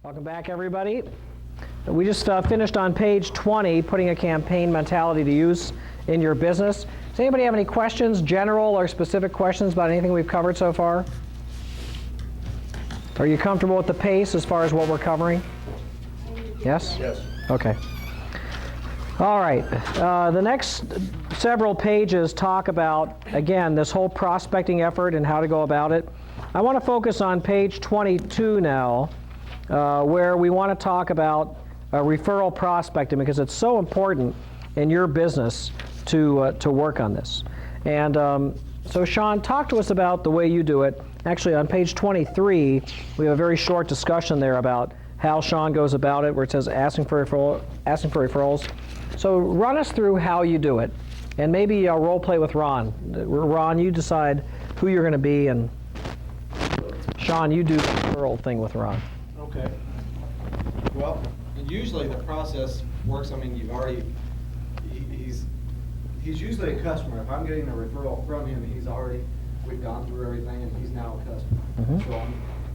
Welcome back, everybody. We just finished on page 20, putting a campaign mentality to use in your business. Does anybody have any questions, general or specific questions about anything we've covered so far? Are you comfortable with the pace as far as what we're covering? Yes? Yes. Okay. All right. The next several pages talk about, again, this whole prospecting effort and how to go about it. I want to focus on page 22 now, where we want to talk about referral prospecting, because it's so important in your business to work on this. And so Sean, talk to us about the way you do it. Actually, on page 23, we have a very short discussion there about how Sean goes about it, where it says asking for referrals. So run us through how you do it, and maybe role play with Ron. Ron, you decide who you're going to be, and Sean, you do the referral thing with Ron. Okay. Well, usually the process works. I mean, he's usually a customer. If I'm getting a referral from him, we've gone through everything, and he's now a customer. Mm-hmm. So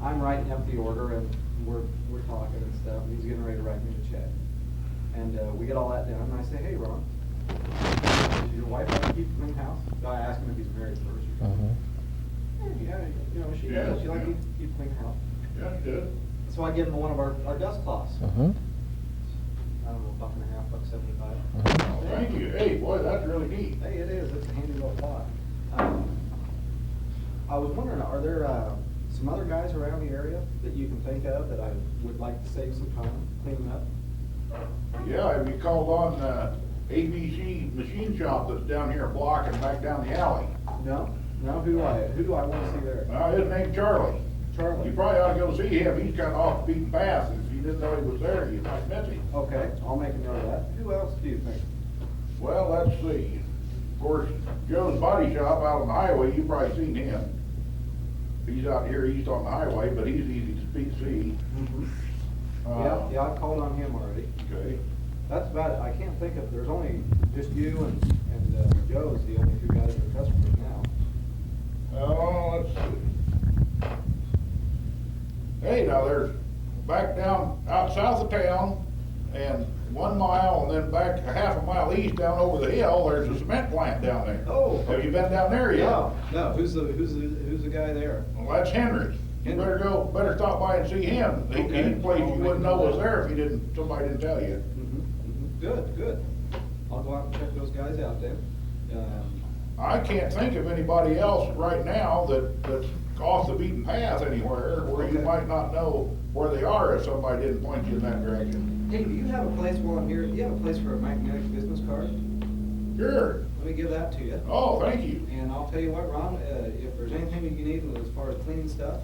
I'm writing up the order, and we're talking and stuff, and he's getting ready to write me the check. And we get all that done, and I say, hey, Ron, does your wife like to keep a clean house? I ask him if he's married first. Mm-hmm. Yeah, she does. She likes to keep a clean house. Yeah, good. So I give him one of our dust cloths. Mm-hmm. I don't know, $1.50, $1.75. Mm-hmm. Oh, thank you. Hey, boy, that's really neat. Hey, it is. It's a handy little cloth. I was wondering, are there some other guys around the area that you can think of that I would like to save some time cleaning up? Yeah, have you called on ABC Machine Shop that's down here a block and back down the alley? No? Who do I want to see there? His name's Charlie. Charlie. You probably ought to go see him. He's kind of off the beaten path. If you didn't know he was there, you might miss him. Okay, I'll make a note of that. Who else do you think? Well, let's see. Of course, Joe's Body Shop out on the highway, you've probably seen him. He's out here east on the highway, but he's easy to see. Mm-hmm. Yeah, I've called on him already. Okay. That's about it. I can't think of, there's only just you and Joe's the only two guys that are customers now. Oh, let's see. Hey, now there's back down out south of town and 1 mile and then back a half a mile east down over the hill, there's a cement plant down there. Oh. Have you been down there yet? No. Who's the guy there? Well, that's Henry. You better stop by and see him. Okay. Any place you wouldn't know was there if somebody didn't tell you. Good. I'll go out and check those guys out then. I can't think of anybody else right now that's off the beaten path anywhere where you might not know where they are if somebody didn't point you in that direction. Hey, do you have a place while I'm here? Do you have a place for a magnetic business card? Sure. Let me give that to you. Oh, thank you. And I'll tell you what, Ron, if there's anything that you need as far as cleaning stuff,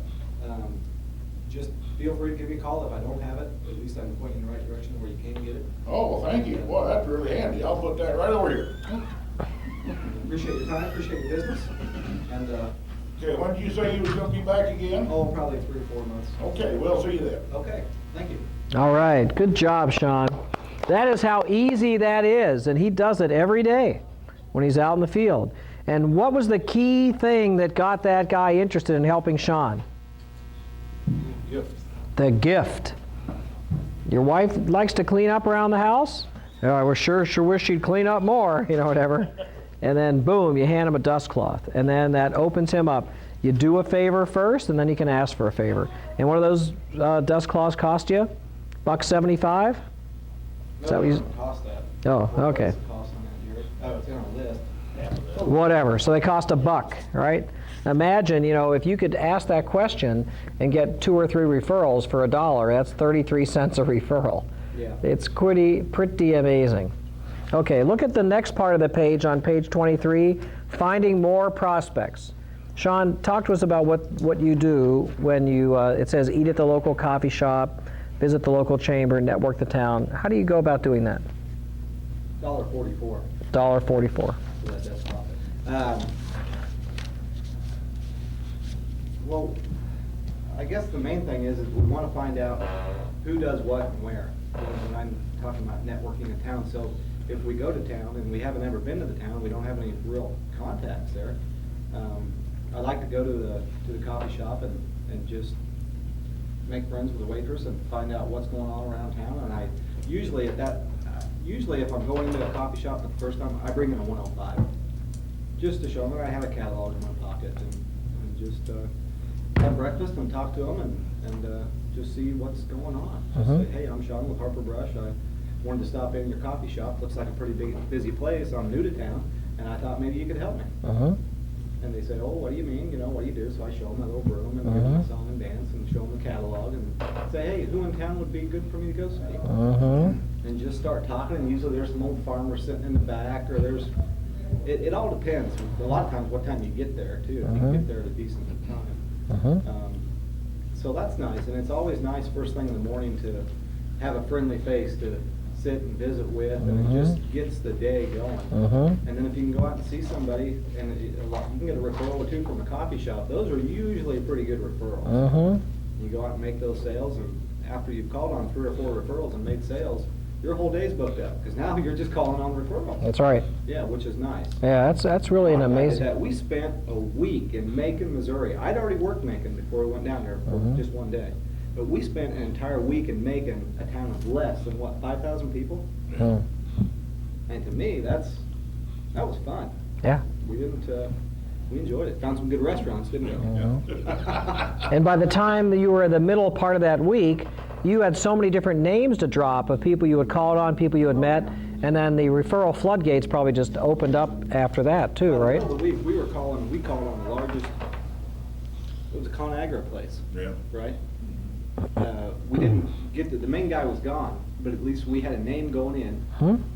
just feel free to give me a call. If I don't have it, at least I can point you in the right direction where you can get it. Oh, well, thank you. Boy, that's really handy. I'll put that right over here. Appreciate your time, appreciate your business. And, Okay, when did you say you was gonna be back again? oh, probably 3 or 4 months. Okay, we'll see you then. Okay, thank you. All right, good job, Sean. That is how easy that is, and he does it every day when he's out in the field. And what was the key thing that got that guy interested in helping Sean? Gift. The gift. Your wife likes to clean up around the house? Oh, I sure wish she'd clean up more, whatever. And then boom, you hand him a dust cloth, and then that opens him up. You do a favor first, and then you can ask for a favor. And what do those dust cloths cost you? $1.75? Is that what you? Doesn't cost that. Oh, okay. What's the cost on that, Jerry? Oh, it's in our list. Whatever. So they cost $1, right? Imagine, if you could ask that question and get 2 or 3 referrals for $1, that's 33 cents a referral. Yeah. It's pretty amazing. Okay, look at the next part of the page on page 23, finding more prospects. Sean, talk to us about what you do when you, it says eat at the local coffee shop, visit the local chamber, network the town. How do you go about doing that? $1.44. $1.44. That's profit. Well, I guess the main thing is we want to find out who does what and where. When I'm talking about networking in town, so if we go to town and we haven't ever been to the town, we don't have any real contacts there. I like to go to the coffee shop and just make friends with the waitress and find out what's going on around town. And I usually if I'm going to a coffee shop for the first time, I bring in a 105, just to show them that I have a catalog in my pocket and just have breakfast and talk to them and just see what's going on. Just say, hey, I'm Sean with Harper Brush. I wanted to stop in your coffee shop. Looks like a pretty busy place. I'm new to town, and I thought maybe you could help me. And they say, oh, what do you mean? What do you do? So I show them my little room and give them a song and dance and show them the catalog and say, hey, who in town would be good for me to go see? And just start talking, and usually there's some old farmer sitting in the back, or it all depends. A lot of times what time you get there, too, if you get there at a decent time. So that's nice, and it's always nice first thing in the morning to have a friendly face to sit and visit with, and it just gets the day going. And then if you can go out and see somebody, and you can get a referral or two from a coffee shop, those are usually pretty good referrals. You go out and make those sales, and after you've called on 3 or 4 referrals and made sales, your whole day's booked up, because now you're just calling on referrals. That's right. Yeah, which is nice. Yeah, that's really an amazing. We spent a week in Macon, Missouri. I'd already worked Macon before we went down there for just one day. But we spent an entire week in Macon, a town of less than, 5,000 people? And to me, that was fun. Yeah. We enjoyed it. Found some good restaurants, didn't we? And by the time you were in the middle part of that week, you had so many different names to drop of people you had called on, people you had met, and then the referral floodgates probably just opened up after that too, right? By the middle of the week, we called on the largest, it was a ConAgra place. Yeah. Right? We didn't get the main guy was gone, but at least we had a name going in,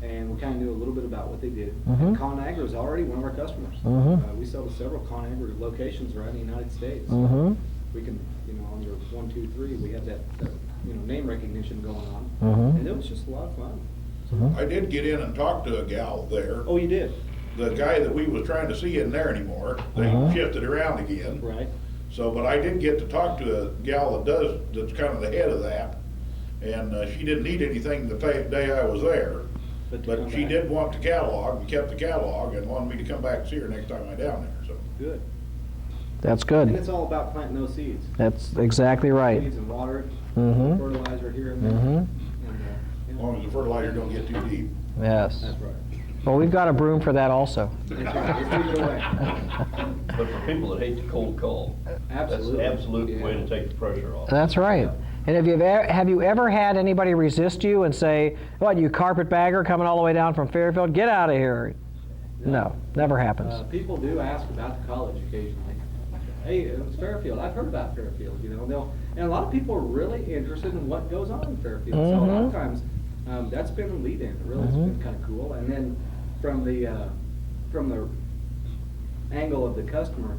and we kind of knew a little bit about what they did. And ConAgra is already one of our customers. We sell to several ConAgra locations around the United States. We can, on your 1, 2, 3, we have that name recognition going on, and it was just a lot of fun. I did get in and talk to a gal there. Oh, you did? The guy that we was trying to see isn't there anymore. They shifted around again. Right. So, but I did get to talk to a gal that's kind of the head of that, and she didn't need anything the day I was there, but she did want the catalog, and kept the catalog, and wanted me to come back and see her next time I'm down there, so. Good. That's good. And it's all about planting those seeds. That's exactly right. Seeds and water it, fertilizer here and there. As long as the fertilizer don't get too deep. Yes. That's right. Well, we've got a broom for that also. That's right. It's either way. But for people that hate the cold call, Absolutely. that's the absolute way to take the pressure off. That's right. And have you ever had anybody resist you and say, "What, you carpetbagger coming all the way down from Fairfield? Get out of here"? No, never happens. People do ask about the college occasionally. Hey, it's Fairfield. I've heard about Fairfield. And a lot of people are really interested in what goes on in Fairfield. So a lot of times, that's been a lead-in. It really has been kind of cool. And then from the angle of the customer,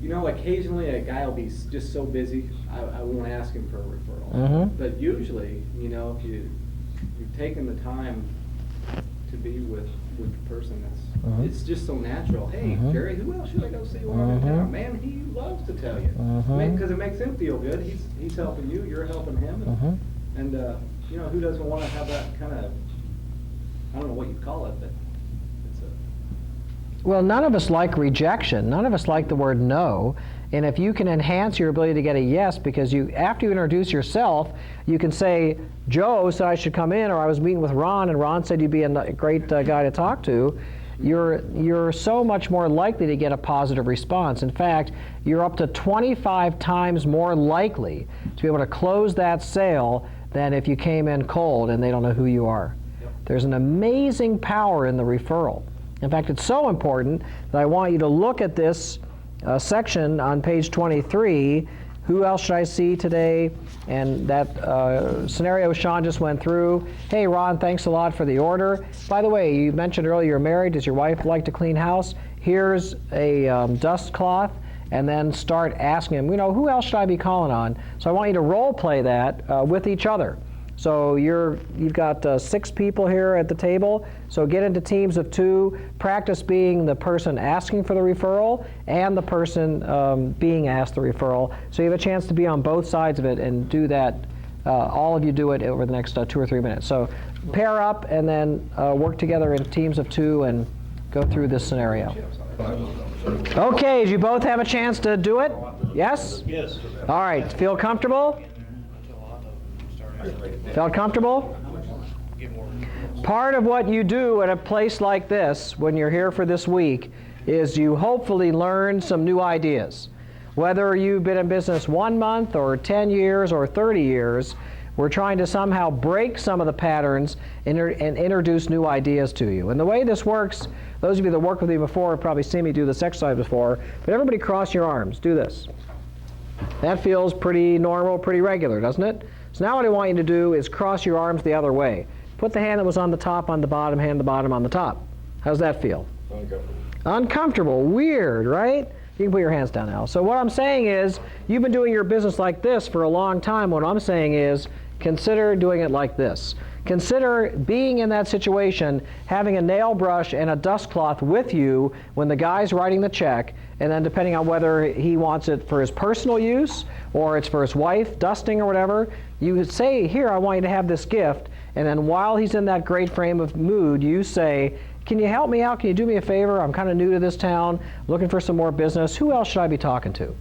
occasionally a guy will be just so busy, I won't ask him for a referral. But usually, if you've taken the time to be with the person, it's just so natural. Hey, Jerry, who else should I go see while I'm in town? Man, he loves to tell you. Because it makes him feel good. He's helping you, you're helping him. And who doesn't want to have that kind of, I don't know what you'd call it, but it's a... Well, none of us like rejection. None of us like the word no. And if you can enhance your ability to get a yes, because after you introduce yourself, you can say, Joe said I should come in, or I was meeting with Ron, and Ron said you'd be a great guy to talk to. You're so much more likely to get a positive response. In fact, you're up to 25 times more likely to be able to close that sale than if you came in cold and they don't know who you are. Yep. There's an amazing power in the referral. In fact, it's so important that I want you to look at this section on page 23. Who else should I see today? And that scenario Sean just went through. Hey, Ron, thanks a lot for the order. By the way, you mentioned earlier you're married. Does your wife like to clean house? Here's a dust cloth. And then start asking him, who else should I be calling on? So I want you to role play that with each other. So you've got 6 people here at the table. So get into teams of 2. Practice being the person asking for the referral and the person being asked the referral. So you have a chance to be on both sides of it and do that. All of you do it over the next 2 or 3 minutes. So pair up and then work together in teams of 2 and go through this scenario. Okay, did you both have a chance to do it? Yes? Yes. All right, feel comfortable? Felt comfortable? Part of what you do at a place like this, when you're here for this week, is you hopefully learn some new ideas. Whether you've been in business 1 month or 10 years or 30 years, we're trying to somehow break some of the patterns and introduce new ideas to you. And the way this works, those of you that worked with me before have probably seen me do this exercise before, but everybody cross your arms, do this. That feels pretty normal, pretty regular, doesn't it? So now what I want you to do is cross your arms the other way. Put the hand that was on the top on the bottom, hand the bottom on the top. How's that feel? Uncomfortable. Uncomfortable, weird, right? You can put your hands down now. So what I'm saying is, you've been doing your business like this for a long time. What I'm saying is, consider doing it like this. Consider being in that situation, having a nail brush and a dust cloth with you when the guy's writing the check, and then depending on whether he wants it for his personal use or it's for his wife, dusting or whatever, you would say, here, I want you to have this gift, and then while he's in that great frame of mood, you say, can you help me out? Can you do me a favor? I'm kind of new to this town, looking for some more business. Who else should I be talking to?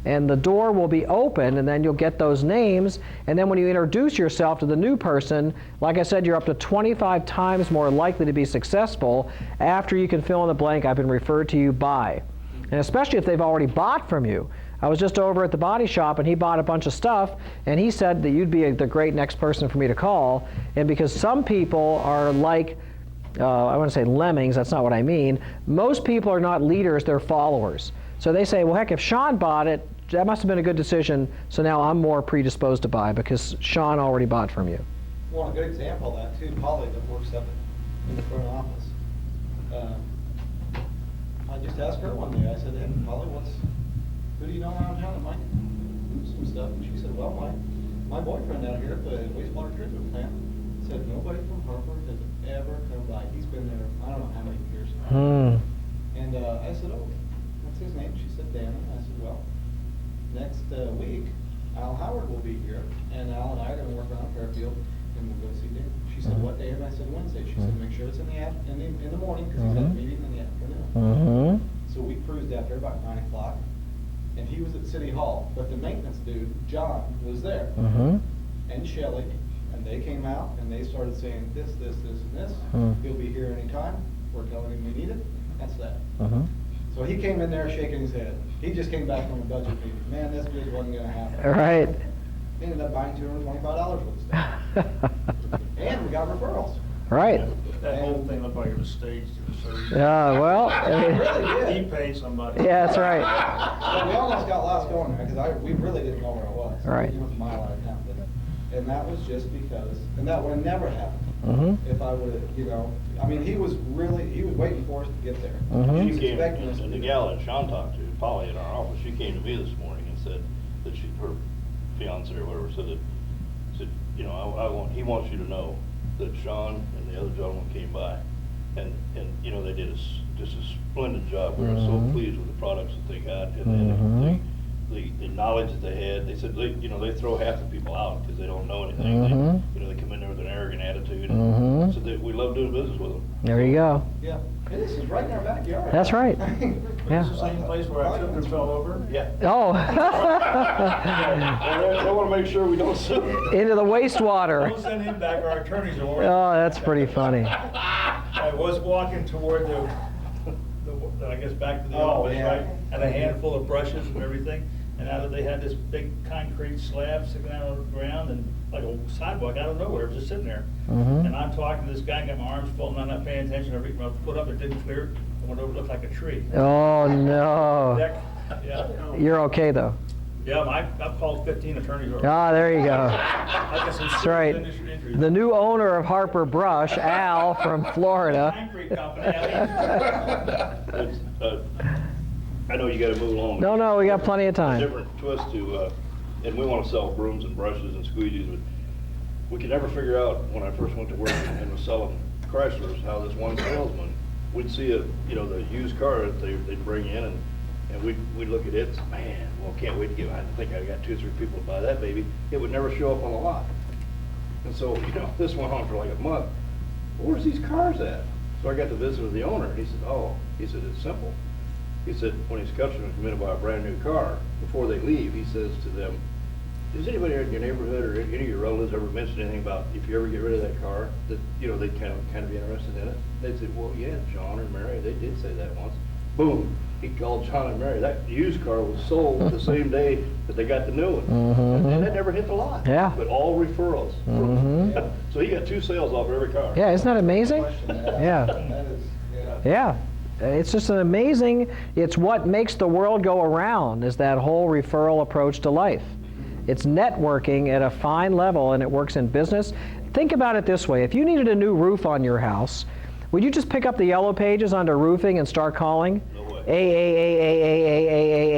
And the door will be open, and then you'll get those names. And then when you introduce yourself to the new person, like I said, you're up to 25 times more likely to be successful after you can fill in the blank, I've been referred to you by. And especially if they've already bought from you. I was just over at the body shop, and he bought a bunch of stuff, and he said that you'd be the great next person for me to call. And because some people are like, I want to say lemmings, that's not what I mean. Most people are not leaders, they're followers. So they say, well, heck, if Sean bought it, that must have been a good decision, so now I'm more predisposed to buy because Sean already bought from you. Well, a good example of that too, Polly that works up in the front office. I just asked her one day, I said, hey, Polly, who do you know around town that might do some stuff? And she said, well, my boyfriend out here at the wastewater treatment plant said nobody from Harper has ever come by. He's been there, I don't know how many years. And I said, oh, what's his name? She said, Dan. I said, well, next week, Al Howard will be here, and Al and I are going to work around Fairfield, and we'll go see Dan. She said, what day? And I said, Wednesday. She said, make sure it's in the morning, because he's at a meeting in the afternoon. So we cruised out there about 9 o'clock, and he was at City Hall, but the maintenance dude, John, was there, and Shelley, and they came out, and they started saying this, and this. He'll be here anytime. We're telling him we need it. That's that. So he came in there shaking his head. He just came back from a budget meeting. Man, this bid wasn't going to happen. Right. He ended up buying $225 worth of stuff. And we got referrals. Right. That whole thing looked like it was staged. Well, It really did. He paid somebody. yeah, that's right. But we almost got lost going there because we really didn't know where it was. Right. It was a mile out of town. And that was just because, and that would have never happened if I would have, I mean, he was waiting for us to get there. He was She came, expecting us to and the do gal that. that Sean talked to, Polly in our office, she came to me this morning and said that her fiance or whatever said, he wants you to know that Sean and the other gentleman came by, and they did just a splendid job. We were so pleased with the products that they got, and the knowledge that they had. They said they throw half the people out because they don't know anything. They come in there with an arrogant attitude. So we love doing business with them. There you go. Yeah. And this is right in our backyard. That's right. It's the same place where our children fell over. Yeah. Oh, They want to make sure we don't sue. into the wastewater. Don't send him back, our attorneys are worried. Oh, that's pretty funny. I was walking toward I guess back to the office, yeah. right? And a handful of brushes and everything. And out of they had this big concrete slab sitting out on the ground and like a sidewalk out of nowhere, it was just sitting there. And I'm talking to this guy, got my arms full, and I'm not paying attention. I reached my foot up, it didn't clear. I went over, it looked like a tree. Oh, no. Deck, yeah. You're okay, though. Yeah, I've called 15 attorneys already. Ah, there you go. I got some That's right. serious injuries. The new owner of Harper Brush, Al from Florida. Concrete company. I mean, I know you got to move along. No, we got plenty of time. Different twist to, and we want to sell brooms and brushes and squeegees, but we could never figure out when I first went to work and was selling Chryslers, how this one salesman, we'd see the used car that they'd bring in, and we'd look at it and say, man, well, can't wait to get, I think I got 2 or 3 people to buy that baby. It would never show up on the lot. And so, this went on for like a month. Where's these cars at? So I got to visit with the owner, and he said, it's simple. He said, when his customers come in to buy a brand new car, before they leave, he says to them, "Does anybody in your neighborhood or any of your relatives ever mention anything about if you ever get rid of that car, that, you know, they'd kind of be interested in it?" They'd say, "Well, yeah, John or Mary, they did say that once." Boom, he called John and Mary. That used car was sold the same day that they got the new one. And that never hit the lot. Yeah. But all referrals. So he got 2 sales off every car. Yeah, isn't that amazing? Yeah. That is, Yeah. It's just an amazing, it's what makes the world go around, is that whole referral approach to life. It's networking at a fine level, and it works in business. Think about it this way. If you needed a new roof on your house, would you just pick up the yellow pages under roofing and start calling? No way.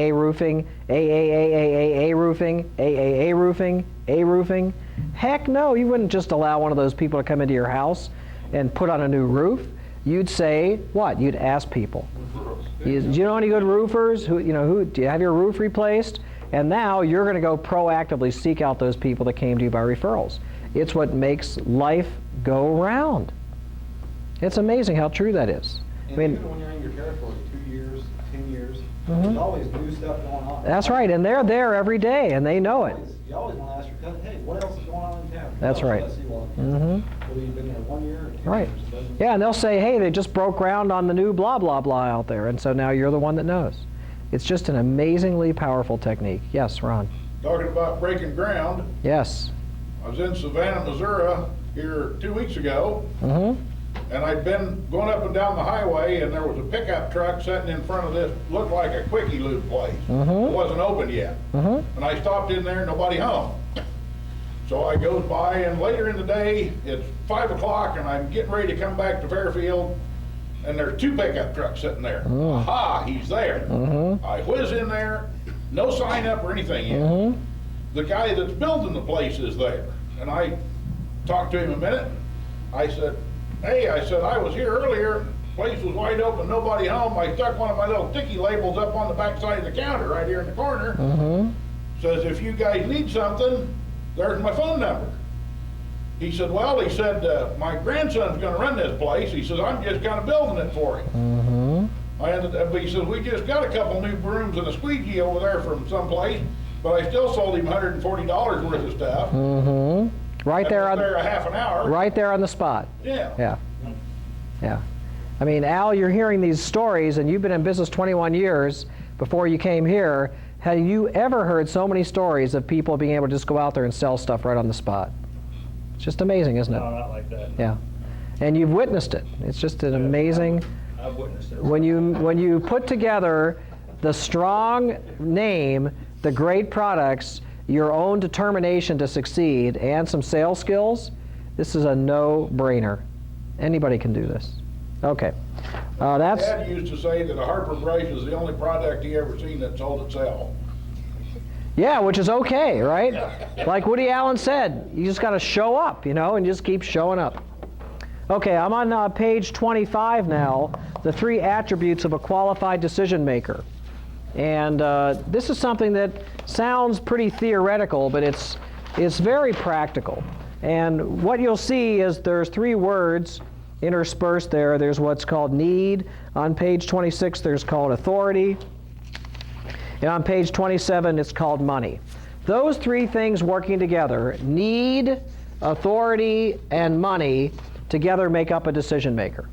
A roofing, A roofing, A roofing, A roofing? Heck no, you wouldn't just allow one of those people to come into your house and put on a new roof. You'd say, what? You'd ask people. Do you know any good roofers? Who do you have your roof replaced? And now you're going to go proactively seek out those people that came to you by referrals. It's what makes life go round. It's amazing how true that is. And even when you're in your territory, 2 years, 10 years, there's always new stuff going on. That's right, and they're there every day, and they know it. You always want to ask your cousin, hey, what else is going on in town? That's right. Let's see, well, whether you've been there 1 year or 10 Right. years. it doesn't- Yeah, and they'll say, hey, they just broke ground on the new blah, blah, blah out there, and so now you're the one that knows. It's just an amazingly powerful technique. Yes, Ron? Talking about breaking ground, Yes. I was in Savannah, Missouri here 2 weeks ago, Mm-hmm. and I'd been going up and down the highway, and there was a pickup truck sitting in front of this, looked like a Quickie Lube place. It wasn't open yet. And I stopped in there, nobody home. So I goes by, and later in the day, it's 5 o'clock, and I'm getting ready to come back to Fairfield, and there's 2 pickup trucks sitting there. Aha, he's there. I whiz in there, no sign up or anything yet. The guy that's building the place is there, and I talked to him a minute. I said, hey, I was here earlier, place was wide open, nobody home. I stuck one of my little ticky labels up on the back side of the counter right here in the corner. Says, if you guys need something, there's my phone number. He said, well, my grandson's gonna run this place. He says, I'm just kind of building it for him. He says, we just got a couple new brooms and a squeegee over there from someplace, but I still sold him $140 worth of stuff. Right there on a half an hour. right there on the spot. Yeah. Yeah. I mean, Al, you're hearing these stories, and you've been in business 21 years before you came here. Have you ever heard so many stories of people being able to just go out there and sell stuff right on the spot? It's just amazing, isn't it? No, not like that. Yeah. And you've witnessed it. It's just an amazing. I've witnessed it. When you put together the strong name, the great products, your own determination to succeed, and some sales skills, this is a no-brainer. Anybody can do this. Okay. That's. Dad used to say that a Harper brush is the only product he ever seen that sold itself. Yeah, which is okay, right? Like Woody Allen said, you just got to show up, and just keep showing up. Okay, I'm on page 25 now, the 3 attributes of a qualified decision maker. And this is something that sounds pretty theoretical, but it's very practical. And what you'll see is there's 3 words interspersed there. There's what's called need. On page 26, there's called authority. And on page 27, it's called money. Those 3 things working together, need, authority, and money, together make up a decision maker.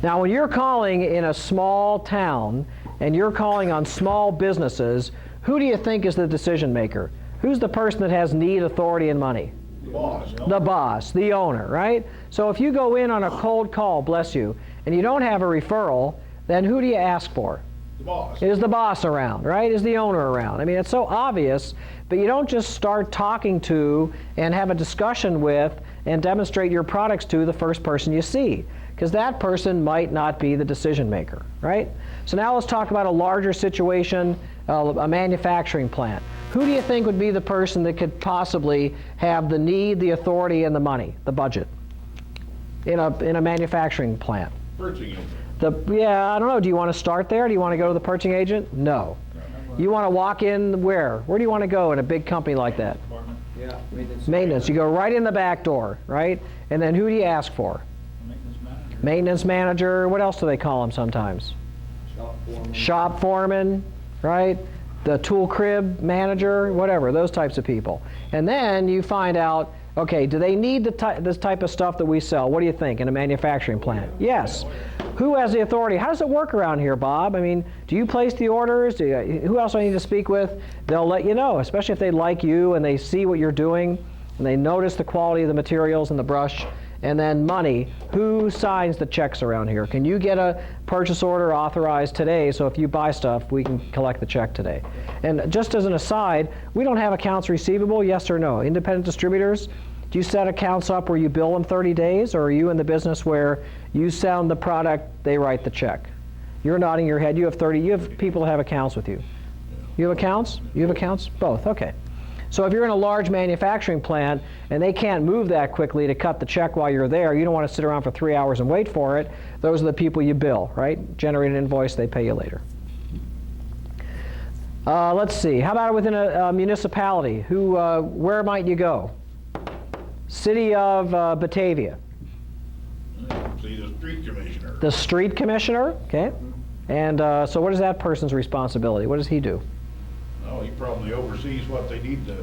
Now, when you're calling in a small town and you're calling on small businesses, who do you think is the decision maker? Who's the person that has need, authority, and money? The boss. The boss, the owner, right? So if you go in on a cold call, bless you, and you don't have a referral, then who do you ask for? The boss. Is the boss around, right? Is the owner around? I mean, it's so obvious, but you don't just start talking to and have a discussion with and demonstrate your products to the first person you see, because that person might not be the decision maker, right? So now let's talk about a larger situation, a manufacturing plant. Who do you think would be the person that could possibly have the need, the authority, and the money, the budget, in a manufacturing plant? Purchasing agent. Yeah, I don't know. Do you want to start there? Do you want to go to the purchasing agent? No. You want to walk in where? Where do you want to go in a big company like that? Yeah, maintenance. Maintenance. You go right in the back door, right? And then who do you ask for? Maintenance manager. Maintenance manager. What else do they call them sometimes? shop foreman, right? The tool crib manager, whatever, those types of people. And then you find out, okay, do they need this type of stuff that we sell? What do you think in a manufacturing plant? Yes. Who has the authority? How does it work around here, Bob? I mean, do you place the orders? Who else do I need to speak with? They'll let you know, especially if they like you and they see what you're doing and they notice the quality of the materials and the brush. And then money, who signs the checks around here? Can you get a purchase order authorized today so if you buy stuff, we can collect the check today? And just as an aside, we don't have accounts receivable, yes or no? Independent distributors, do you set accounts up where you bill them 30 days, or are you in the business where you sell the product, they write the check? You're nodding your head. You have people that have accounts with you. You have accounts? You have accounts? Both, okay. So if you're in a large manufacturing plant and they can't move that quickly to cut the check while you're there, you don't want to sit around for 3 hours and wait for it. Those are the people you bill, right? Generate an invoice, they pay you later. Let's see. How about within a municipality? Where might you go? City of Batavia. See, the street commissioner. The street commissioner, okay. And so what is that person's responsibility? What does he do? Oh, he probably oversees what they need to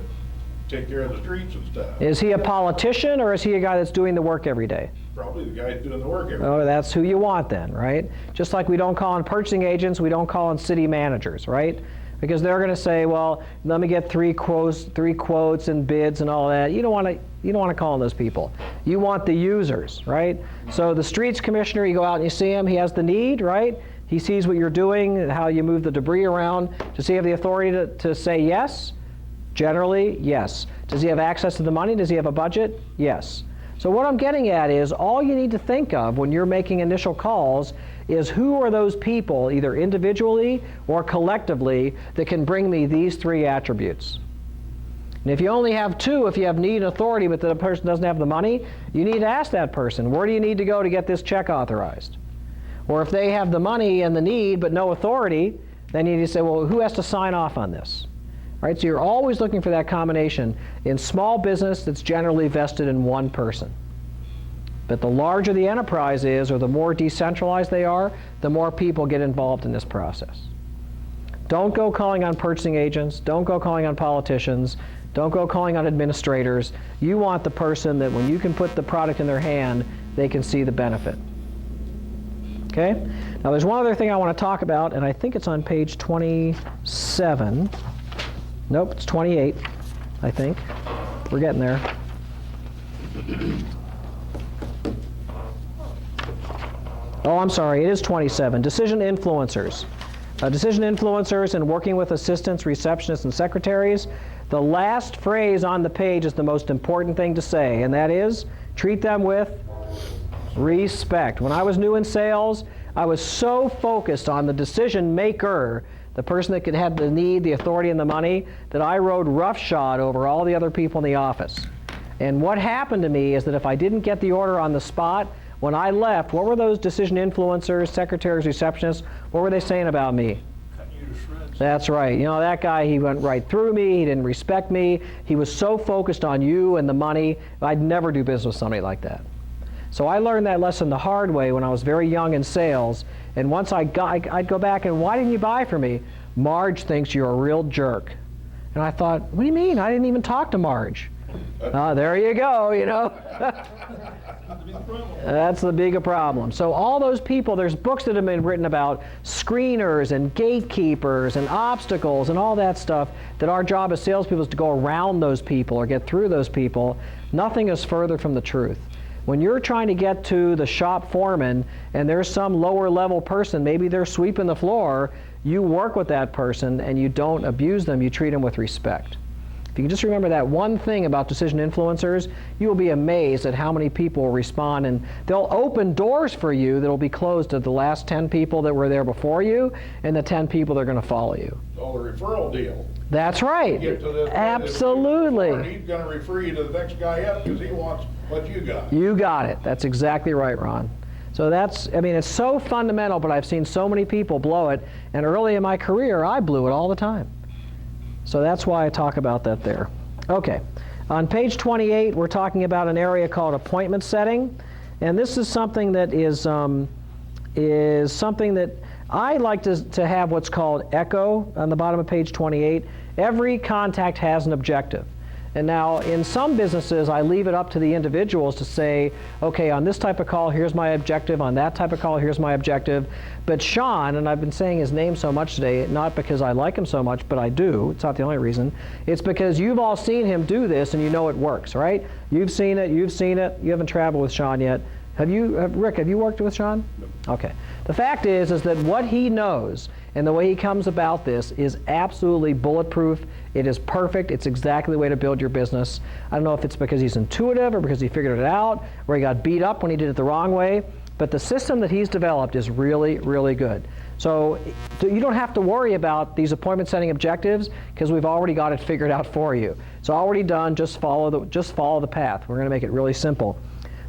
take care of the streets and stuff. Is he a politician, or is he a guy that's doing the work every day? Probably the guy doing the work every day. Oh, that's who you want then, right? Just like we don't call on purchasing agents, we don't call on city managers, right? Because they're going to say, well, let me get three quotes and bids and all that. You don't want to call on those people. You want the users, right? So the streets commissioner, you go out and you see him, he has the need, right? He sees what you're doing and how you move the debris around. Does he have the authority to say yes? Generally, yes. Does he have access to the money? Does he have a budget? Yes. So what I'm getting at is all you need to think of when you're making initial calls is who are those people, either individually or collectively, that can bring me these three attributes. And if you only have two, if you have need and authority but the person doesn't have the money, you need to ask that person, where do you need to go to get this check authorized? Or if they have the money and the need but no authority, then you need to say, well, who has to sign off on this? Right? So you're always looking for that combination. In small business, that's generally vested in one person. But the larger the enterprise is, or the more decentralized they are, the more people get involved in this process. Don't go calling on purchasing agents. Don't go calling on politicians. Don't go calling on administrators. You want the person that when you can put the product in their hand, they can see the benefit. Okay? Now there's one other thing I want to talk about, and I think it's on page 27. Nope, it's 28, I think. We're getting there. Oh, I'm sorry, it is 27. Decision influencers. Decision influencers and working with assistants, receptionists, and secretaries. The last phrase on the page is the most important thing to say, and that is, treat them with respect. When I was new in sales, I was so focused on the decision maker, the person that could have the need, the authority, and the money, that I rode roughshod over all the other people in the office. And what happened to me is that if I didn't get the order on the spot, when I left, what were those decision influencers, secretaries, receptionists, what were they saying about me? Cutting you to shreds. That's right. You know, that guy, he went right through me, he didn't respect me, he was so focused on you and the money, I'd never do business with somebody like that. So I learned that lesson the hard way when I was very young in sales, and once I'd go back and, why didn't you buy from me? Marge thinks you're a real jerk. And I thought, what do you mean? I didn't even talk to Marge. There you go, you know. That's the bigger problem. So all those people, there's books that have been written about screeners and gatekeepers and obstacles and all that stuff, that our job as salespeople is to go around those people or get through those people. Nothing is further from the truth. When you're trying to get to the shop foreman and there's some lower level person, maybe they're sweeping the floor, you work with that person and you don't abuse them, you treat them with respect. If you can just remember that one thing about decision influencers, you will be amazed at how many people will respond, and they'll open doors for you that will be closed to the last 10 people that were there before you and the 10 people that are going to follow you. Oh, the referral deal. That's right. Get to this, Absolutely. he's going to refer you to the next guy up because he wants what you got. You got it. That's exactly right, Ron. So that's, I mean, it's so fundamental, but I've seen so many people blow it, and early in my career, I blew it all the time. So that's why I talk about that there. Okay, on page 28, we're talking about an area called appointment setting, and this is something that is something that I like to have what's called echo on the bottom of page 28. Every contact has an objective. And now, in some businesses, I leave it up to the individuals to say, okay, on this type of call, here's my objective. On that type of call, here's my objective. But Sean, and I've been saying his name so much today, not because I like him so much, but I do. It's not the only reason. It's because you've all seen him do this, and you know it works, right? You've seen it. You've seen it. You haven't traveled with Sean yet. Rick, have you worked with Sean? No. Okay. The fact is that what he knows and the way he comes about this is absolutely bulletproof. It is perfect. It's exactly the way to build your business. I don't know if it's because he's intuitive or because he figured it out or he got beat up when he did it the wrong way, but the system that he's developed is really, really good. So you don't have to worry about these appointment setting objectives because we've already got it figured out for you. It's already done. Just follow the path. We're going to make it really simple.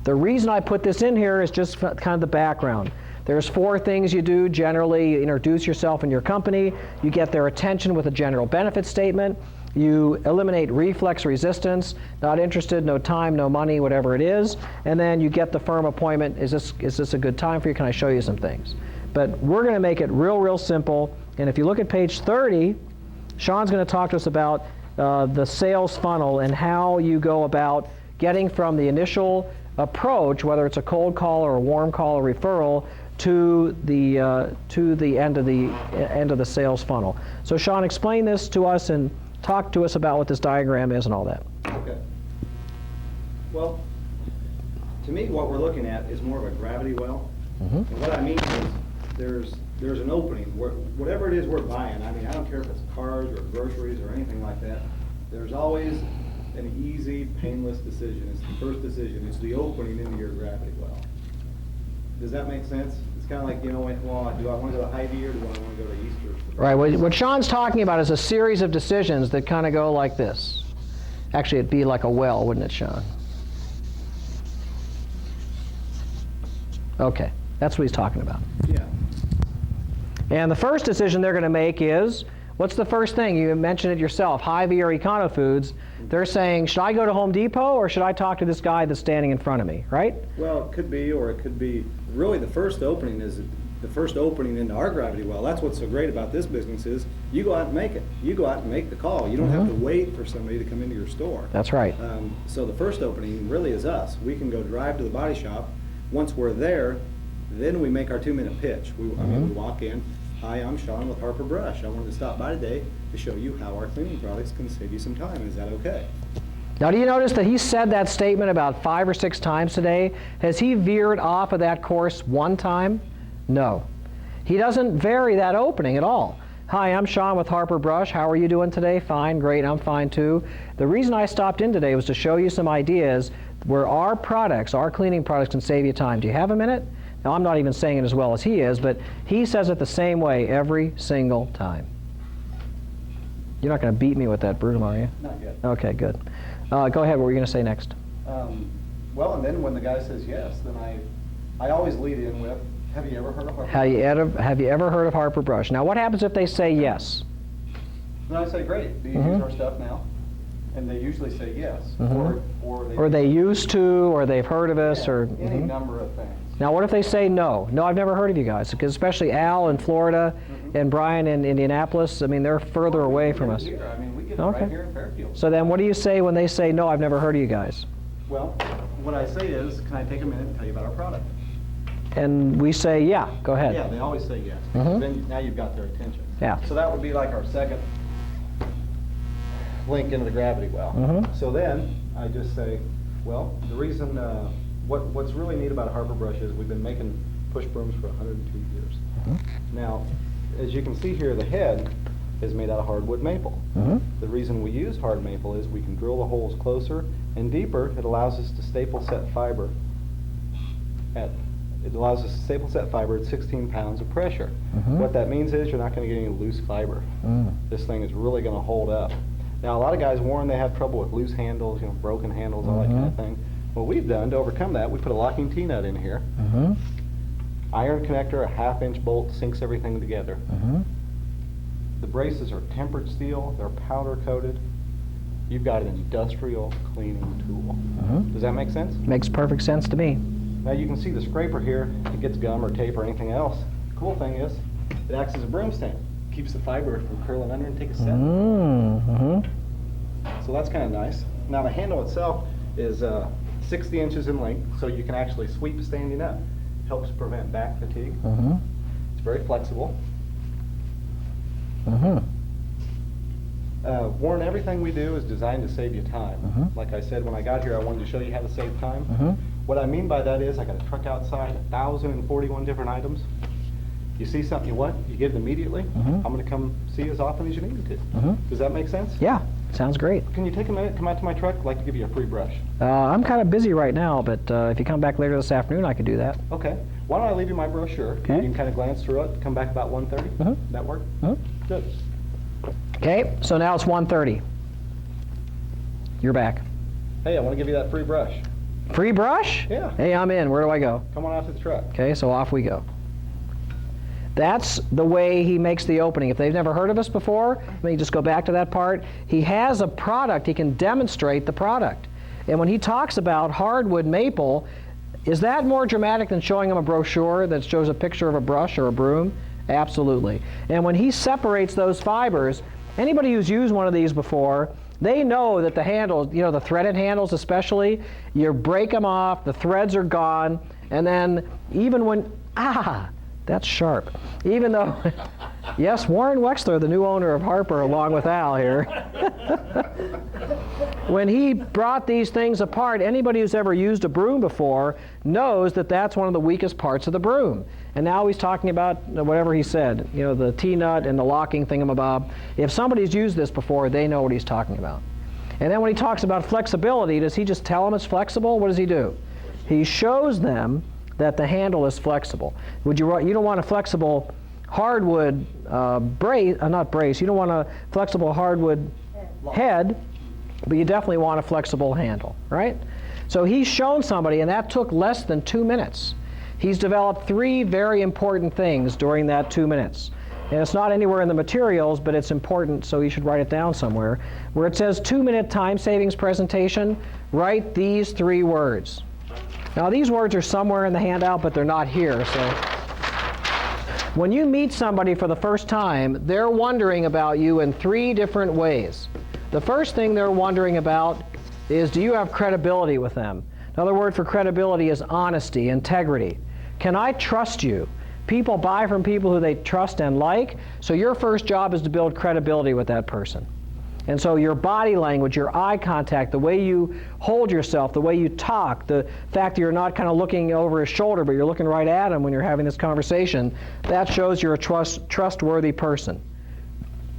The reason I put this in here is just kind of the background. There's 4 things you do generally. You introduce yourself and your company. You get their attention with a general benefit statement. You eliminate reflex resistance, not interested, no time, no money, whatever it is. And then you get the firm appointment. Is this a good time for you? Can I show you some things? But we're going to make it real, real simple. And if you look at page 30, Sean's going to talk to us about the sales funnel and how you go about getting from the initial approach, whether it's a cold call or a warm call or referral, to the end of the sales funnel. So Sean, explain this to us and talk to us about what this diagram is and all that. Okay. Well, to me, what we're looking at is more of a gravity well. Mm-hmm. And what I mean is there's an opening where whatever it is we're buying. I mean, I don't care if it's cars or groceries or anything like that. There's always an easy, painless decision. It's the first decision. It's the opening into your gravity well. Does that make sense? It's kind of like, well, do I want to go to Hy-Vee or do I want to go to Easter? Right. What Sean's talking about is a series of decisions that kind of go like this. Actually, it'd be like a well, wouldn't it, Sean? Okay. That's what he's talking about. Yeah. And the first decision they're going to make is, what's the first thing? You mentioned it yourself, Hy-Vee or Econo Foods. They're saying, should I go to Home Depot or should I talk to this guy that's standing in front of me, right? Well, it could be, or it could be, really the first opening is the first opening into our gravity well. That's what's so great about this business is you go out and make it. You go out and make the call. You don't have to wait for somebody to come into your store. That's right. So the first opening really is us. We can go drive to the body shop. Once we're there, then we make our 2-minute pitch. We walk in. Hi, I'm Sean with Harper Brush. I wanted to stop by today to show you how our cleaning products can save you some time. Is that okay? Now, do you notice that he said that statement about 5 or 6 times today? Has he veered off of that course one time? No. He doesn't vary that opening at all. Hi, I'm Sean with Harper Brush. How are you doing today? Fine, great, I'm fine too. The reason I stopped in today was to show you some ideas where our products, our cleaning products, can save you time. Do you have a minute? Now, I'm not even saying it as well as he is, but he says it the same way every single time. You're not going to beat me with that, Bruce, are you? Not yet. Okay, good. Go ahead. What were you going to say next? Well, and then when the guy says yes, then I always lead in with, have you ever heard of Harper? Have you ever heard of Harper Brush? Now, what happens if they say yes? Then I say, great. Do you use our stuff now? And they usually say yes. Or they used to, or they've heard of us, or any number of things. Now, what if they say no? No, I've never heard of you guys, because especially Al in Florida and Brian in Indianapolis, I mean, they're further away from us. Here. I mean, we get it right here in Fairfield. So then what do you say when they say, no, I've never heard of you guys? Well, what I say is, can I take a minute and tell you about our product? And we say, yeah, go ahead. Yeah, they always say yes. Then now you've got their attention. Yeah. So that would be like our second link into the gravity well. So then I just say, well, the reason, what's really neat about Harper Brush is we've been making push brooms for 102 years. Now, as you can see here, the head is made out of hardwood maple. The reason we use hard maple is we can drill the holes closer and deeper. It allows us to staple set fiber at 16 pounds of pressure. What that means is you're not going to get any loose fiber. This thing is really going to hold up. Now, a lot of guys warn they have trouble with loose handles, broken handles, all that kind of thing. What we've done to overcome that, we put a locking T-nut in here. Iron connector, a 1/2-inch bolt, sinks everything together. The braces are tempered steel, they're powder coated. You've got an industrial cleaning tool. Does that make sense? Makes perfect sense to me. Now you can see the scraper here, it gets gum or tape or anything else. The cool thing is, It acts as a broom stand. Keeps the fiber from curling under and take a set. Mm-hmm. So that's kind of nice. Now the handle itself is 60 inches in length, so you can actually sweep standing up. Helps prevent back fatigue. Mm-hmm. It's very flexible. Mm-hmm. Warren, everything we do is designed to save you time. Mhm. Like I said, when I got here, I wanted to show you how to save time. Mhm. What I mean by that is I got a truck outside, 1,041 different items. You see something you want, you get it immediately. Mhm. I'm going to come see you as often as you need me to. Mhm. Does that make sense? Yeah, sounds great. Can you take a minute, come out to my truck? I'd like to give you a free brush. I'm kind of busy right now, but if you come back later this afternoon, I could do that. Okay. Why don't I leave you my brochure? Okay. You can kind of glance through it, come back about 1:30. Mhm. That work? Mhm. Good. Okay, so now it's 1:30. You're back. Hey, I want to give you that free brush. Free brush? Yeah. Hey, I'm in. Where do I go? Come on out to the truck. Okay, so off we go. That's the way he makes the opening. If they've never heard of us before, let me just go back to that part. He has a product. He can demonstrate the product. And when he talks about hardwood maple, is that more dramatic than showing them a brochure that shows a picture of a brush or a broom? Absolutely. And when he separates those fibers, anybody who's used one of these before, they know that the handles, you know, the threaded handles especially, you break them off, the threads are gone, and then even when, that's sharp. Even though, yes, Warren Wexler, the new owner of Harper, along with Al here. When he brought these things apart, anybody who's ever used a broom before knows that that's one of the weakest parts of the broom. And now he's talking about whatever he said, you know, the T-nut and the locking thingamabob. If somebody's used this before, they know what he's talking about. And then when he talks about flexibility, does he just tell them it's flexible? What does he do? He shows them that the handle is flexible. You don't want a flexible hardwood not brace, you don't want a flexible hardwood head, but you definitely want a flexible handle, right? So he's shown somebody, and that took less than 2 minutes. He's developed 3 very important things during that 2 minutes. And it's not anywhere in the materials, but it's important, so you should write it down somewhere. Where it says 2-minute time savings presentation, write these 3 words. Now these words are somewhere in the handout, but they're not here. So when you meet somebody for the first time, they're wondering about you in 3 different ways. The first thing they're wondering about is, do you have credibility with them? Another word for credibility is honesty, integrity. Can I trust you? People buy from people who they trust and like, so your first job is to build credibility with that person. And so your body language, your eye contact, the way you hold yourself, the way you talk, the fact that you're not kind of looking over his shoulder, but you're looking right at him when you're having this conversation, that shows you're a trustworthy person.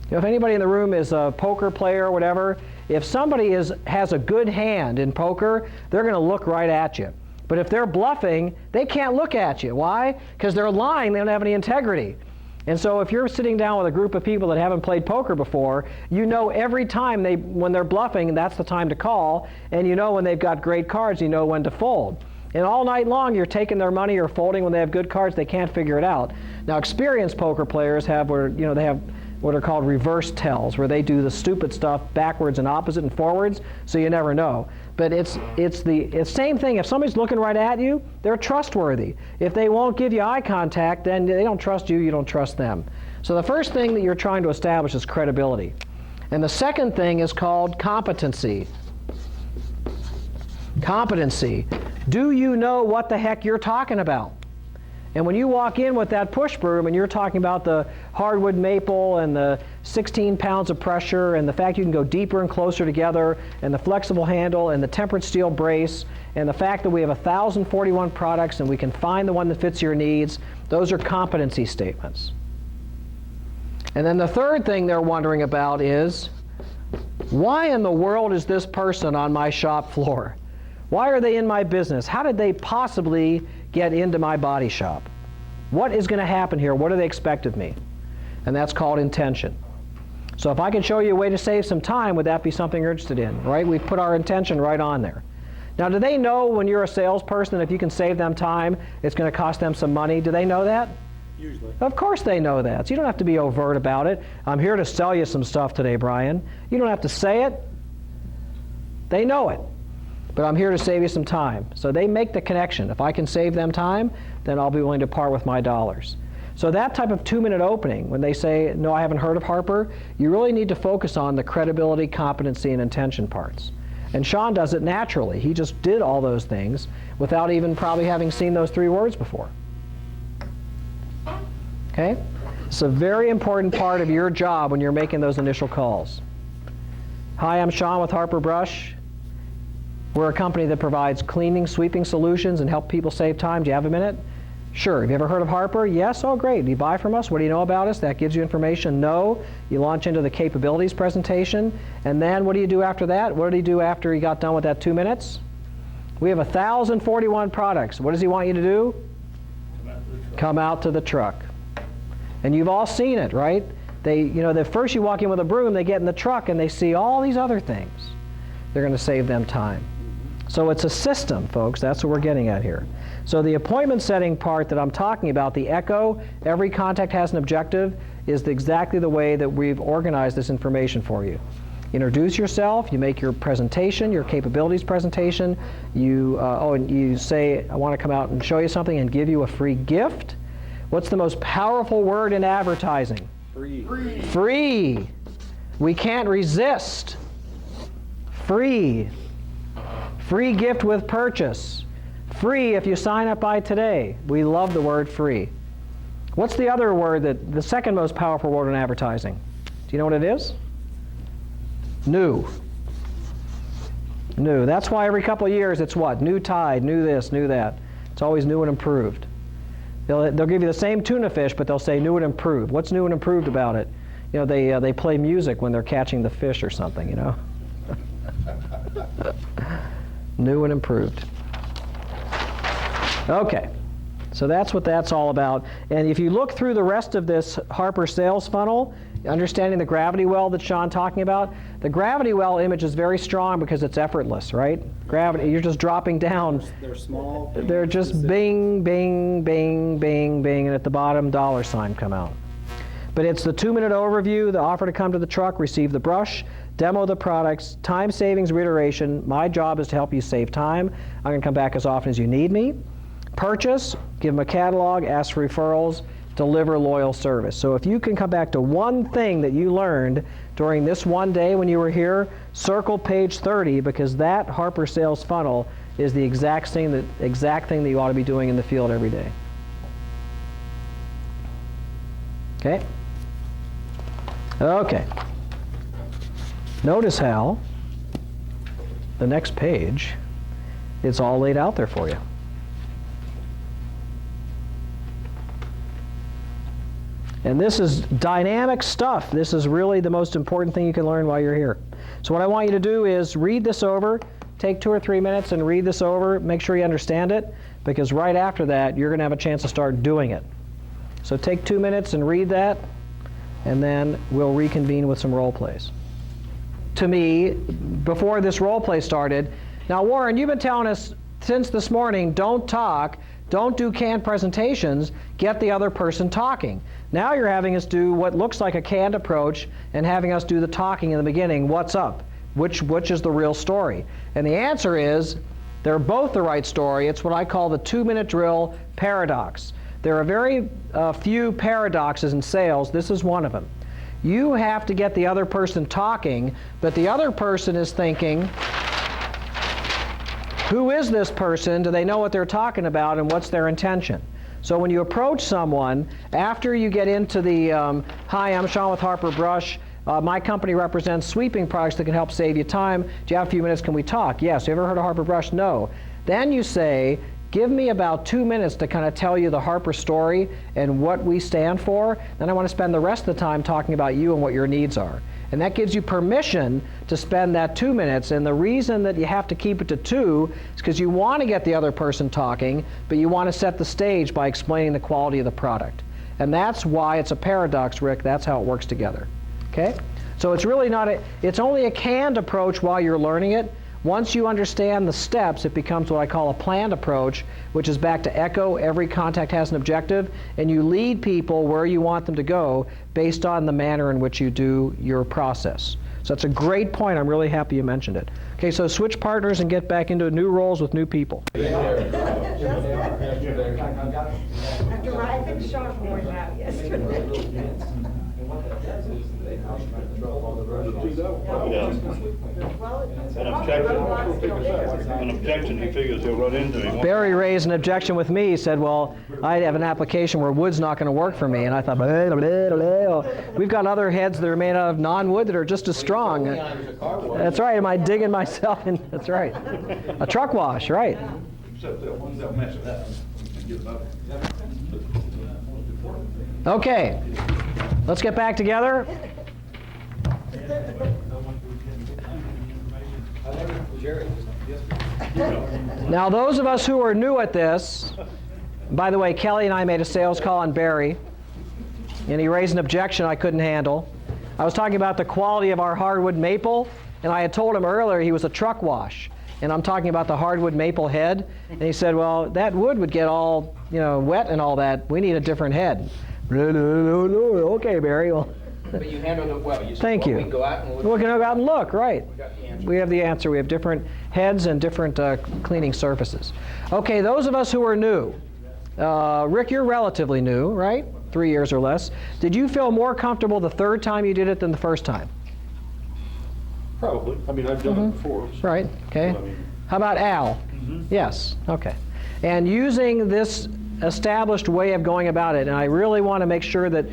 You know, if anybody in the room is a poker player or whatever, if somebody has a good hand in poker, they're going to look right at you. But if they're bluffing, they can't look at you. Why? Because they're lying, they don't have any integrity. And so if you're sitting down with a group of people that haven't played poker before, you know every time when they're bluffing, that's the time to call, and you know when they've got great cards, you know when to fold. And all night long, you're taking their money or folding when they have good cards, they can't figure it out. Now, experienced poker players have they have what are called reverse tells, where they do the stupid stuff backwards and opposite and forwards, so you never know. But it's the same thing. If somebody's looking right at you, they're trustworthy. If they won't give you eye contact, then they don't trust you, you don't trust them. So the first thing that you're trying to establish is credibility. And the second thing is called competency. Competency. Do you know what the heck you're talking about? And when you walk in with that push broom and you're talking about the hardwood maple and the 16 pounds of pressure and the fact you can go deeper and closer together and the flexible handle and the tempered steel brace and the fact that we have 1,041 products and we can find the one that fits your needs, those are competency statements. And then the third thing they're wondering about is, why in the world is this person on my shop floor? Why are they in my business? How did they possibly get into my body shop? What is going to happen here? What do they expect of me? And that's called intention. So if I can show you a way to save some time, would that be something you're interested in, right? We've put our intention right on there. Now, do they know when you're a salesperson that if you can save them time, it's going to cost them some money? Do they know that? Usually. Of course they know that. So you don't have to be overt about it. I'm here to sell you some stuff today, Brian. You don't have to say it. They know it. But I'm here to save you some time. So they make the connection. If I can save them time, then I'll be willing to part with my dollars. So that type of 2-minute opening, when they say, no, I haven't heard of Harper, you really need to focus on the credibility, competency, and intention parts. And Sean does it naturally. He just did all those things without even probably having seen those 3 words before. Okay? It's a very important part of your job when you're making those initial calls. Hi, I'm Sean with Harper Brush. We're a company that provides cleaning, sweeping solutions and help people save time. Do you have a minute? Sure. Have you ever heard of Harper? Yes. Oh, great. Do you buy from us? What do you know about us? That gives you information. No. You launch into the capabilities presentation. And then what do you do after that? What did he do after he got done with that 2 minutes? We have 1,041 products. What does he want you to do? Come out to the truck. And you've all seen it, right? The first you walk in with a broom, they get in the truck and they see all these other things. They're going to save them time. So it's a system, folks. That's what we're getting at here. So the appointment setting part that I'm talking about, the ECHO, every contact has an objective, is exactly the way that we've organized this information for you. Introduce yourself, you make your presentation, your capabilities presentation, and you say, I want to come out and show you something and give you a free gift. What's the most powerful word in advertising? Free. Free. We can't resist. Free. Free gift with purchase. Free if you sign up by today. We love the word free. What's the other word, the second most powerful word in advertising? Do you know what it is? New. New. That's why every couple of years it's what? New Tide, new this, new that. It's always new and improved. They'll give you the same tuna fish, but they'll say new and improved. What's new and improved about it? They play music when they're catching the fish or something, New and improved. Okay, so that's what that's all about. And if you look through the rest of this Harper sales funnel, understanding the gravity well that Sean talking about, the gravity well image is very strong because it's effortless, right? Gravity, you're just dropping down. They're small. They're just bing, bing, bing, bing, bing, and at the bottom, $sign come out. But it's the 2-minute overview, the offer to come to the truck, receive the brush, demo the products, time savings, reiteration. My job is to help you save time. I'm going to come back as often as you need me. Purchase, give them a catalog, ask for referrals, deliver loyal service. So if you can come back to one thing that you learned during this one day when you were here, circle page 30, because that Harper sales funnel is the exact thing that you ought to be doing in the field every day. Okay? Okay. Notice how the next page, it's all laid out there for you. And this is dynamic stuff. This is really the most important thing you can learn while you're here. So what I want you to do is read this over, take 2 or 3 minutes and read this over, make sure you understand it, because right after that, you're going to have a chance to start doing it. So take 2 minutes and read that, and then we'll reconvene with some role plays. To me, before this role play started, now Warren, you've been telling us since this morning, don't talk, don't do canned presentations, get the other person talking. Now you're having us do what looks like a canned approach and having us do the talking in the beginning. What's up? Which is the real story? And the answer is, they're both the right story. It's what I call the 2-minute drill paradox. There are very few paradoxes in sales. This is one of them. You have to get the other person talking, but the other person is thinking, who is this person? Do they know what they're talking about, and what's their intention? So when you approach someone, after you get into the, hi, I'm Sean with Harper Brush. My company represents sweeping products that can help save you time. Do you have a few minutes? Can we talk? Yes. You ever heard of Harper Brush? No. Then you say, give me about 2 minutes to kind of tell you the Harper story and what we stand for. Then I want to spend the rest of the time talking about you and what your needs are. And that gives you permission to spend that 2 minutes. And the reason that you have to keep it to 2 is because you want to get the other person talking, but you want to set the stage by explaining the quality of the product. And that's why it's a paradox, Rick. That's how it works together. Okay? So it's really not it's only a canned approach while you're learning it. Once you understand the steps, it becomes what I call a planned approach, which is back to ECHO, every contact has an objective, and you lead people where you want them to go based on the manner in which you do your process. So that's a great point. I'm really happy you mentioned it. Okay, so switch partners and get back into new roles with new people. I'm driving sharpboard now, yesterday. An objection, he figures he'll run into him. Barry raised an objection with me. He said, well, I have an application where wood's not going to work for me. And I thought, we've got other heads that are made out of non-wood that are just as strong. That's right. Am I digging myself in? That's right. A truck wash, right. Except they'll mess it up and get another. Okay, let's get back together. Now, those of us who are new at this, by the way, Kelly and I made a sales call on Barry, and he raised an objection I couldn't handle. I was talking about the quality of our hardwood maple, and I had told him earlier he was a truck wash. And I'm talking about the hardwood maple head. And he said, well, that wood would get all, wet and all that. We need a different head. Okay, Barry. Well, but you handled it well. You said, thank you. We can go out and look. We can go out and look, right. We got the answer. We have the answer. We have different heads and different cleaning surfaces. Okay, those of us who are new. Rick, you're relatively new, right? 3 years or less. Did you feel more comfortable the third time you did it than the first time? Probably. I mean, I've done it before. So. Right, okay. But, I mean, How about Al? Yes, okay. And using this established way of going about it, and I really want to make sure that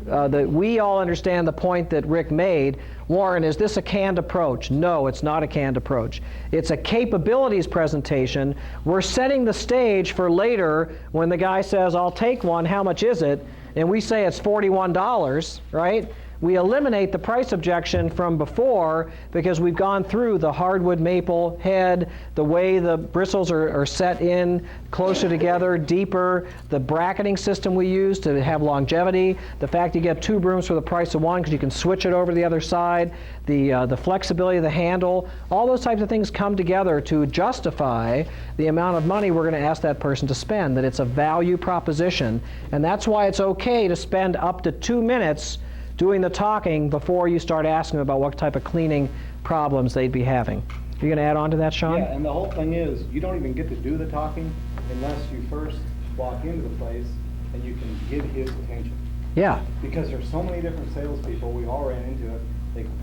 that we all understand the point that Rick made. Warren, is this a canned approach? No, it's not a canned approach. It's a capabilities presentation. We're setting the stage for later when the guy says, I'll take one, how much is it? And we say it's $41, right? We eliminate the price objection from before because we've gone through the hardwood maple head, the way the bristles are set in closer together, deeper, the bracketing system we use to have longevity, the fact you get 2 brooms for the price of 1 because you can switch it over to the other side, the flexibility of the handle, all those types of things come together to justify the amount of money we're going to ask that person to spend, that it's a value proposition. And that's why it's okay to spend up to 2 minutes doing the talking before you start asking about what type of cleaning problems they'd be having. You're going to add on to that, Sean? Yeah, and the whole thing is, you don't even get to do the talking unless you first walk into the place and you can get his attention. Yeah. Because there's so many different salespeople, we all ran into it.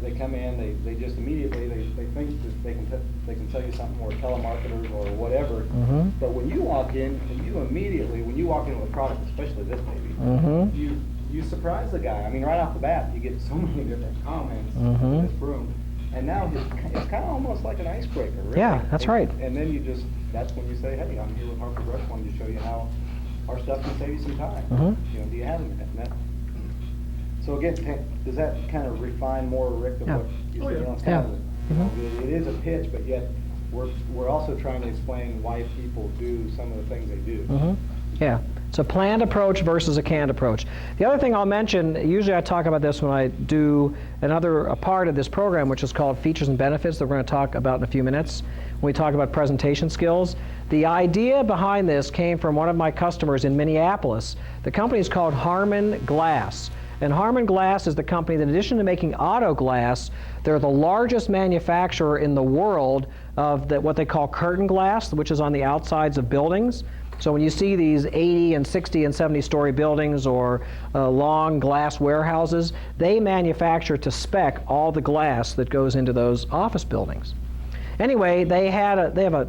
They come in, they just immediately, they think that they can tell you something, or telemarketers or whatever. Mm-hmm. But when you walk in, and you immediately, when you walk in with a product, especially this baby, Mm-hmm. you surprise the guy. I mean, right off the bat, you get so many different comments in this room. And now it's kind of almost like an icebreaker, really. Yeah, that's right. And then that's when you say, hey, I'm here with Harper Brush, wanted to show you how our stuff can save you some time. Mm-hmm. Do you have it? So again, does that kind of refine more, Rick, of Yeah. what you said? It's Yeah. kind of, it is a pitch, but yet we're also trying to explain why people do some of the things they do. Mm-hmm. Yeah. It's a planned approach versus a canned approach. The other thing I'll mention, usually I talk about this when I do a part of this program, which is called Features and Benefits, that we're going to talk about in a few minutes, when we talk about presentation skills. The idea behind this came from one of my customers in Minneapolis. The company is called Harman Glass. And Harman Glass is the company that, in addition to making auto glass, they're the largest manufacturer in the world of what they call curtain glass, which is on the outsides of buildings. So when you see these 80 and 60 and 70-story buildings or long glass warehouses, they manufacture to spec all the glass that goes into those office buildings. Anyway, they have a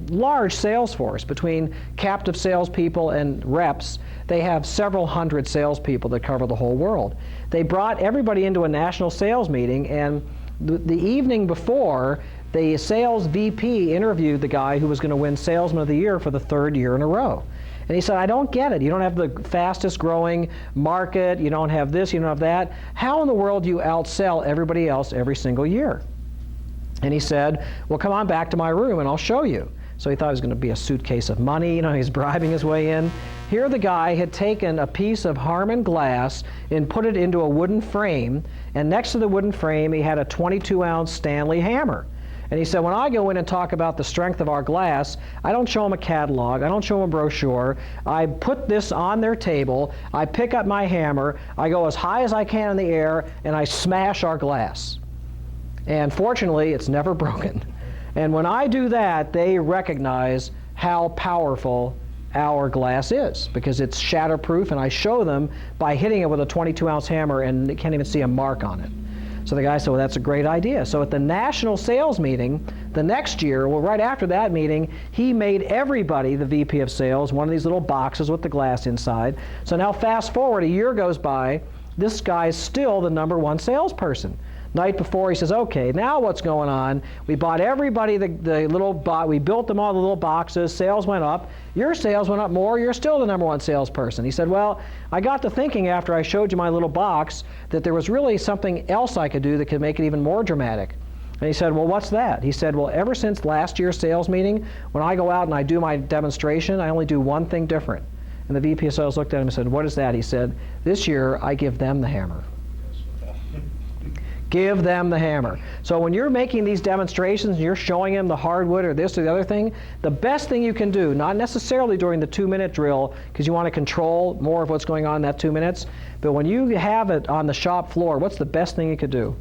large sales force between captive salespeople and reps. They have several hundred salespeople that cover the whole world. They brought everybody into a national sales meeting, and the evening before, the sales VP interviewed the guy who was going to win Salesman of the Year for the 3rd year in a row. And he said, I don't get it. You don't have the fastest growing market. You don't have this. You don't have that. How in the world do you outsell everybody else every single year? And he said, well, come on back to my room and I'll show you. So he thought it was going to be a suitcase of money. He's bribing his way in. Here the guy had taken a piece of Harman glass and put it into a wooden frame. And next to the wooden frame, he had a 22-ounce Stanley hammer. And he said, when I go in and talk about the strength of our glass, I don't show them a catalog, I don't show them a brochure. I put this on their table, I pick up my hammer, I go as high as I can in the air, and I smash our glass. And fortunately, it's never broken. And when I do that, they recognize how powerful our glass is, because it's shatterproof, and I show them by hitting it with a 22-ounce hammer, and they can't even see a mark on it. So the guy said, well, that's a great idea. So at the national sales meeting the next year, well, right after that meeting, he made everybody, the VP of sales, one of these little boxes with the glass inside. So now fast forward, a year goes by, this guy's still the #1 salesperson. Night before, he says, okay, now what's going on? We bought everybody the little we built them all the little boxes, sales went up. Your sales went up more, you're still the #1 salesperson. He said, well, I got to thinking after I showed you my little box that there was really something else I could do that could make it even more dramatic. And he said, well, what's that? He said, well, ever since last year's sales meeting, when I go out and I do my demonstration, I only do one thing different. And the VP of sales looked at him and said, what is that? He said, this year I give them the hammer. Give them the hammer. So when you're making these demonstrations and you're showing them the hardwood or this or the other thing, the best thing you can do, not necessarily during the 2-minute drill, because you want to control more of what's going on in that 2 minutes, but when you have it on the shop floor, what's the best thing you could do?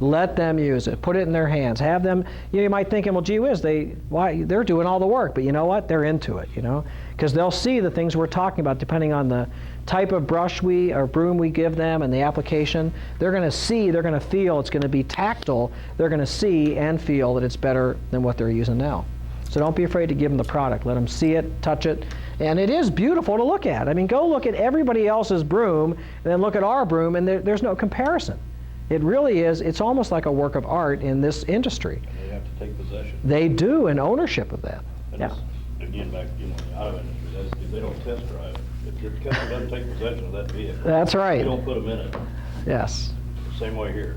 Let them use it. Put it in their hands. Have them, you might think, well, gee whiz, they're doing all the work, but you know what? They're into it, because they'll see the things we're talking about depending on the type of brush or broom we give them and the application. They're going to see, they're going to feel, it's going to be tactile. They're going to see and feel that it's better than what they're using now. So don't be afraid to give them the product. Let them see it, touch it, and it is beautiful to look at. I mean, go look at everybody else's broom and then look at our broom, and there's no comparison. It really is, it's almost like a work of art in this industry. They have to take possession. They do, and ownership of that. And Yeah. Again, back, the auto industry, that's if they don't test drive it. If your customer doesn't take possession of that vehicle, That's right. you don't put them in it. Yes. Same way here.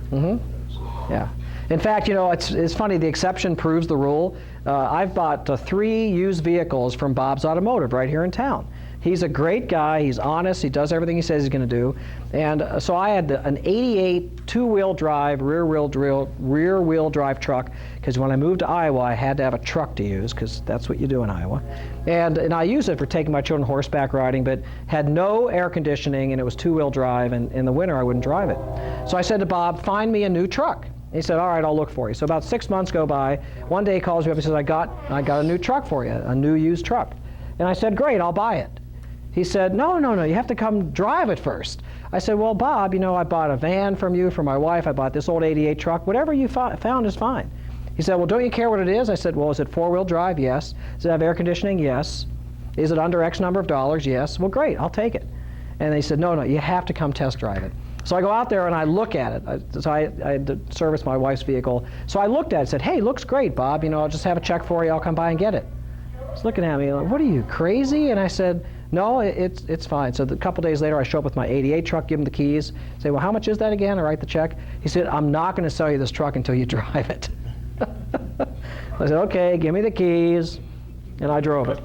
Yeah. In fact, it's funny, the exception proves the rule. I've bought 3 used vehicles from Bob's Automotive right here in town. He's a great guy. He's honest. He does everything he says he's going to do. And so I had an 88 two-wheel drive, rear-wheel drive truck, because when I moved to Iowa, I had to have a truck to use, because that's what you do in Iowa. And I used it for taking my children horseback riding, but had no air conditioning, and it was two-wheel drive, and in the winter I wouldn't drive it. So I said to Bob, find me a new truck. He said, all right, I'll look for you. So about 6 months go by. One day he calls me up and says, I got a new truck for you, a new used truck. And I said, great, I'll buy it. He said, no, you have to come drive it first. I said, well, Bob, I bought a van from you for my wife. I bought this old 88 truck. Whatever you found is fine. He said, well, don't you care what it is? I said, well, is it 4-wheel drive? Yes. Does it have air conditioning? Yes. Is it under X number of dollars? Yes. Well, great, I'll take it. And they said, no, you have to come test drive it. So I go out there and I look at it. I had to service my wife's vehicle. So I looked at it and said, hey, looks great, Bob. I'll just have a check for you. I'll come by and get it. He's looking at me like, what are you, crazy? And I said, no, it's fine. So a couple days later, I show up with my 88 truck, give him the keys, say, well, how much is that again? I write the check. He said, I'm not going to sell you this truck until you drive it. I said, okay, give me the keys. And I drove it.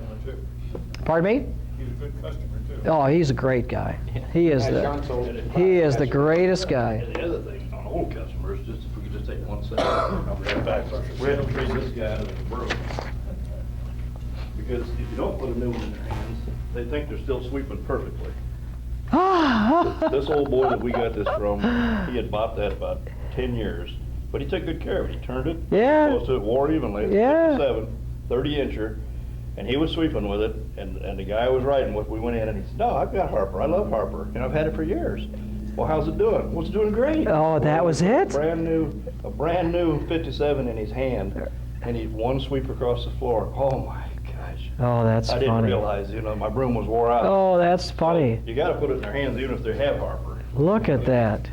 Pardon me? He's a good customer too. Oh, he's a great guy. He is the greatest guy. And the other thing on old customers, just if we could just take 1 second, I'll be right back. We have to treat this guy as a broom. Because if you don't put a new one in their hands, they think they're still sweeping perfectly. This old boy that we got this from, he had bought that about 10 years, but he took good care of it. He turned it, close to it, wore evenly, Yeah. 57, 30-incher, and he was sweeping with it, and the guy I was riding with, we went in and he said, no, I've got Harper, I love Harper, and I've had it for years. Well, how's it doing? Well, it's doing great. Oh, that was it? A brand new 57 in his hand, and he one sweep across the floor. Oh my gosh. Oh, that's I funny. didn't realize, my broom was wore out. Oh, that's funny. You got to put it in their hands, even if they have Harper. Look at that.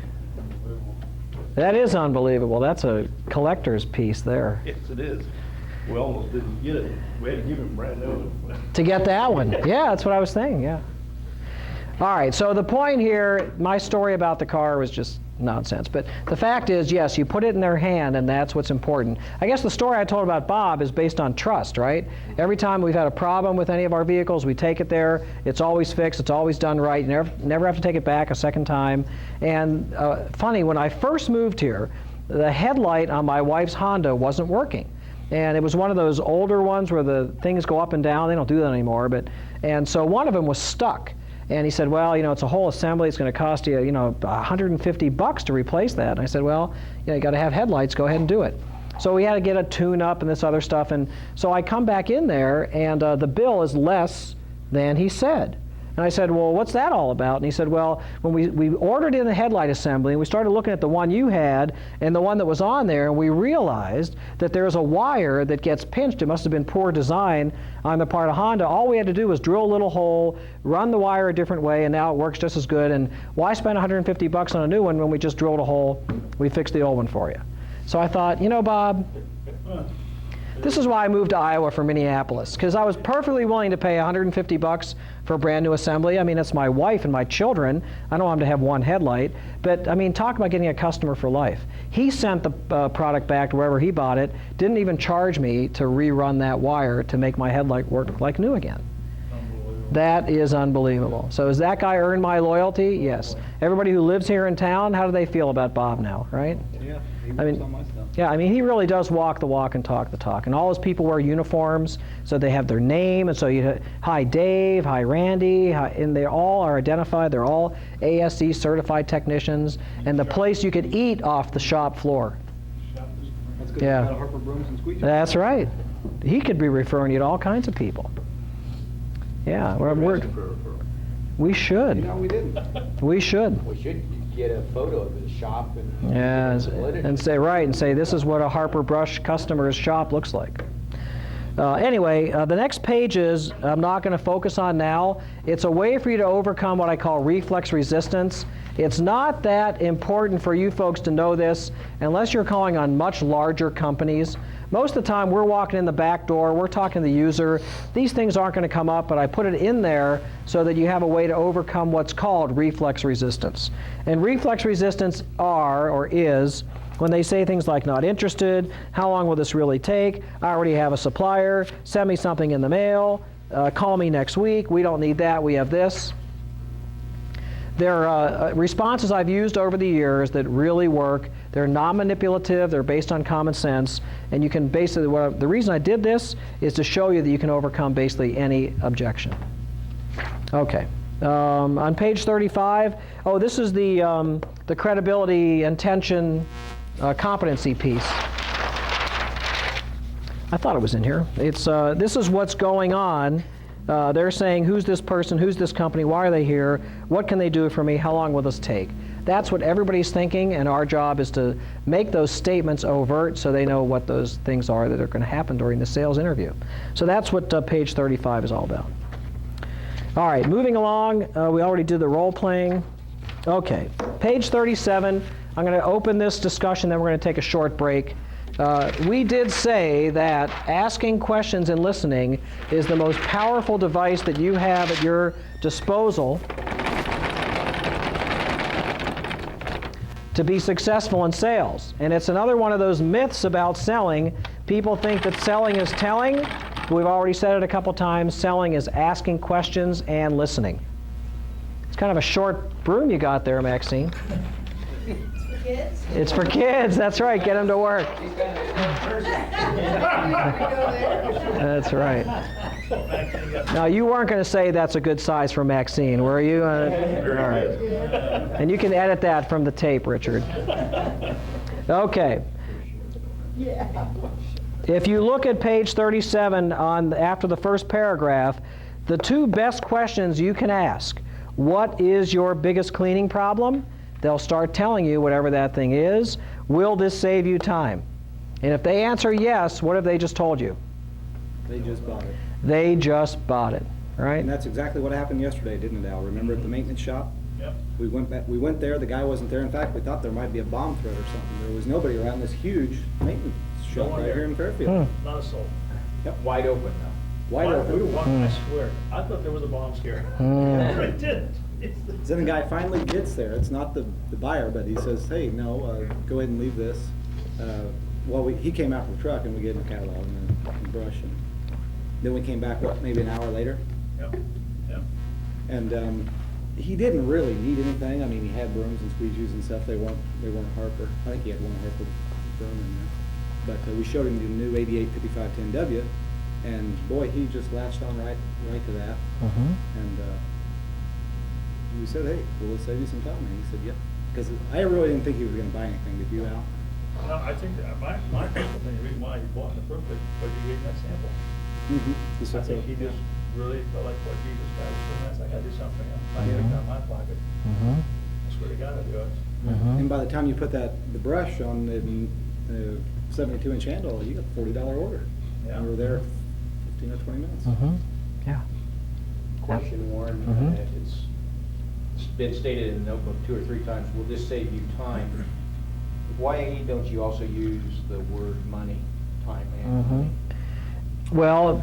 That is unbelievable. That's a collector's piece there. Yes, it is. We almost didn't get it. We had to give him brand new. To get that one. Yeah, that's what I was saying, yeah. All right, so the point here, my story about the car was just nonsense. But the fact is, yes, you put it in their hand, and that's what's important. I guess the story I told about Bob is based on trust, right? Every time we've had a problem with any of our vehicles, we take it there. It's always fixed. It's always done right. You never have to take it back a second time. And funny, when I first moved here, the headlight on my wife's Honda wasn't working. And it was one of those older ones where the things go up and down. They don't do that anymore. And so one of them was stuck. And he said, well, it's a whole assembly. It's going to cost you, $150 to replace that. And I said, well, you got to have headlights. Go ahead and do it. So we had to get a tune-up and this other stuff. And so I come back in there, and the bill is less than he said. And I said, well, what's that all about? And he said, well, when we ordered in the headlight assembly, and we started looking at the one you had and the one that was on there, and we realized that there's a wire that gets pinched. It must have been poor design on the part of Honda. All we had to do was drill a little hole, run the wire a different way, and now it works just as good. And why spend $150 on a new one when we just drilled a hole? We fixed the old one for you. So I thought, Bob, this is why I moved to Iowa from Minneapolis, because I was perfectly willing to pay $150 for a brand new assembly. I mean, it's my wife and my children. I don't want them to have one headlight. But, I mean, talk about getting a customer for life. He sent the product back to wherever he bought it, didn't even charge me to rerun that wire to make my headlight work like new again. That is unbelievable. So has that guy earned my loyalty? Yes. Everybody who lives here in town, how do they feel about Bob now, right? Yeah, he I mean, works on my stuff. Yeah, I mean, he really does walk the walk and talk the talk. And all his people wear uniforms, so they have their name. And so hi Dave, hi Randy, and they all are identified. They're all ASE certified technicians. And the place you could eat off the shop floor. That's good. Yeah. Got Harper brooms and squeegees. That's right. He could be referring you to all kinds of people. Yeah, we should. We didn't. We should. We should get a photo of the shop and. Yeah, and say this is what a Harper Brush customer's shop looks like. Anyway, the next pages I'm not going to focus on now. It's a way for you to overcome what I call reflex resistance. It's not that important for you folks to know this unless you're calling on much larger companies. Most of the time we're walking in the back door, we're talking to the user. These things aren't going to come up, but I put it in there so that you have a way to overcome what's called reflex resistance. And reflex resistance is when they say things like not interested, how long will this really take, I already have a supplier, send me something in the mail, call me next week, we don't need that, we have this. There are responses I've used over the years that really work. They're non-manipulative, they're based on common sense, and you can basically, the reason I did this is to show you that you can overcome basically any objection. Okay, on page 35, this is the credibility, intention, competency piece. I thought it was in here. It's this is what's going on. They're saying, who's this person, who's this company, why are they here, what can they do for me, how long will this take? That's what everybody's thinking, and our job is to make those statements overt so they know what those things are that are going to happen during the sales interview. So that's what page 35 is all about. All right, moving along, we already did the role playing. Okay, page 37, I'm going to open this discussion, then we're going to take a short break. We did say that asking questions and listening is the most powerful device that you have at your disposal to be successful in sales. And it's another one of those myths about selling. People think that selling is telling. We've already said it a couple times. Selling is asking questions and listening. It's kind of a short broom you got there, Maxine. Kids? It's for kids, that's right. Get them to work. That's right. Now, you weren't going to say that's a good size for Maxine, were you? All right. And you can edit that from the tape, Richard. Okay. If you look at page 37 after the first paragraph, the two best questions you can ask: what is your biggest cleaning problem? They'll start telling you whatever that thing is. Will this save you time? And if they answer yes, what have they just told you? They just bought it. They just bought it, right? And that's exactly what happened yesterday, didn't it, Al? Remember at the maintenance shop? Yep. We went there, the guy wasn't there. In fact, we thought there might be a bomb threat or something. There was nobody around this huge maintenance shop one right there. here in Fairfield. Not a soul. Wide open though. Wide open. I swear. I thought there was a bomb scare. I did. Then the guy finally gets there. It's not the buyer, but he says, hey, no, go ahead and leave this. He came out from the truck and we gave him a catalog and a brush. And then we came back, maybe an hour later? Yep. Yep. And he didn't really need anything. I mean, he had brooms and squeegees and stuff. They weren't Harper. I think he had one Harper broom in there. But we showed him the new 885510W, and boy, he just latched on right to that. Mm-hmm. And we said, hey, will it save you some time? And he said, yeah. Because I really didn't think he was gonna buy anything, did you, Al? No, I think that my personal thing, the reason why he bought in the first place was you gave him that sample. Mm-hmm. I think he just really felt like what Jesus got was so nice, I gotta do something, I'm not getting out of my pocket. Mhm. That's what he gotta do it. Mhm. And by the time you put the brush on the 72-inch handle, you got a $40 order. Yeah. We were there 15 or 20 minutes. Mhm. Yeah. Question, Warren, Mhm. it's been stated in the notebook 2 or 3 times, will this save you time? Why don't you also use the word money, time and money? Well,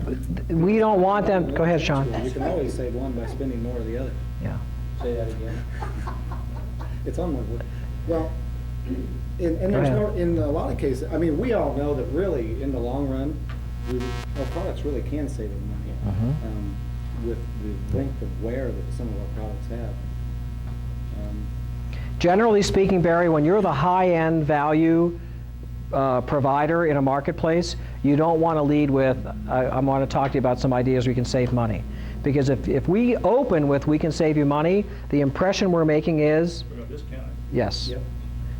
we don't want them. Go ahead, Sean. You can always save one by spending more of the other. Yeah. Say that again. It's on my book. Well, and Go there's ahead. no, in a lot of cases, I mean, we all know that really, in the long run, our products really can save them money. With the length of wear that some of our products have. Generally speaking, Barry, when you're the high-end value provider in a marketplace, you don't want to lead with, I want to talk to you about some ideas where you can save money. Because if we open with, we can save you money, the impression we're making is, We're gonna discount it. yes. Yep.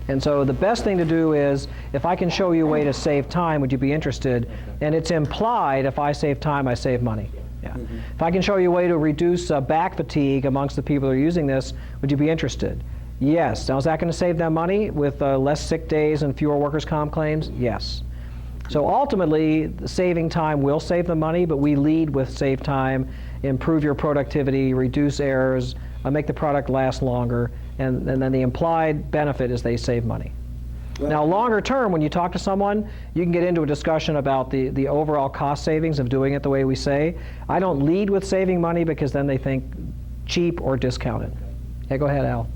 And so the best thing to do is, if I can show you a way to save time, would you be interested? And it's implied, if I save time, I save money. Yeah. If I can show you a way to reduce back fatigue amongst the people that are using this, would you be interested? Yes. Now, is that going to save them money with less sick days and fewer workers' comp claims? Yes. So ultimately, saving time will save them money, but we lead with save time, improve your productivity, reduce errors, make the product last longer, and then the implied benefit is they save money. Now, longer term, when you talk to someone, you can get into a discussion about the overall cost savings of doing it the way we say. I don't lead with saving money because then they think cheap or discounted. Yeah, go ahead, Al.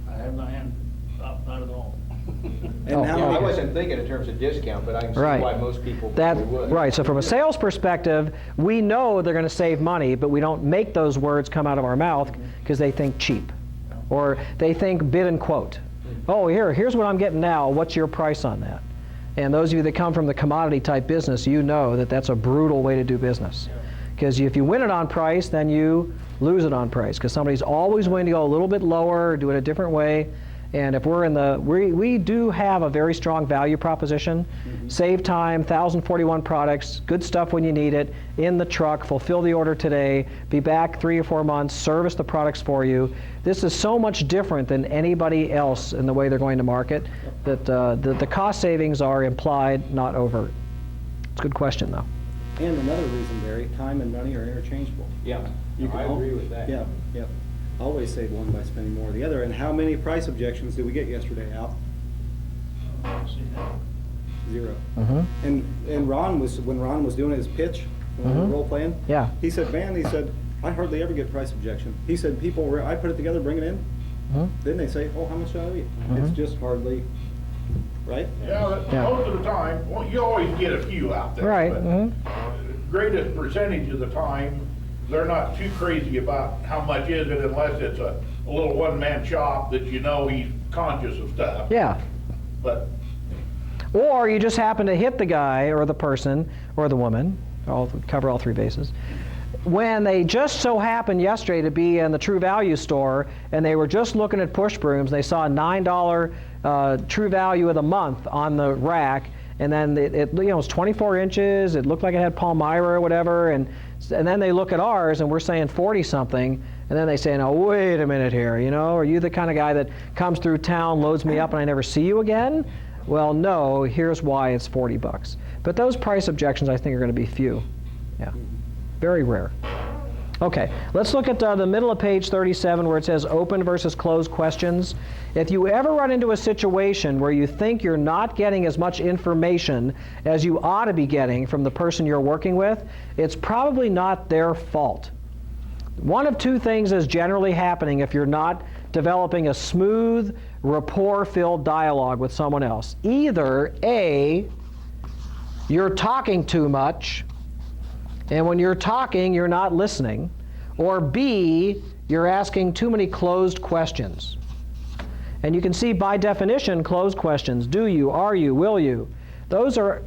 I have my hand, not at all. And Oh, how Yeah, I many- wasn't thinking in terms of discount, but I can see Right. why most people That, probably would. right, so from a sales perspective, we know they're going to save money, but we don't make those words come out of our mouth because they think cheap. Or they think bid and quote. Oh, here's what I'm getting now. What's your price on that? And those of you that come from the commodity type business, you know that that's a brutal way to do business. Because if you win it on price, then you lose it on price. Because somebody's always willing to go a little bit lower, or do it a different way. And if we're in the, we do have a very strong value proposition. Save time, 1,041 products, good stuff when you need it, in the truck, fulfill the order today, be back 3 or 4 months, service the products for you. This is so much different than anybody else in the way they're going to market that the cost savings are implied, not overt. It's a good question, though. And another reason, Barry, time and money are interchangeable. Yeah, You can I agree with that. Yeah, yeah. Always save one by spending more of the other. And how many price objections did we get yesterday, Al? See now. 0. Mm-hmm. And Ron was, when Ron was doing his pitch, when we were role playing, Yeah. he said, man, he said, I hardly ever get price objection. He said, people, I put it together, bring it in, then they say, oh, how much do I owe you? It's just hardly, right? Yeah, Yeah. most of the time, well, you always get a few out there. Right. but Greatest percentage of the time, they're not too crazy about how much is it unless it's a little one-man shop that you know he's conscious of stuff. Yeah. But Or you just happen to hit the guy or the person or the woman, cover all 3 bases, when they just so happened yesterday to be in the True Value store and they were just looking at push brooms. They saw a $9 True Value of the month on the rack, and then it was 24 inches. It looked like it had Palmyra or whatever, and then they look at ours and we're saying 40 something, and then they say, "Now wait a minute here, are you the kind of guy that comes through town, loads me up, and I never see you again?" Well, no. Here's why it's $40. But those price objections, I think, are going to be few. Yeah, very rare. Okay, let's look at the middle of page 37 where it says open versus closed questions. If you ever run into a situation where you think you're not getting as much information as you ought to be getting from the person you're working with, it's probably not their fault. One of 2 things is generally happening if you're not developing a smooth, rapport-filled dialogue with someone else. Either A, you're talking too much, and when you're talking, you're not listening, or B, you're asking too many closed questions. And you can see by definition, closed questions, do you, are you, will you, those are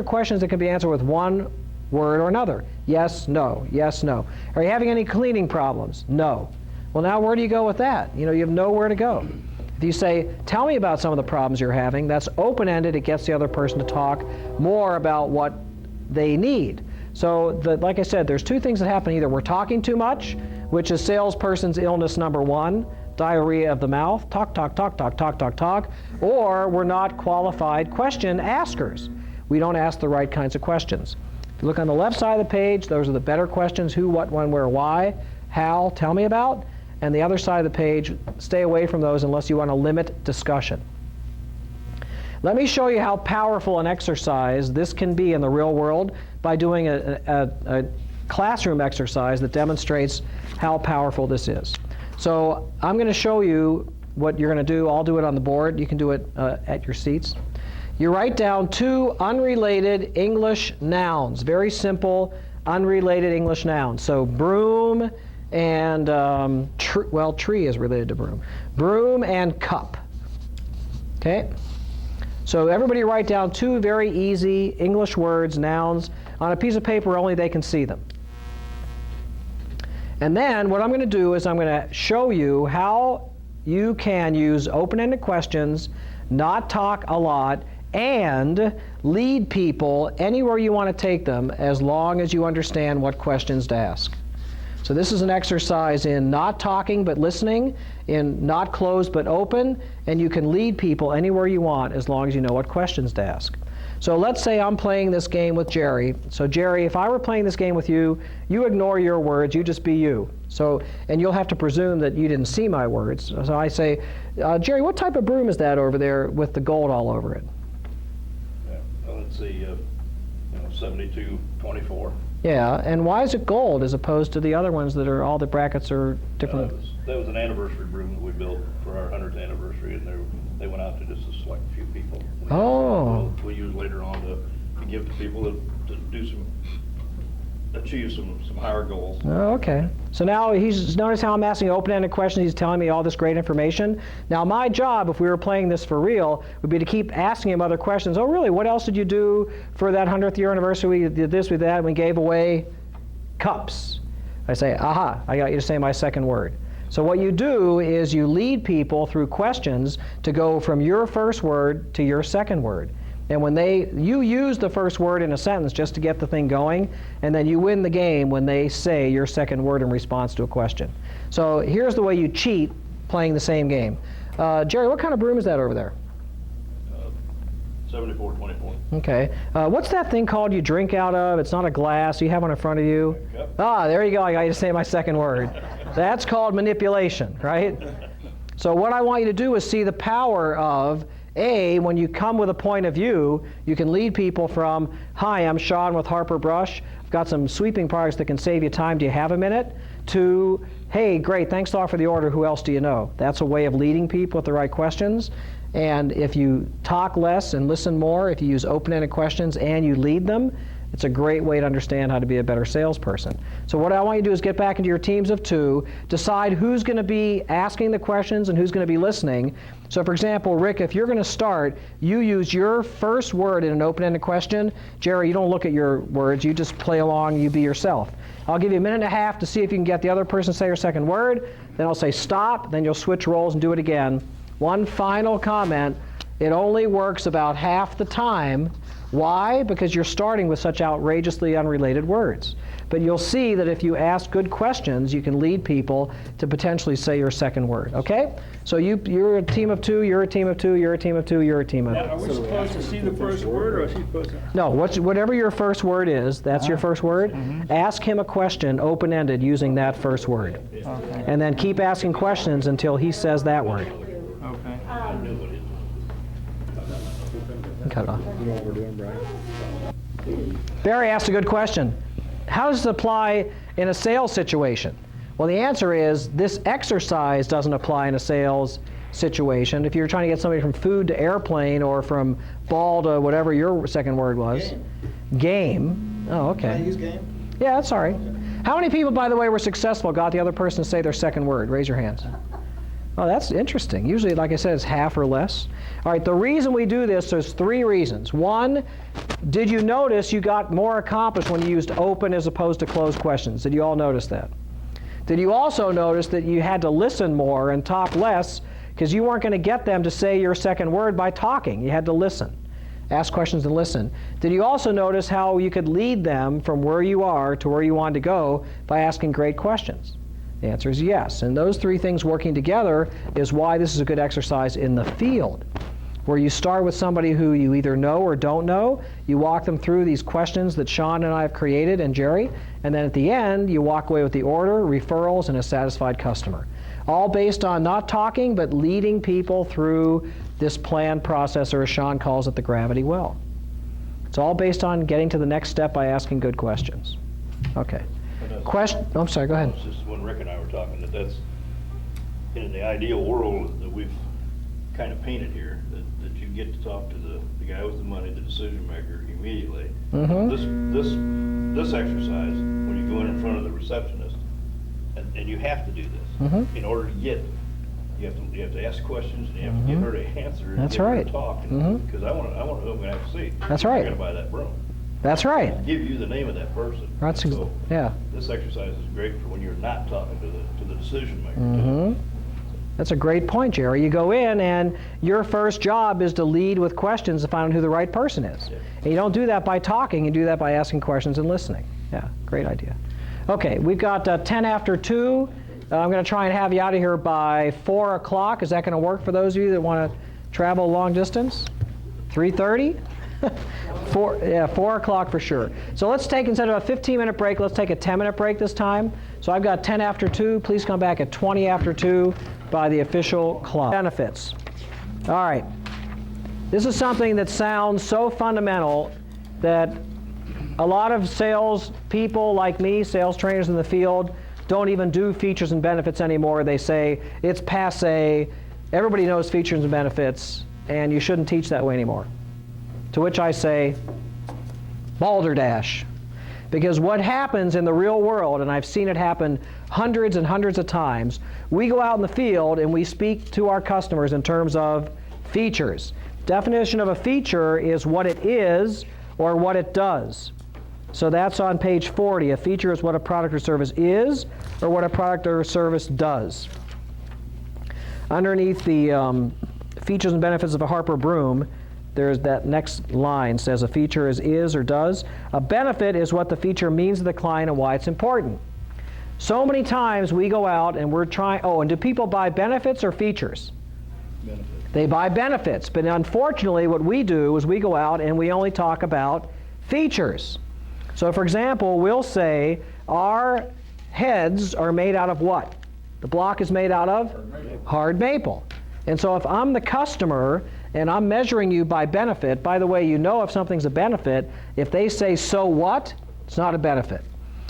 questions that can be answered with one word or another. Yes, no, yes, no. Are you having any cleaning problems? No. Well, now where do you go with that? You have nowhere to go. If you say, tell me about some of the problems you're having, that's open-ended. It gets the other person to talk more about what they need. So, like I said, there's two things that happen. Either we're talking too much, which is salesperson's illness number one, diarrhea of the mouth, talk, talk, talk, talk, talk, talk, talk, or we're not qualified question askers. We don't ask the right kinds of questions. If you look on the left side of the page, those are the better questions: who, what, when, where, why, how, tell me about. And the other side of the page, stay away from those unless you want to limit discussion. Let me show you how powerful an exercise this can be in the real world by doing a classroom exercise that demonstrates how powerful this is. So I'm going to show you what you're going to do. I'll do it on the board. You can do it at your seats. You write down two unrelated English nouns, very simple, unrelated English nouns. So broom and, tree is related to broom. Broom and cup. Okay? So everybody write down two very easy English words, nouns, on a piece of paper only they can see them. And then what I'm going to do is I'm going to show you how you can use open-ended questions, not talk a lot, and lead people anywhere you want to take them as long as you understand what questions to ask. So this is an exercise in not talking but listening, in not closed but open, and you can lead people anywhere you want as long as you know what questions to ask. So let's say I'm playing this game with Jerry. So Jerry, if I were playing this game with you, you ignore your words, you just be you. So, and you'll have to presume that you didn't see my words. So I say, Jerry, what type of broom is that over there with the gold all over it? Yeah, well, let's see, 7224. Yeah, and why is it gold as opposed to the other ones that are all the brackets are different? That was an anniversary broom that we built for our 100th anniversary, and they went out to just a select few people. And Oh. we'll use later on to give to people to achieve some higher goals. Oh, okay. So now notice how I'm asking open-ended questions. He's telling me all this great information. Now my job, if we were playing this for real, would be to keep asking him other questions. Oh, really? What else did you do for that 100th year anniversary? We did this, we did that, and we gave away cups. I say, aha, I got you to say my second word. So what you do is you lead people through questions to go from your first word to your second word. And when you use the first word in a sentence just to get the thing going, and then you win the game when they say your second word in response to a question. So here's the way you cheat playing the same game. Jerry, what kind of broom is that over there? 7424. Okay. What's that thing called you drink out of? It's not a glass. You have one in front of you? Cup. Ah, there you go. I got you to say my second word. That's called manipulation, right? So what I want you to do is see the power of when you come with a point of view, you can lead people from, hi, I'm Sean with Harper Brush. I've got some sweeping products that can save you time. Do you have a minute? To, hey, great, thanks a lot for the order. Who else do you know? That's a way of leading people with the right questions. And if you talk less and listen more, if you use open-ended questions and you lead them, it's a great way to understand how to be a better salesperson. So what I want you to do is get back into your teams of two, decide who's going to be asking the questions and who's going to be listening. So for example, Rick, if you're going to start, you use your first word in an open-ended question. Jerry, you don't look at your words, you just play along, you be yourself. I'll give you a minute and a half to see if you can get the other person to say your second word. Then I'll say stop, then you'll switch roles and do it again. One final comment, it only works about half the time. Why? Because you're starting with such outrageously unrelated words. But you'll see that if you ask good questions, you can lead people to potentially say your second word, okay? So you're a team of two, you're a team of two, you're a team of two, you're a team of... Now, are we supposed to see the first word, or is he supposed to? No, whatever your first word is, that's your first word. Ask him a question open-ended using that first word. Okay. And then keep asking questions until he says that word. Okay. Cut it off. You know what we're doing, Brian? Barry asked a good question. How does it apply in a sales situation? Well, the answer is this exercise doesn't apply in a sales situation. If you're trying to get somebody from food to airplane or from ball to whatever your second word was. Game. Oh, okay. Can I use game? Yeah, that's all right. How many people, by the way, were successful, got the other person to say their second word? Raise your hands. Oh, that's interesting. Usually, like I said, it's half or less. All right, the reason we do this, there's three reasons. One, did you notice you got more accomplished when you used open as opposed to closed questions? Did you all notice that? Did you also notice that you had to listen more and talk less because you weren't going to get them to say your second word by talking? You had to listen. Ask questions and listen. Did you also notice how you could lead them from where you are to where you want to go by asking great questions? The answer is yes. And those three things working together is why this is a good exercise in the field, where you start with somebody who you either know or don't know. You walk them through these questions that Sean and I have created, and Jerry, and then at the end, you walk away with the order, referrals, and a satisfied customer. All based on not talking, but leading people through this planned process, or as Sean calls it, the gravity well. It's all based on getting to the next step by asking good questions. Okay. Question? Oh, I'm sorry, go ahead. It's just when Rick and I were talking, that's in the ideal world that we've kind of painted here, that you get to talk to the guy with the money, the decision maker, immediately. This exercise, when you go in front of the receptionist, and you have to do this in order to get, you have to ask questions, and you have to get her to answer. That's and get her right. to talk, because I want to know who I'm going to have to see. That's right. I'm going to buy that broom. That's right. Give you the name of that person. That's So yeah. This exercise is great for when you're not talking to the decision maker. That's a great point, Jerry. You go in, and your first job is to lead with questions to find out who the right person is. Yeah. And you don't do that by talking. You do that by asking questions and listening. Yeah, great idea. Okay, we've got 10 after 2. I'm going to try and have you out of here by 4 o'clock. Is that going to work for those of you that want to travel long distance? 3:30? 4 o'clock for sure. So let's take, instead of a 15-minute break, let's take a 10-minute break this time. So I've got 10 after 2. Please come back at 20 after 2 by the official clock. Benefits. All right. This is something that sounds so fundamental that a lot of sales people like me, sales trainers in the field, don't even do features and benefits anymore. They say it's passé, everybody knows features and benefits, and you shouldn't teach that way anymore. To which I say, balderdash. Because what happens in the real world, and I've seen it happen hundreds and hundreds of times, we go out in the field and we speak to our customers in terms of features. Definition of a feature is what it is or what it does. So that's on page 40. A feature is what a product or service is or what a product or service does. Underneath the features and benefits of a Harper broom, there's that next line says a feature is or does. A benefit is what the feature means to the client and why it's important. So many times we go out and we're trying, and do people buy benefits or features? Benefit. They buy benefits, but unfortunately what we do is we go out and we only talk about features. So for example, we'll say our heads are made out of what? The block is made out of? Hard maple. And so if I'm the customer and I'm measuring you by benefit, by the way, you know if something's a benefit, if they say, so what? It's not a benefit.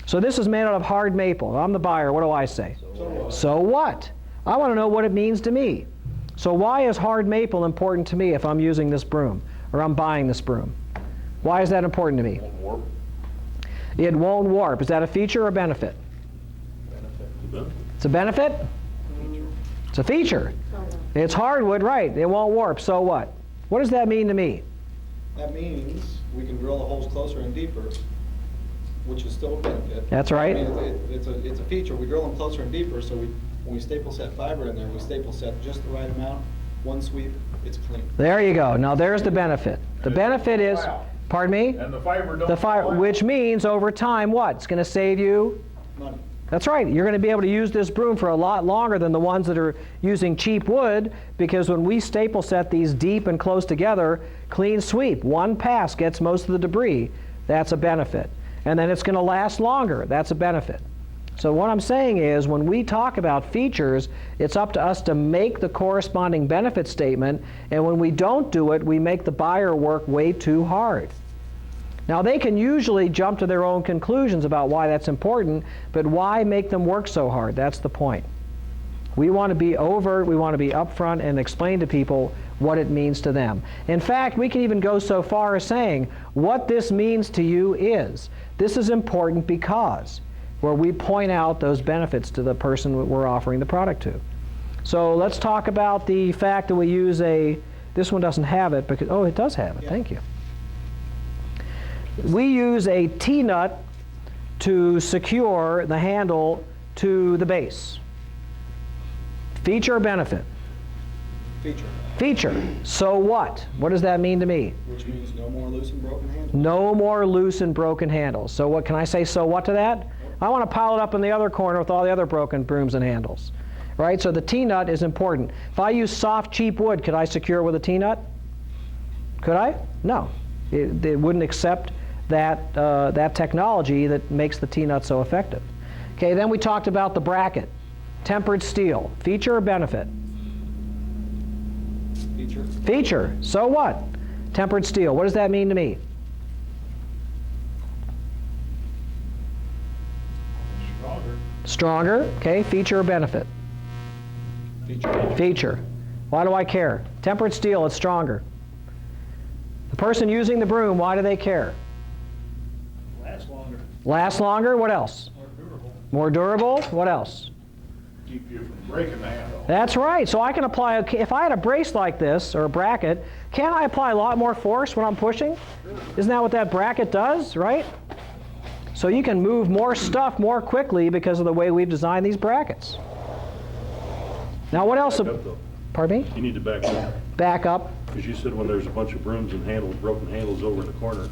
So this is made out of hard maple. If I'm the buyer, what do I say? So what? I want to know what it means to me. So why is hard maple important to me if I'm using this broom or I'm buying this broom? Why is that important to me? Won't warp. It won't warp. Is that a feature or a benefit? Benefit. It's a benefit? It's a feature. It's hardwood, right. It won't warp. So what? What does that mean to me? That means we can drill the holes closer and deeper, which is still a benefit. That's right. I mean, it's a feature. We drill them closer and deeper, so when we staple set fiber in there, we staple set just the right amount, one sweep, it's clean. There you go. Now there's the benefit. The benefit is, pardon me? And the fiber don't. The fiber, which means over time what? It's going to save you Money. That's right. You're going to be able to use this broom for a lot longer than the ones that are using cheap wood, because when we staple set these deep and close together, clean sweep, one pass gets most of the debris. That's a benefit. And then it's going to last longer. That's a benefit. So what I'm saying is when we talk about features, it's up to us to make the corresponding benefit statement, and when we don't do it, we make the buyer work way too hard. Now they can usually jump to their own conclusions about why that's important, but why make them work so hard? That's the point. We want to be overt, we want to be upfront and explain to people what it means to them. In fact, we can even go so far as saying, what this means to you is, this is important because, where we point out those benefits to the person we're offering the product to. So let's talk about the fact that we use this one doesn't have it, because, it does have it, thank you. We use a T-nut to secure the handle to the base? Feature or benefit? Feature, Feature. So what? What does that mean to me? which means no more loose and broken handles. No more loose and broken handles. So what can I say so what to that? I want to pile it up in the other corner with all the other broken brooms and handles. Right? So the T-nut is important. If I use soft, cheap wood, could I secure with a T-nut? Could I? No. It wouldn't accept that, that technology that makes the T-nut so effective. Okay, then we talked about the bracket. Tempered steel. Feature or benefit? Feature, Feature. So what? Tempered steel. What does that mean to me? Stronger. Stronger. Okay, feature or benefit? feature, Feature. Why do I care? Tempered steel, it's stronger. The person using the broom, why do they care? Lasts longer. Lasts longer. What else? More durable. More durable. What else? Keep you from breaking the handle. That's right. So I can apply, if I had a brace like this, or a bracket, can't I apply a lot more force when I'm pushing? Isn't that what that bracket does, right? So you can move more stuff more quickly because of the way we've designed these brackets. Now what else? Back up, though. Pardon me? You need to back up, Back up. because you said when there's a bunch of brooms and handles, broken handles over in the corner,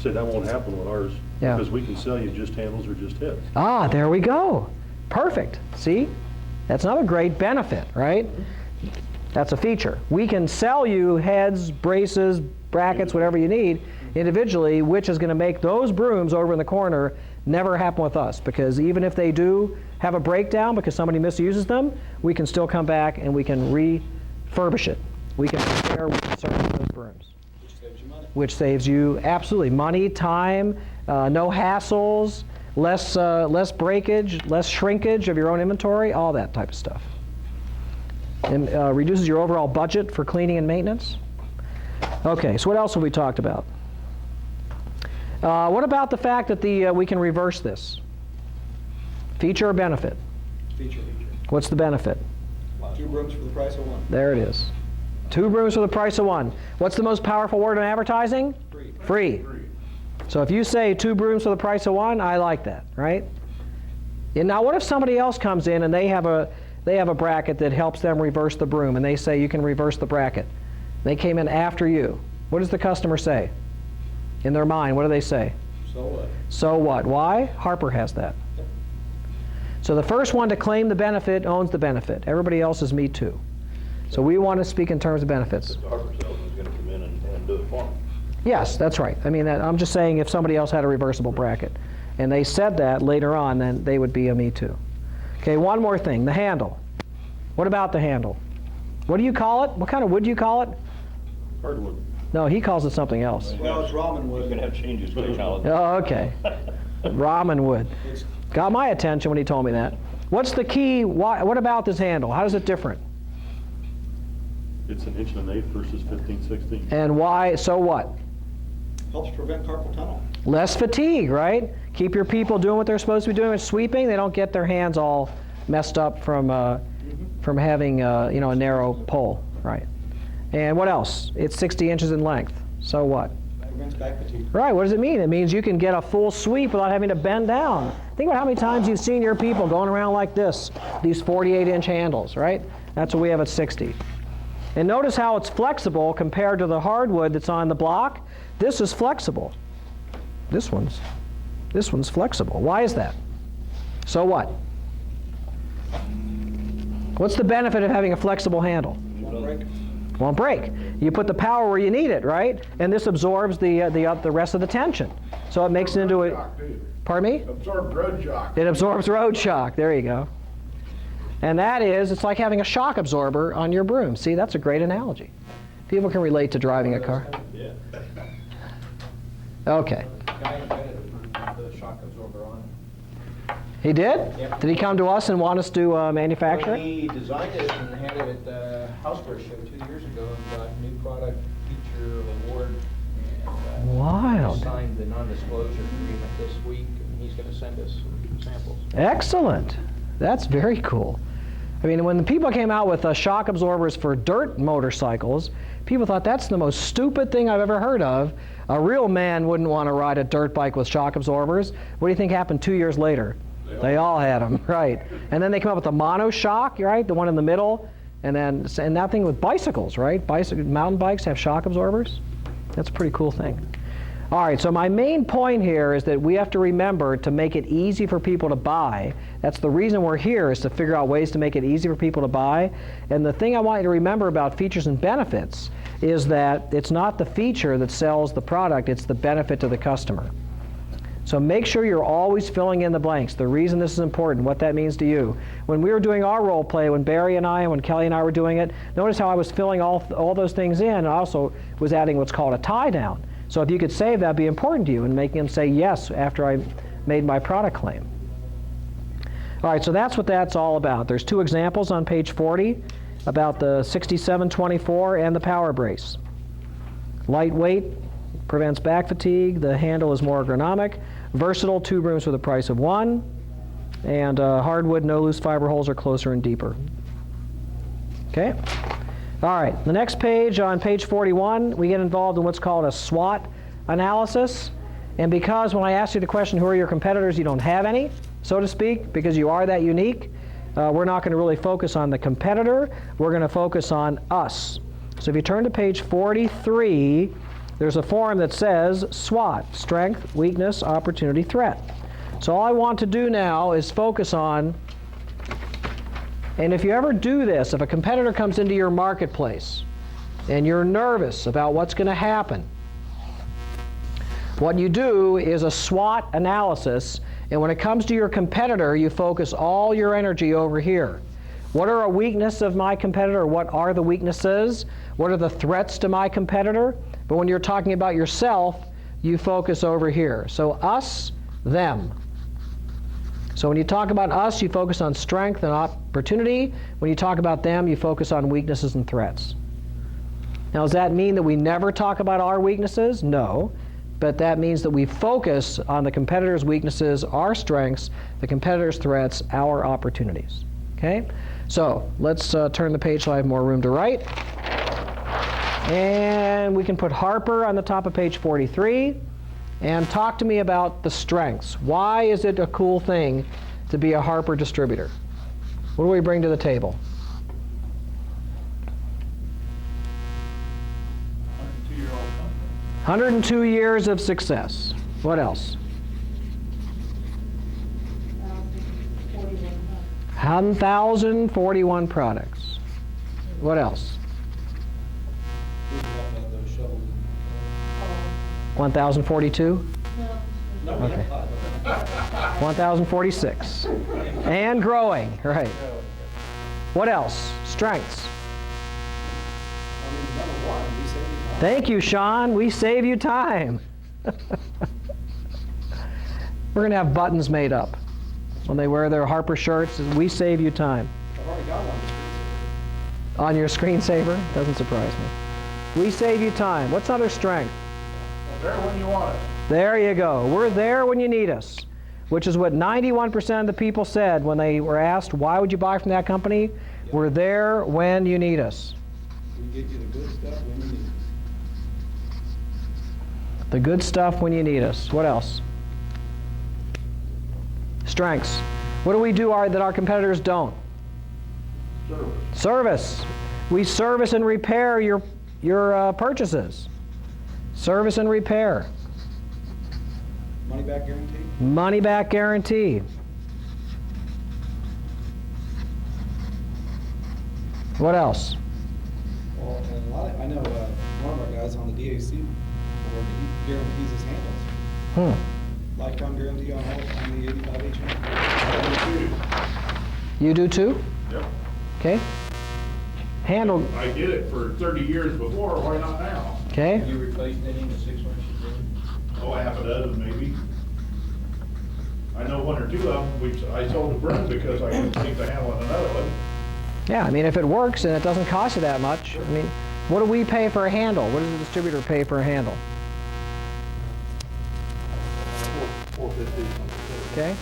said that won't happen with ours, Yeah. because we can sell you just handles or just heads. Ah, there we go. Perfect. See? That's another great benefit, right? That's a feature. We can sell you heads, braces, brackets, whatever you need individually, which is going to make those brooms over in the corner never happen with us, because even if they do have a breakdown because somebody misuses them, we can still come back and we can refurbish it. We can repair, we can service those brooms. which saves you money. Which saves you absolutely money, time, no hassles, less breakage, less shrinkage of your own inventory, all that type of stuff. And reduces your overall budget for cleaning and maintenance. Okay, so what else have we talked about? What about the fact that we can reverse this? Feature or benefit? Feature, What's the benefit? 2 brooms for the price of 1. There it is. 2 brooms for the price of 1. What's the most powerful word in advertising? Free. Free. So if you say 2 brooms for the price of 1, I like that, right? And now what if somebody else comes in and they have a bracket that helps them reverse the broom, and they say you can reverse the bracket. They came in after you. What does the customer say? In their mind, what do they say? So what? So what? Why? Harper has that. So the first one to claim the benefit owns the benefit. Everybody else is me too. So we want to speak in terms of benefits. The Harper salesman's going to come in and do it for them. Yes, that's right. I mean, I'm just saying if somebody else had a reversible bracket and they said that later on, then they would be a me too. Okay, one more thing, the handle. What about the handle? What do you call it? What kind of wood do you call it? Hardwood. No, he calls it something else. Well, it's ramen We're wood. going to have changes to technology. Oh, okay. Ramen wood. It's Got my attention when he told me that. What's the key? What about this handle? How is it different? It's 1 1/8 versus 15/16. And why? So what? helps prevent carpal tunnel. Less fatigue, right? Keep your people doing what they're supposed to be doing with sweeping. They don't get their hands all messed up from having a narrow pole, right? And what else? It's 60 inches in length. So what? Prevents back fatigue. Right, what does it mean? It means you can get a full sweep without having to bend down. Think about how many times you've seen your people going around like this, these 48-inch handles, right? That's what we have at 60. And notice how it's flexible compared to the hardwood that's on the block. This is flexible. This one's flexible. Why is that? So what? What's the benefit of having a flexible handle? Won't break. Won't break. You put the power where you need it, right? And this absorbs the rest of the tension. So it makes it into a... Shock, too. Pardon me? Absorb road shock. It absorbs road shock. There you go. And that is, it's like having a shock absorber on your broom. See, that's a great analogy. People can relate to driving a car. Yeah. Okay. Guy invented the shock absorber on it. He did? Yep. Did he come to us and want us to manufacture When it? he designed it and had it at the Houseware Show 2 years ago and got new product feature award. And, Wild. he signed the non-disclosure agreement this week, and he's going to send us some samples. Excellent. That's very cool. I mean, when the people came out with shock absorbers for dirt motorcycles, people thought that's the most stupid thing I've ever heard of. A real man wouldn't want to ride a dirt bike with shock absorbers. What do you think happened 2 years later? They all had them, right. And then they come up with the monoshock, right, the one in the middle, and that thing with bicycles, right? Mountain bikes have shock absorbers. That's a pretty cool thing. All right, so my main point here is that we have to remember to make it easy for people to buy. That's the reason we're here, is to figure out ways to make it easy for people to buy. And the thing I want you to remember about features and benefits is that it's not the feature that sells the product, it's the benefit to the customer. So make sure you're always filling in the blanks. The reason this is important, what that means to you. When we were doing our role play, when Barry and I and when Kelly and I were doing it, notice how I was filling all those things in, and I also was adding what's called a tie down. So if you could save, that'd be important to you, and making them say yes after I made my product claim. All right, so that's what that's all about. There's two examples on page 40 about the 6724 and the power brace. Lightweight, prevents back fatigue. The handle is more ergonomic. Versatile, 2 rooms for the price of 1. And hardwood, no loose fiber holes, are closer and deeper. Okay? All right, the next page, on page 41, we get involved in what's called a SWOT analysis. And because when I asked you the question, who are your competitors, you don't have any, so to speak, because you are that unique, we're not going to really focus on the competitor. We're going to focus on us. So if you turn to page 43, there's a form that says SWOT, strength, weakness, opportunity, threat. So all I want to do now is focus on, and if you ever do this, if a competitor comes into your marketplace and you're nervous about what's going to happen, what you do is a SWOT analysis, and when it comes to your competitor, you focus all your energy over here. What are a weakness of my competitor? What are the weaknesses? What are the threats to my competitor? But when you're talking about yourself, you focus over here. So us, them. So when you talk about us, you focus on strength and opportunity. When you talk about them, you focus on weaknesses and threats. Now, does that mean that we never talk about our weaknesses? No. But that means that we focus on the competitor's weaknesses, our strengths, the competitor's threats, our opportunities. Okay? So let's turn the page so I have more room to write. And we can put Harper on the top of page 43. And talk to me about the strengths. Why is it a cool thing to be a Harper distributor? What do we bring to the table? 102-year-old company. 102 years of success. What else? 1,041 products. What else? 1,042? No. Okay. 1,046. And growing, right. What else? Strengths. Thank you, Sean. We save you time. We're going to have buttons made up. When they wear their Harper shirts, we save you time. I've already got one. On your screensaver? Doesn't surprise me. We save you time. What's another strength? There when you want us. There you go. We're there when you need us, which is what 91% of the people said when they were asked, why would you buy from that company? Yep. We're there when you need us. We get you the good stuff when you need us. The good stuff when you need us. What else? Strengths. What do we do that our competitors don't? Service. We service and repair your purchases. Service and repair. Money back guarantee? Money back guarantee. What else? Well, and I know one of our guys on the DAC board, he guarantees his handles. Lifetime guarantee on the 85H handle. You do too? Yep. Okay. Handle. I did it for 30 years before, why not now? Okay. Have you replaced any in the 6 months you've been? Oh, half a dozen maybe. I know 1 or 2 of them, I sold the broom because I couldn't seem to handle another one. Yeah, I mean, if it works and it doesn't cost you that much, I mean, what do we pay for a handle? What does the distributor pay for a handle? Okay.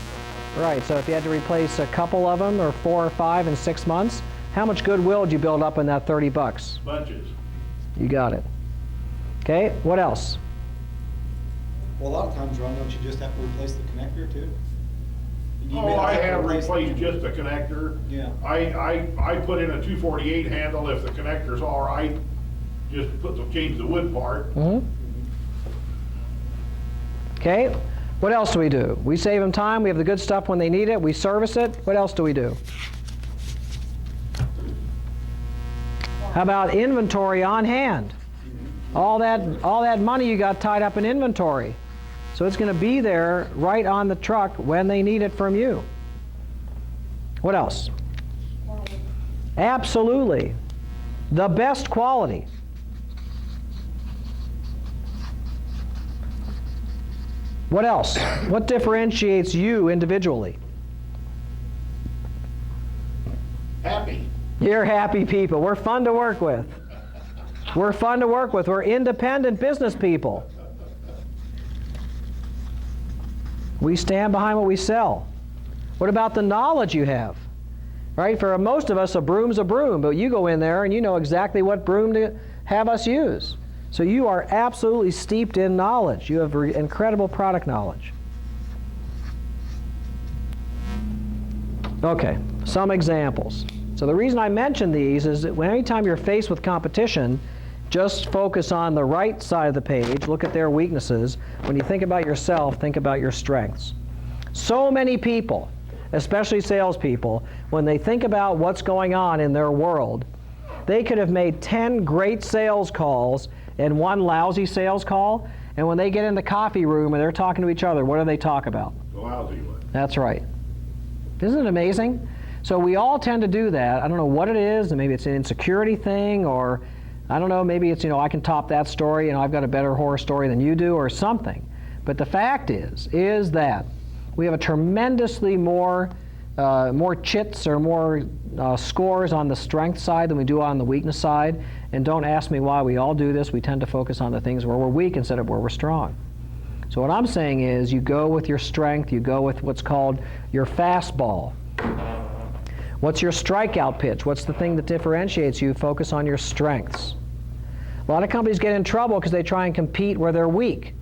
Right, so if you had to replace a couple of them, or 4 or 5 in 6 months, how much goodwill did you build up in that $30? Bunches. You got it. Okay, what else? Well, a lot of times, Ron, don't you just have to replace the connector too? Oh, I have replaced just the connector. Yeah. I put in a 248 handle if the connector's all right, just change the wood part. Okay, what else do we do? We save them time, we have the good stuff when they need it, we service it. What else do we do? How about inventory on hand? All that money you got tied up in inventory. So it's going to be there right on the truck when they need it from you. What else? Absolutely. The best quality. What else? What differentiates you individually? Happy. You're happy people. We're fun to work with. We're fun to work with. We're independent business people. We stand behind what we sell. What about the knowledge you have? Right? For most of us, a broom's a broom, but you go in there and you know exactly what broom to have us use. So you are absolutely steeped in knowledge. You have incredible product knowledge. Okay, some examples. So the reason I mention these is that anytime you're faced with competition, just focus on the right side of the page, look at their weaknesses. When you think about yourself, think about your strengths. So many people, especially salespeople, when they think about what's going on in their world, they could have made 10 great sales calls and one lousy sales call, and when they get in the coffee room and they're talking to each other, what do they talk about? The lousy one. That's right. Isn't it amazing? So we all tend to do that. I don't know what it is, and maybe it's an insecurity thing, or I don't know, maybe it's, I can top that story, I've got a better horror story than you do, or something. But the fact is that we have a tremendously more chits or more scores on the strength side than we do on the weakness side. And don't ask me why we all do this. We tend to focus on the things where we're weak instead of where we're strong. So what I'm saying is you go with your strength, you go with what's called your fastball. What's your strikeout pitch? What's the thing that differentiates you? Focus on your strengths. A lot of companies get in trouble because they try and compete where they're weak.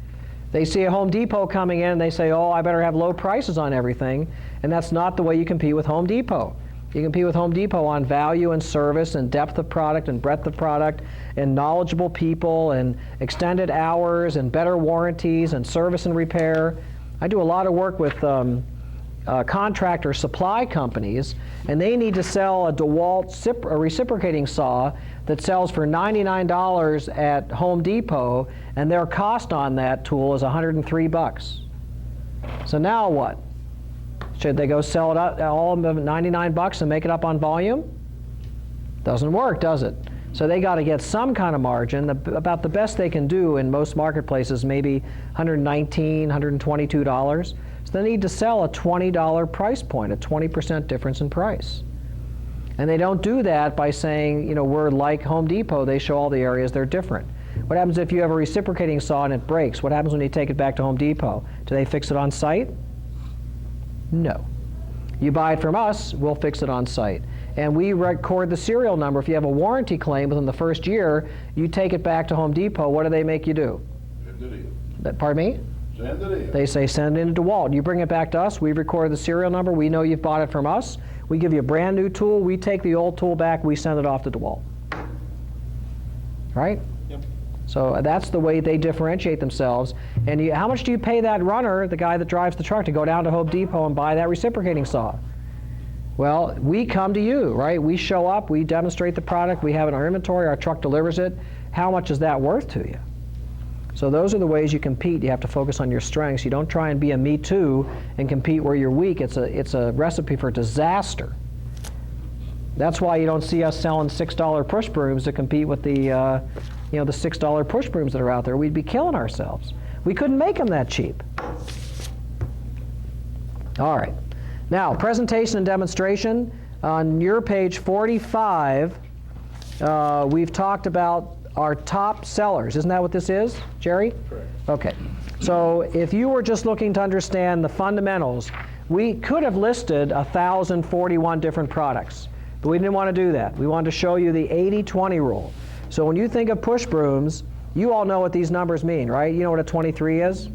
They see a Home Depot coming in and they say, oh, I better have low prices on everything. And that's not the way you compete with Home Depot. You compete with Home Depot on value and service and depth of product and breadth of product and knowledgeable people and extended hours and better warranties and service and repair. I do a lot of work with contractor supply companies, and they need to sell a DeWalt a reciprocating saw that sells for $99 at Home Depot, and their cost on that tool is $103. So now what? Should they go sell it all of them at $99 and make it up on volume? Doesn't work, does it? So they got to get some kind of margin. About the best they can do in most marketplaces, maybe $119, $122. So they need to sell a $20 price point, a 20% difference in price. And they don't do that by saying, we're like Home Depot. They show all the areas they're different. What happens if you have a reciprocating saw and it breaks? What happens when you take it back to Home Depot? Do they fix it on site? No. You buy it from us, we'll fix it on site. And we record the serial number. If you have a warranty claim within the first year, you take it back to Home Depot, what do they make you do? Send it in. Pardon me? Send it in. They say send it into DeWalt. You bring it back to us, we record the serial number, we know you've bought it from us, we give you a brand new tool, we take the old tool back, we send it off to DeWalt. Right? Yep. So that's the way they differentiate themselves. And how much do you pay that runner, the guy that drives the truck, to go down to Home Depot and buy that reciprocating saw? Well, we come to you, right? We show up, we demonstrate the product, we have it in our inventory, our truck delivers it. How much is that worth to you? So those are the ways you compete. You have to focus on your strengths. You don't try and be a me too and compete where you're weak. It's a recipe for disaster. That's why you don't see us selling $6 push brooms to compete with the the $6 push brooms that are out there. We'd be killing ourselves. We couldn't make them that cheap. All right. Now, presentation and demonstration. On your page 45, we've talked about our top sellers. Isn't that what this is, Jerry? Correct. Okay. So if you were just looking to understand the fundamentals, we could have listed 1,041 different products, but we didn't want to do that. We wanted to show you the 80-20 rule. So when you think of push brooms, you all know what these numbers mean, right? You know what a 23 is?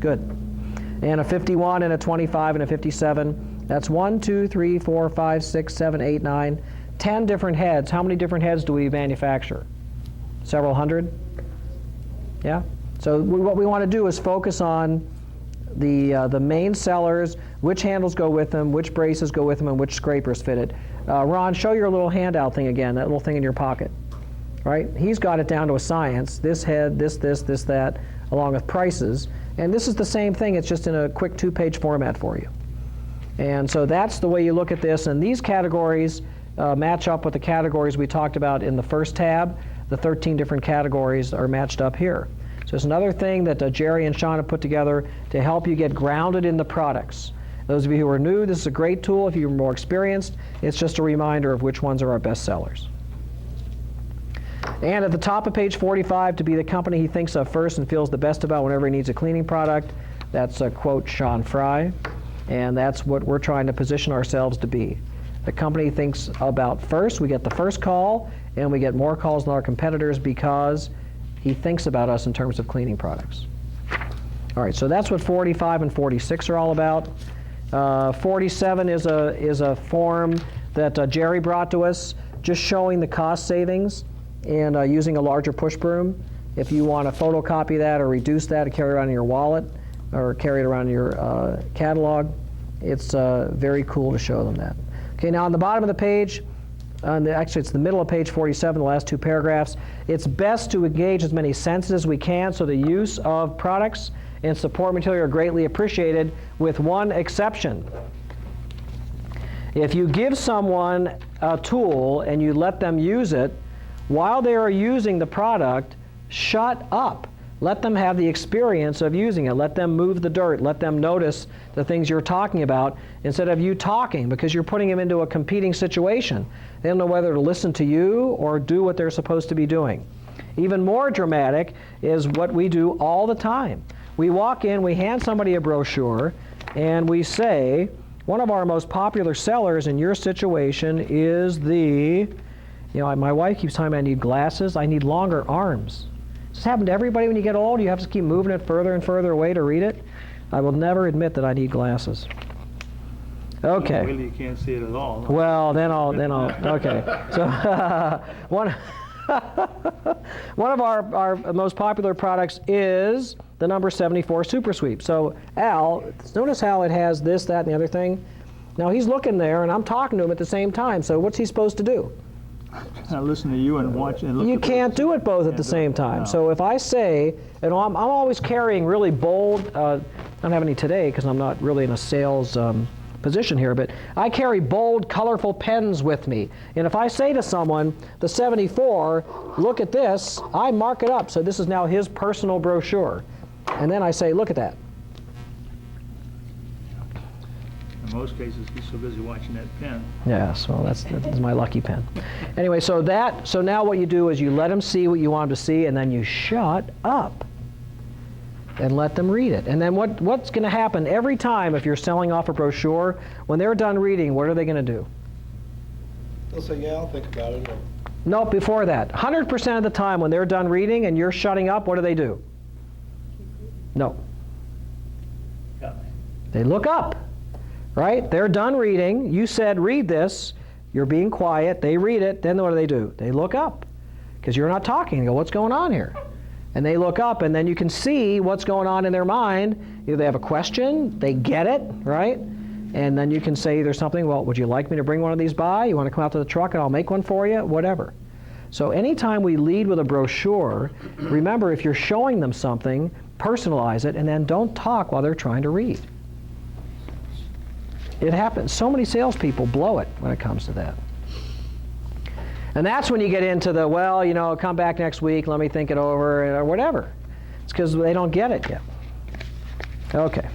Good. and a 51 and a 25 and a 57. That's 1, 2, 3, 4, 5, 6, 7, 8, 9, 10 different heads. How many different heads do we manufacture? Several hundred? Yeah? So what we want to do is focus on the main sellers, which handles go with them, which braces go with them, and which scrapers fit it. Ron, show your little handout thing again, that little thing in your pocket. Right? He's got it down to a science. This head, this, that, along with prices. And this is the same thing, it's just in a quick 2-page format for you. And so that's the way you look at this. And these categories match up with the categories we talked about in the first tab. The 13 different categories are matched up here. So it's another thing that Jerry and Sean have put together to help you get grounded in the products. Those of you who are new, this is a great tool. If you're more experienced, it's just a reminder of which ones are our best sellers. And at the top of page 45, to be the company he thinks of first and feels the best about whenever he needs a cleaning product, that's a quote Sean Fry. And that's what we're trying to position ourselves to be. The company he thinks about first, we get the first call, and we get more calls than our competitors because he thinks about us in terms of cleaning products. All right, so that's what 45 and 46 are all about. 47 is a form that Jerry brought to us, just showing the cost savings in using a larger push broom. If you want to photocopy that or reduce that and carry it around in your wallet or carry it around in your catalog, it's very cool to show them that. Okay, now on the bottom of the page, actually it's the middle of page 47, the last 2 paragraphs, it's best to engage as many senses as we can so the use of products and support material are greatly appreciated, with one exception. If you give someone a tool and you let them use it, while they are using the product, shut up. Let them have the experience of using it. Let them move the dirt. Let them notice the things you're talking about instead of you talking, because you're putting them into a competing situation. They don't know whether to listen to you or do what they're supposed to be doing. Even more dramatic is what we do all the time. We walk in, we hand somebody a brochure, and we say, one of our most popular sellers in your situation is the, my wife keeps telling me I need glasses. I need longer arms. Does this happen to everybody when you get old? You have to keep moving it further and further away to read it? I will never admit that I need glasses. Okay. Really, you can't see it at all. Well, then I'll, okay. So one of our most popular products is the number 74 Super Sweep. So Al, notice how it has this, that, and the other thing. Now he's looking there, and I'm talking to him at the same time. So what's he supposed to do? I listen to you and watch and look. You can't do it both at the same time. So if I say, and I'm always carrying really bold, I don't have any today because I'm not really in a sales position here, but I carry bold, colorful pens with me. And if I say to someone, the 74, look at this, I mark it up. So this is now his personal brochure. And then I say, look at that. In most cases, he's so busy watching that pen. Yes, well, that's my lucky pen. Anyway, so now what you do is you let them see what you want them to see, and then you shut up and let them read it. And then what's going to happen every time if you're selling off a brochure, when they're done reading, what are they going to do? They'll say, yeah, I'll think about it. No, before that. 100% of the time when they're done reading and you're shutting up, what do? No. They look up. Right? They're done reading. You said, read this. You're being quiet. They read it. Then what do? They look up. Because you're not talking. You go, what's going on here? And they look up, and then you can see what's going on in their mind. Either they have a question, they get it, right? And then you can say either something, well, would you like me to bring one of these by? You want to come out to the truck and I'll make one for you? Whatever. So anytime we lead with a brochure, remember, if you're showing them something, personalize it, and then don't talk while they're trying to read. It happens. So many salespeople blow it when it comes to that. And that's when you get into the, well, come back next week, let me think it over, or whatever. It's because they don't get it yet. Okay.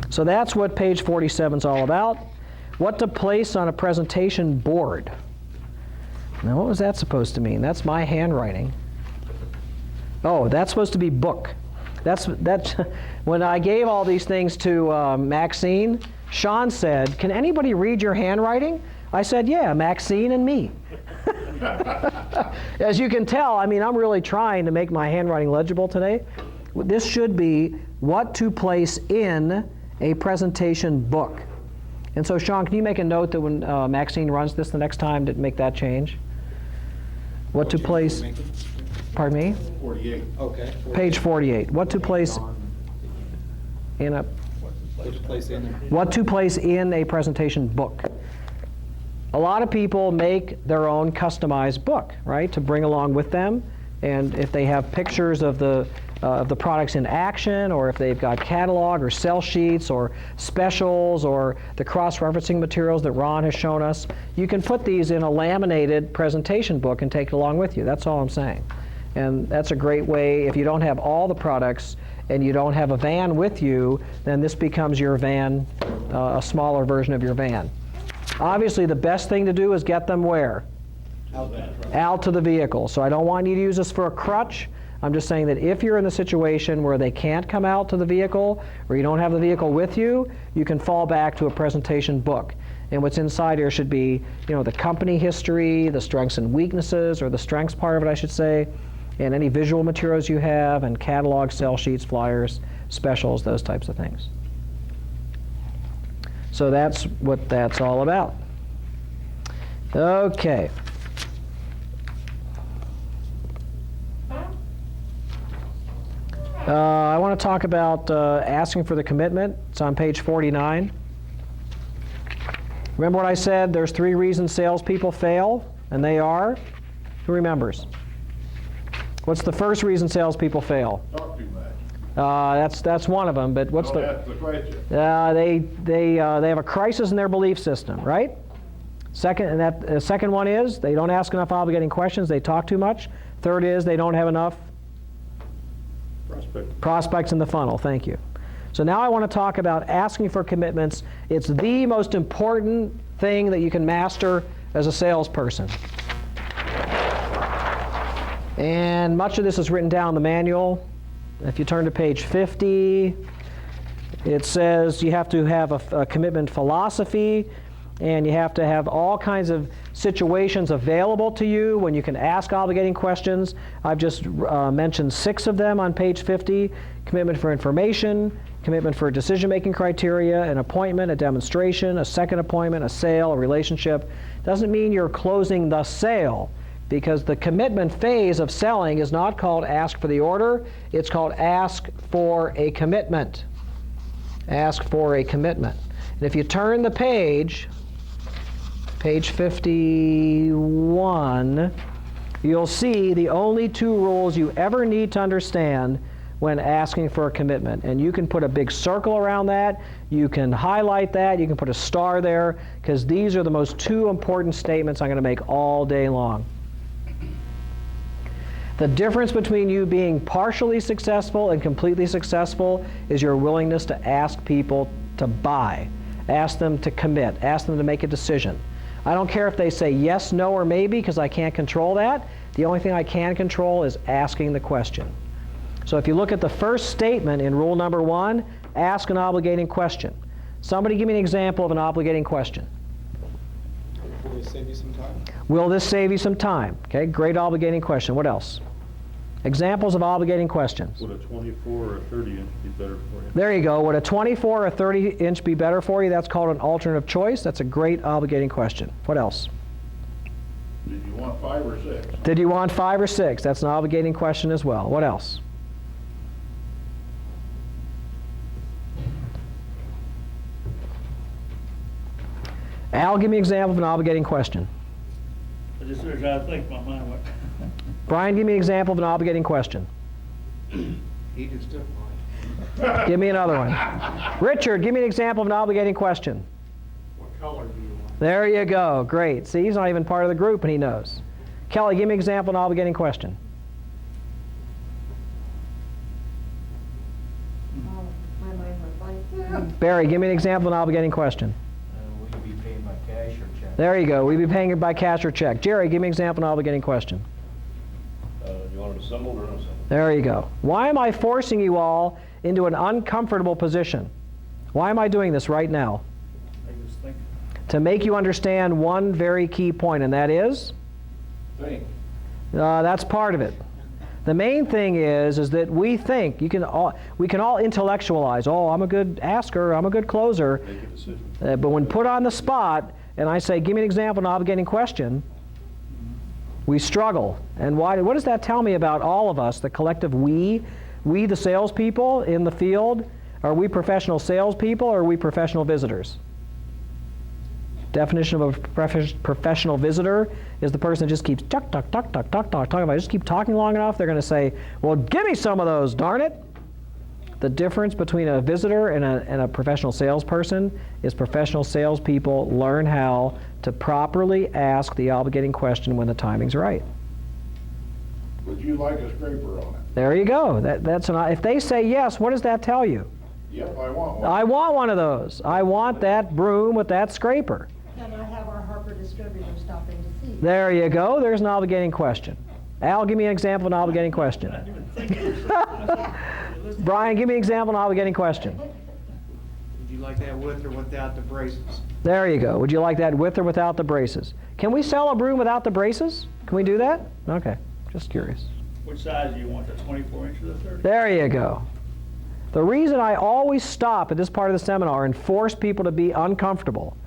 So that's what page 47 is all about. What to place on a presentation board. Now, what was that supposed to mean? That's my handwriting. Oh, that's supposed to be book. That's when I gave all these things to Maxine, Sean said, can anybody read your handwriting? I said, yeah, Maxine and me. As you can tell, I'm really trying to make my handwriting legible today. This should be what to place in a presentation book. And so, Sean, can you make a note that when Maxine runs this the next time to make that change? What to place, pardon me? 48. Okay. Page 48. What to place in a, Which place in there? what to place in a presentation book. A lot of people make their own customized book, right, to bring along with them. And if they have pictures of the products in action, or if they've got catalog or sell sheets or specials or the cross-referencing materials that Ron has shown us, you can put these in a laminated presentation book and take it along with you. That's all I'm saying. And that's a great way, if you don't have all the products and you don't have a van with you, then this becomes your van, a smaller version of your van. Obviously, the best thing to do is get them where? Out to the vehicle. So I don't want you to use this for a crutch. I'm just saying that if you're in the situation where they can't come out to the vehicle, or you don't have the vehicle with you, you can fall back to a presentation book. And what's inside here should be, the company history, the strengths and weaknesses, or the strengths part of it, I should say, and any visual materials you have, and catalog, sell sheets, flyers, specials, those types of things. So that's what that's all about. Okay. I want to talk about asking for the commitment. It's on page 49. Remember what I said? There's 3 reasons salespeople fail, and they are? Who remembers? What's the first reason salespeople fail? Talk too much. That's one of them. But what's Don't ask the question. they have a crisis in their belief system, right? The second one is they don't ask enough obligating questions. They talk too much. Third is they don't have enough prospects in the funnel. Thank you. So now I want to talk about asking for commitments. It's the most important thing that you can master as a salesperson. And much of this is written down in the manual. If you turn to page 50, it says you have to have a commitment philosophy, and you have to have all kinds of situations available to you when you can ask obligating questions. I've just mentioned 6 of them on page 50. Commitment for information, commitment for decision-making criteria, an appointment, a demonstration, a second appointment, a sale, a relationship. Doesn't mean you're closing the sale, because the commitment phase of selling is not called ask for the order. It's called ask for a commitment. Ask for a commitment. And if you turn the page 51, you'll see the only 2 rules you ever need to understand when asking for a commitment. And you can put a big circle around that, you can highlight that, you can put a star there, because these are the most 2 important statements I'm going to make all day long. The difference between you being partially successful and completely successful is your willingness to ask people to buy. Ask them to commit. Ask them to make a decision. I don't care if they say yes, no, or maybe, because I can't control that. The only thing I can control is asking the question. So if you look at the first statement in rule number 1, ask an obligating question. Somebody give me an example of an obligating question. Will this save you some time? Will this save you some time? Okay, great obligating question. What else? Examples of obligating questions. Would a 24 or a 30 inch be better for you? There you go. Would a 24 or a 30 inch be better for you? That's called an alternative choice. That's a great obligating question. What else? Did you want 5 or 6? Did you want 5 or 6? That's an obligating question as well. What else? Al, give me an example of an obligating question. I just started trying to think, my mind went. Brian, give me an example of an obligating question. He just took mine. Give me another one. Richard, give me an example of an obligating question. What color do you want? There you go. Great. See, he's not even part of the group and he knows. Kelly, give me an example of an obligating question. Oh, my mind went blank. Barry, give me an example of an obligating question. Will you be paying by cash or check? There you go. We'd be paying it by cash or check. Jerry, give me an example of an obligating question. You want it assembled or unassembled? There you go. Why am I forcing you all into an uncomfortable position? Why am I doing this right now? I was thinking. To make you understand one very key point, and that is? Think. That's part of it. The main thing is that we think we can all intellectualize. Oh, I'm a good asker. I'm a good closer. Make a decision. But when put on the spot, and I say, give me an example, an obligating question, we struggle. And why? What does that tell me about all of us, the collective we? We, the salespeople in the field, are we professional salespeople or are we professional visitors? Definition of a professional visitor is the person that just keeps talking about it. Just keep talking long enough, they're going to say, well, give me some of those, darn it. The difference between a visitor and a professional salesperson is professional salespeople learn how to properly ask the obligating question when the timing's right. Would you like a scraper on it? There you go. If they say yes, what does that tell you? Yep, I want one. I want one of those. I want that broom with that scraper. Can I have our Harper distributor stop in to see? There you go. There's an obligating question. Al, give me an example of an obligating question. Brian, give me an example of an obligating question. Would you like that with or without the braces? There you go. Would you like that with or without the braces? Can we sell a broom without the braces? Can we do that? Okay, just curious. Which size do you want, the 24-inch or the 30? There you go. The reason I always stop at this part of the seminar and force people to be uncomfortable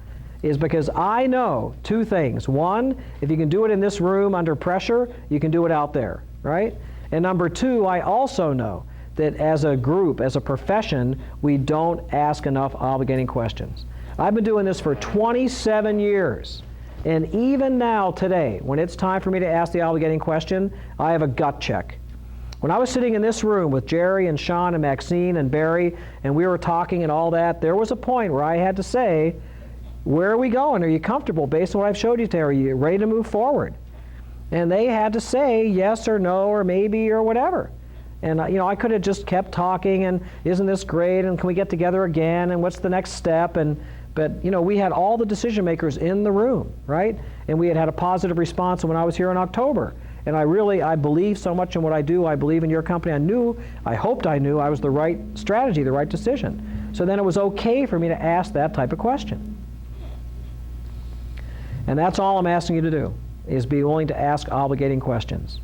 is because I know two things. One, if you can do it in this room under pressure, you can do it out there, right? And number two, I also know that as a group, as a profession, we don't ask enough obligating questions. I've been doing this for 27 years. And even now, today, when it's time for me to ask the obligating question, I have a gut check. When I was sitting in this room with Jerry and Sean and Maxine and Barry, and we were talking and all that, there was a point where I had to say, where are we going? Are you comfortable based on what I've showed you today? Are you ready to move forward? And they had to say yes or no or maybe or whatever. And I could have just kept talking and isn't this great and can we get together again and what's the next step? But we had all the decision makers in the room, right? And we had a positive response when I was here in October. And I believe so much in what I do. I believe in your company. I hoped I knew I was the right strategy, the right decision. So then it was okay for me to ask that type of question. And that's all I'm asking you to do, is be willing to ask obligating questions.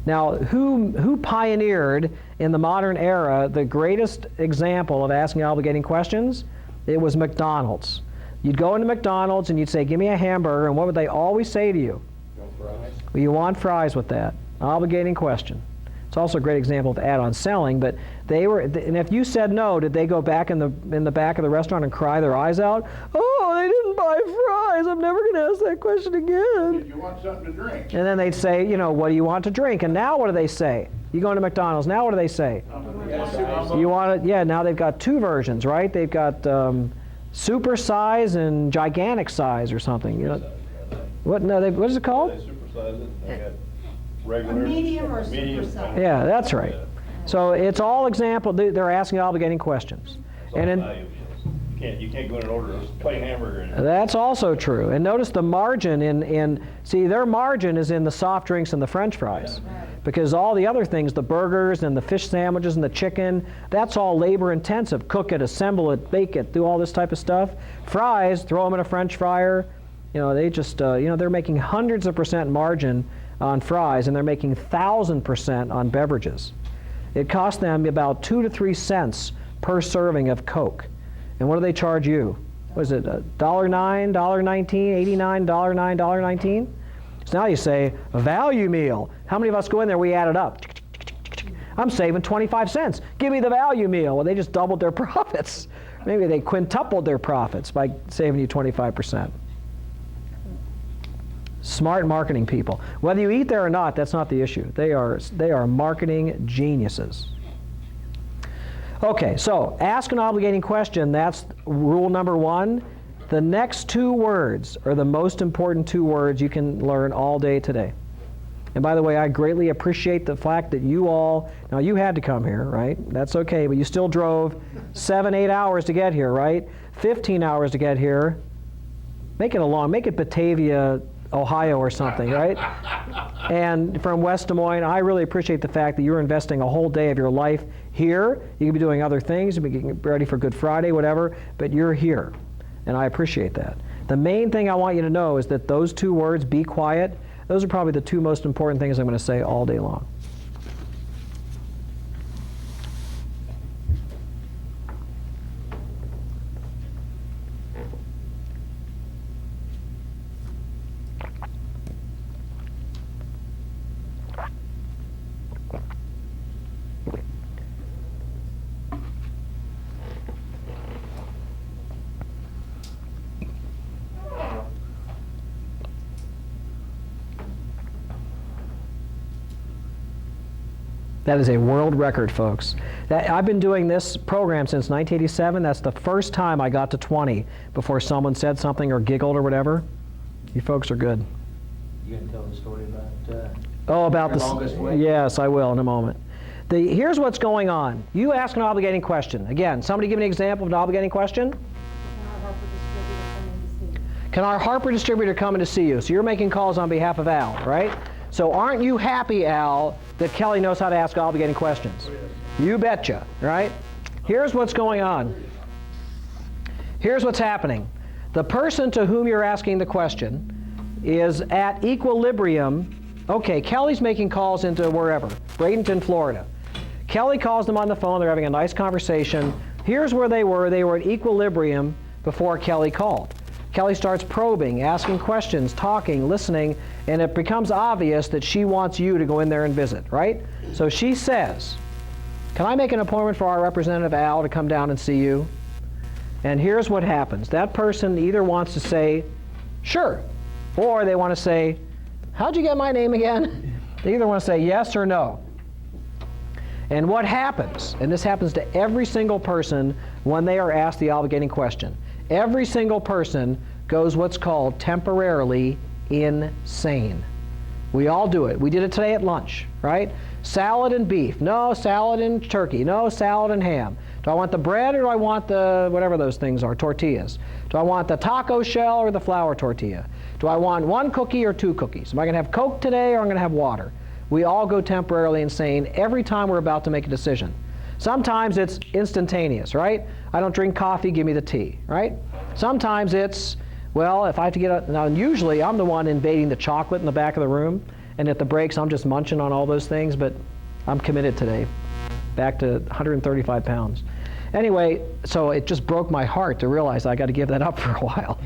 Now, who pioneered in the modern era the greatest example of asking obligating questions? It was McDonald's. You'd go into McDonald's and you'd say, give me a hamburger, and what would they always say to you? Fries. Well, you want fries with that. Obligating question. It's also a great example of add-on selling, but and if you said no, did they go back in the back of the restaurant and cry their eyes out? Oh, they didn't buy fries. I'm never going to ask that question again. Did you want something to drink? And then they'd say, what do you want to drink? And now what do they say? You go into McDonald's, now what do they say? You want it? Yeah, now they've got two versions, right? They've got super size and gigantic size or something. What is it called? They supersize it. They got regular. A medium or super size? Yeah, that's right. So it's all example. They're asking obligating questions. You can't go in and order a plain hamburger. That's also true. And notice the margin see, their margin is in the soft drinks and the French fries. Yeah. Because all the other things, the burgers and the fish sandwiches and the chicken, that's all labor intensive. Cook it, assemble it, bake it, do all this type of stuff. Fries, throw them in a French fryer. They just, they're making hundreds of percent margin on fries, and they're making 1,000% on beverages. It costs them about 2 to 3 cents per serving of Coke. And what do they charge you? What is it, $1.09, $1.19, $89, $9, $1.19? So now you say, a value meal. How many of us go in there, we add it up? I'm saving 25 cents. Give me the value meal. Well, they just doubled their profits. Maybe they quintupled their profits by saving you 25%. Smart marketing people. Whether you eat there or not, that's not the issue. They are marketing geniuses. Okay, so ask an obligating question. That's rule number 1. The next 2 words are the most important 2 words you can learn all day today. And by the way, I greatly appreciate the fact that now you had to come here, right? That's okay, but you still drove 7-8 hours to get here, right? 15 hours to get here. Make it Batavia, Ohio or something, right? And from West Des Moines, I really appreciate the fact that you're investing a whole day of your life here. You could be doing other things, you could be getting ready for Good Friday, whatever, but you're here, and I appreciate that. The main thing I want you to know is that those 2 words, be quiet, those are probably the 2 most important things I'm going to say all day long. That is a world record, folks. I've been doing this program since 1987. That's the first time I got to 20 before someone said something or giggled or whatever. You folks are good. You gonna tell the story about, About your the longest way? Yes, I will in a moment. Here's what's going on. You ask an obligating question. Again, somebody give me an example of an obligating question. Can our Harper distributor come in to see you? So you're making calls on behalf of Al, right? So aren't you happy, Al, that Kelly knows how to ask obligating questions? You betcha, right? Here's what's going on. Here's what's happening. The person to whom you're asking the question is at equilibrium. Okay, Kelly's making calls into wherever, Bradenton, Florida. Kelly calls them on the phone. They're having a nice conversation. Here's where they were. They were at equilibrium before Kelly called. Kelly starts probing, asking questions, talking, listening, and it becomes obvious that she wants you to go in there and visit, right? So she says, can I make an appointment for our representative Al to come down and see you? And here's what happens. That person either wants to say, sure, or they want to say, how'd you get my name again? They either want to say yes or no. And what happens, and this happens to every single person when they are asked the obligating question, every single person goes what's called temporarily insane. We all do it. We did it today at lunch, right? Salad and beef. No, salad and turkey. No, salad and ham. Do I want the bread or do I want the, whatever those things are, tortillas? Do I want the taco shell or the flour tortilla? Do I want one cookie or two cookies? Am I going to have Coke today or I'm going to have water? We all go temporarily insane every time we're about to make a decision. Sometimes it's instantaneous, right? I don't drink coffee, give me the tea, right? Sometimes it's, well, if I have to get up, now usually I'm the one invading the chocolate in the back of the room, and at the breaks I'm just munching on all those things, but I'm committed today, back to 135 pounds. Anyway, so it just broke my heart to realize I got to give that up for a while.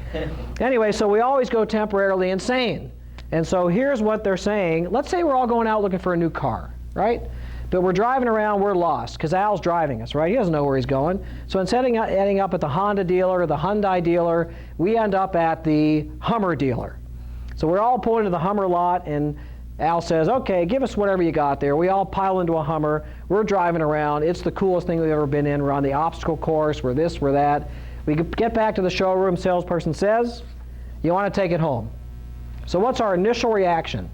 Anyway, so we always go temporarily insane. And so here's what they're saying. Let's say we're all going out looking for a new car, right? But we're driving around, we're lost, because Al's driving us, right? He doesn't know where he's going. So instead of ending up at the Honda dealer or the Hyundai dealer, we end up at the Hummer dealer. So we're all pulling to the Hummer lot, and Al says, okay, give us whatever you got there. We all pile into a Hummer. We're driving around. It's the coolest thing we've ever been in. We're on the obstacle course. We're this, we're that. We get back to the showroom. Salesperson says, you want to take it home. So what's our initial reaction?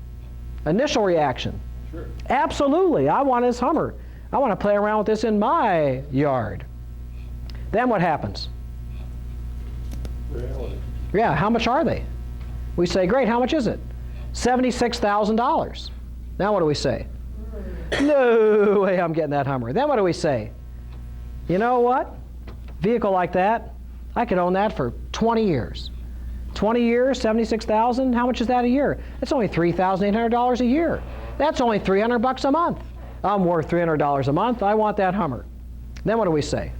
Initial reaction. Sure. Absolutely, I want his Hummer. I want to play around with this in my yard. Then what happens? Reality. Yeah, how much are they? We say, great, how much is it? $76,000. Now what do we say? No way I'm getting that Hummer. Then what do we say? You know what? Vehicle like that, I could own that for 20 years. 20 years, $76,000, how much is that a year? It's only $3,800 a year. That's only $300 a month. I'm worth $300 a month. I want that Hummer. Then what do we say?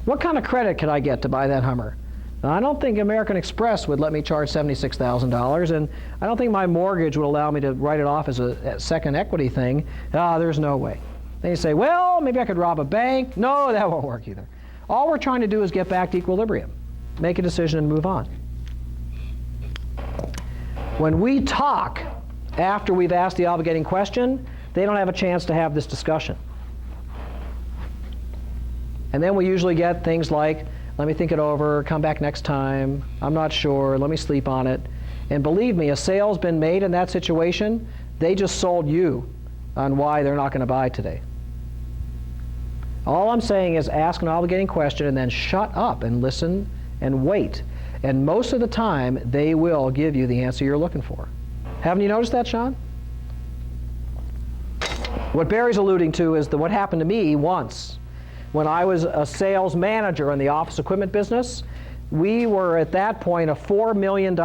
What kind of credit could I get to buy that Hummer? Now, I don't think American Express would let me charge $76,000, and I don't think my mortgage would allow me to write it off as a second equity thing. There's no way. Then you say, well, maybe I could rob a bank. No, that won't work either. All we're trying to do is get back to equilibrium, make a decision, and move on. When we talk after we've asked the obligating question, they don't have a chance to have this discussion. And then we usually get things like, let me think it over, come back next time, I'm not sure, let me sleep on it. And believe me, a sale's been made in that situation, they just sold you on why they're not going to buy today. All I'm saying is ask an obligating question and then shut up and listen and wait. And most of the time, they will give you the answer you're looking for. Haven't you noticed that, Sean? What Barry's alluding to is what happened to me once. When I was a sales manager in the office equipment business, we were at that point a $4 million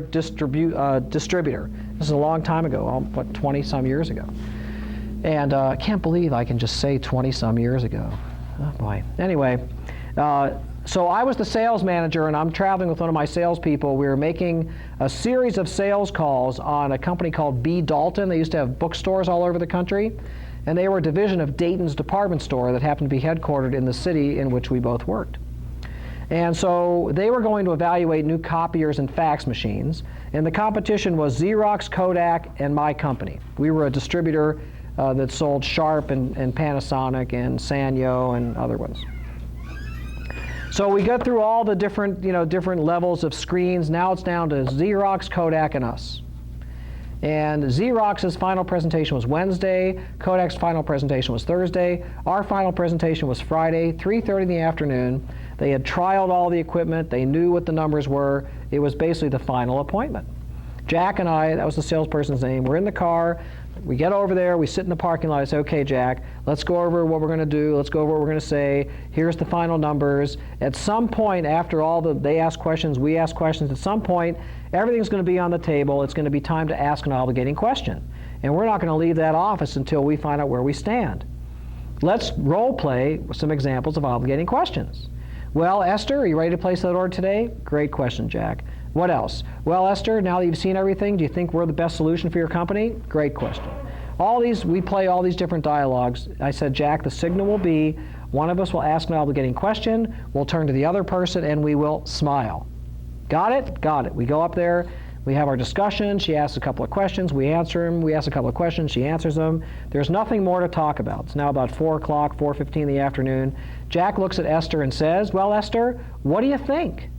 distributor. This is a long time ago, 20-some years ago. And I can't believe I can just say 20-some years ago. Oh boy. Anyway, so I was the sales manager, and I'm traveling with one of my salespeople. We were making a series of sales calls on a company called B. Dalton. They used to have bookstores all over the country, and they were a division of Dayton's department store that happened to be headquartered in the city in which we both worked. And so they were going to evaluate new copiers and fax machines, and the competition was Xerox, Kodak, and my company. We were a distributor that sold Sharp and Panasonic and Sanyo and other ones. So we got through all the different, different levels of screens. Now it's down to Xerox, Kodak, and us. And Xerox's final presentation was Wednesday. Kodak's final presentation was Thursday. Our final presentation was Friday, 3:30 in the afternoon. They had trialed all the equipment. They knew what the numbers were. It was basically the final appointment. Jack and I, that was the salesperson's name, we're in the car. We get over there, we sit in the parking lot, I say, okay, Jack, let's go over what we're going to do, let's go over what we're going to say, here's the final numbers. At some point, after they ask questions, we ask questions, at some point, everything's going to be on the table. It's going to be time to ask an obligating question. And we're not going to leave that office until we find out where we stand. Let's role play with some examples of obligating questions. Well, Esther, are you ready to place that order today? Great question, Jack. What else? Well, Esther, now that you've seen everything, do you think we're the best solution for your company? Great question. We play all these different dialogues. I said, Jack, the signal will be, one of us will ask an obligating question, we'll turn to the other person, and we will smile. Got it? Got it. We go up there, we have our discussion, she asks a couple of questions, we answer them, we ask a couple of questions, she answers them. There's nothing more to talk about. It's now about 4 o'clock, 4:15 in the afternoon. Jack looks at Esther and says, well, Esther, what do you think?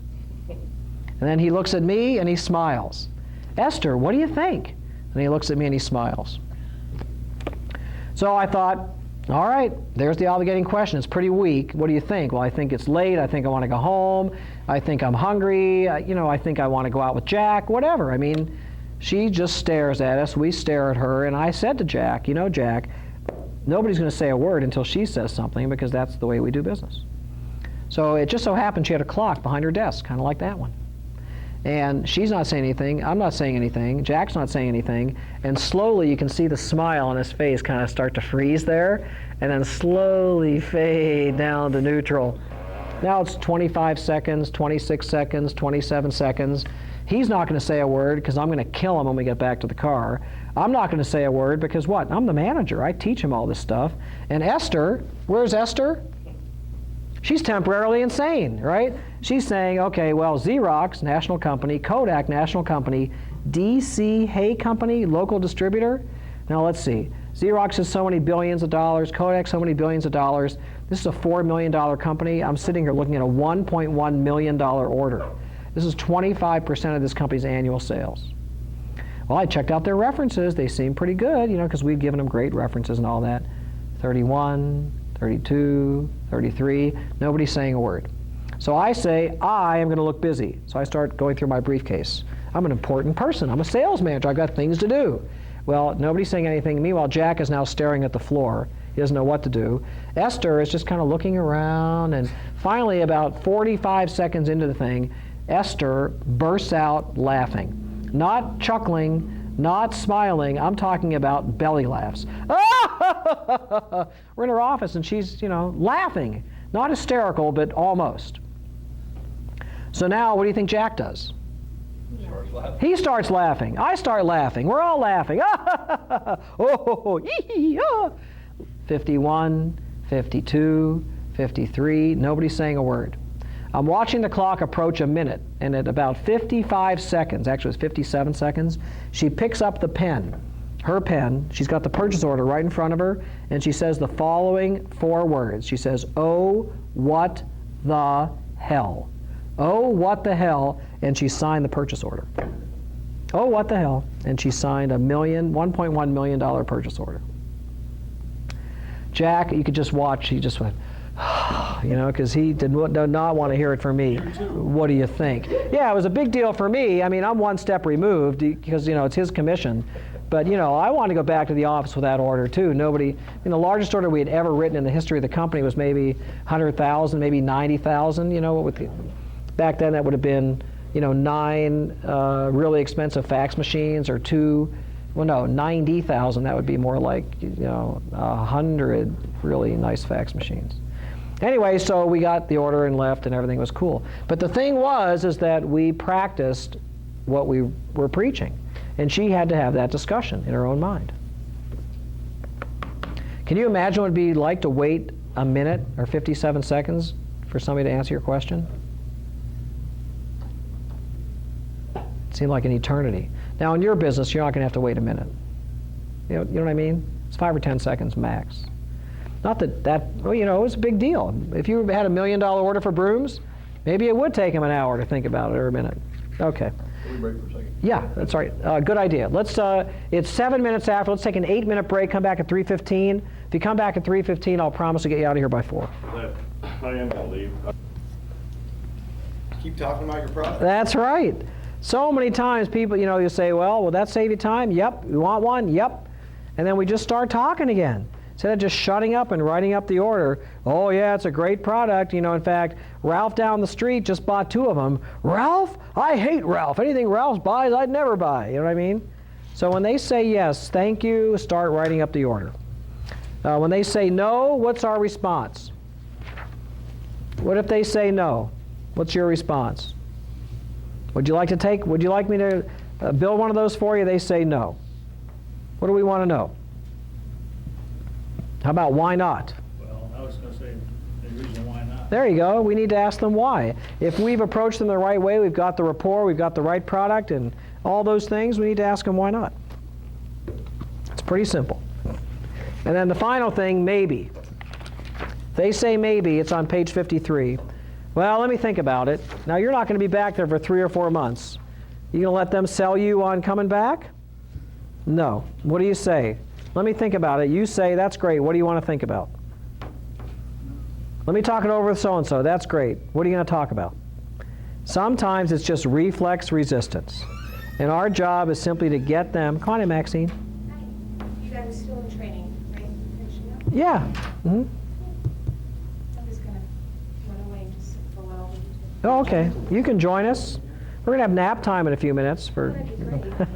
And then he looks at me and he smiles. Esther, what do you think? And he looks at me and he smiles. So I thought, all right, there's the obligating question. It's pretty weak. What do you think? Well, I think it's late. I think I want to go home. I think I'm hungry. I think I want to go out with Jack, whatever. I mean, she just stares at us. We stare at her. And I said to Jack, Jack, nobody's going to say a word until she says something because that's the way we do business. So it just so happened she had a clock behind her desk, kind of like that one. And she's not saying anything, I'm not saying anything, Jack's not saying anything, and slowly you can see the smile on his face kind of start to freeze there, and then slowly fade down to neutral. Now it's 25 seconds, 26 seconds, 27 seconds. He's not going to say a word because I'm going to kill him when we get back to the car. I'm not going to say a word because what? I'm the manager. I teach him all this stuff. And Esther, where's Esther? She's temporarily insane, right? She's saying, okay, well, Xerox, national company, Kodak, national company, DC Hay Company, local distributor. Now let's see. Xerox is so many billions of dollars, Kodak so many billions of dollars. This is a $4 million company. I'm sitting here looking at a $1.1 million order. This is 25% of this company's annual sales. Well, I checked out their references. They seem pretty good, because we've given them great references and all that. 31, 32, 33, nobody's saying a word. So I say, I am going to look busy. So I start going through my briefcase. I'm an important person. I'm a sales manager. I've got things to do. Well, nobody's saying anything. Meanwhile, Jack is now staring at the floor. He doesn't know what to do. Esther is just kind of looking around, and finally, about 45 seconds into the thing, Esther bursts out laughing. Not chuckling, not smiling. I'm talking about belly laughs. We're in her office, and she's, laughing. Not hysterical, but almost. So now, what do you think Jack does? He starts laughing. I start laughing. We're all laughing. Oh, 51, 52, 53. Nobody's saying a word. I'm watching the clock approach a minute, and at about 55 seconds, actually it's 57 seconds, she picks up the pen, her pen. She's got the purchase order right in front of her, and she says the following 4 words. She says, "Oh, what the hell." Oh, what the hell, and she signed the purchase order. Oh, what the hell, and she signed a $1.1 million purchase order. Jack, you could just watch, he just went, because he did not want to hear it from me. What do you think? Yeah, it was a big deal for me. I mean, I'm one step removed because, it's his commission. But, I want to go back to the office with that order, too. The largest order we had ever written in the history of the company was maybe 100,000, maybe 90,000, back then that would have been, 9 really expensive fax machines or 90,000, that would be more like, 100 really nice fax machines. Anyway, so we got the order and left and everything was cool. But the thing is that we practiced what we were preaching. And she had to have that discussion in her own mind. Can you imagine what it would be like to wait a minute or 57 seconds for somebody to answer your question? It seemed like an eternity. Now, in your business, you're not going to have to wait a minute. You know what I mean? It's 5 or 10 seconds max. Not that, well, you know, it's a big deal. If you had $1 million order for brooms, maybe it would take them an hour to think about it, or a minute. Okay. Can we break for a second? Yeah, that's right. Good idea. It's 7 minutes after. Let's take an 8-minute break, come back at 3:15. If you come back at 3:15, I'll promise to get you out of here by 4. I am gonna leave. Keep talking about your product. That's right. So many times people, you know, you say, well, will that save you time? Yep. You want one? Yep. And then we just start talking again. Instead of just shutting up and writing up the order, oh yeah, it's a great product. You know, in fact, Ralph down the street just bought 2 of them. Ralph? I hate Ralph. Anything Ralph buys, I'd never buy. You know what I mean? So when they say yes, thank you, start writing up the order. When they say no, what's our response? What if they say no? What's your response? Would you like me to build one of those for you? They say no. What do we want to know? How about why not? Well, I was going to say the reason why not. There you go. We need to ask them why. If we've approached them the right way, we've got the rapport, we've got the right product, and all those things, we need to ask them why not. It's pretty simple. And then the final thing, maybe. If they say maybe, it's on page 53. Well, let me think about it. Now, you're not going to be back there for 3 or 4 months. You going to let them sell you on coming back? No. What do you say? Let me think about it. You say, that's great. What do you want to think about? Let me talk it over with so-and-so. That's great. What are you going to talk about? Sometimes it's just reflex resistance. And our job is simply to get them. Come on in, Maxine. You guys are still in training, right? Finishing up? Yeah. Mm-hmm. I'm just going to run away and just sit for a while. Oh, okay. You can join us. We're going to have nap time in a few minutes. That'd be great.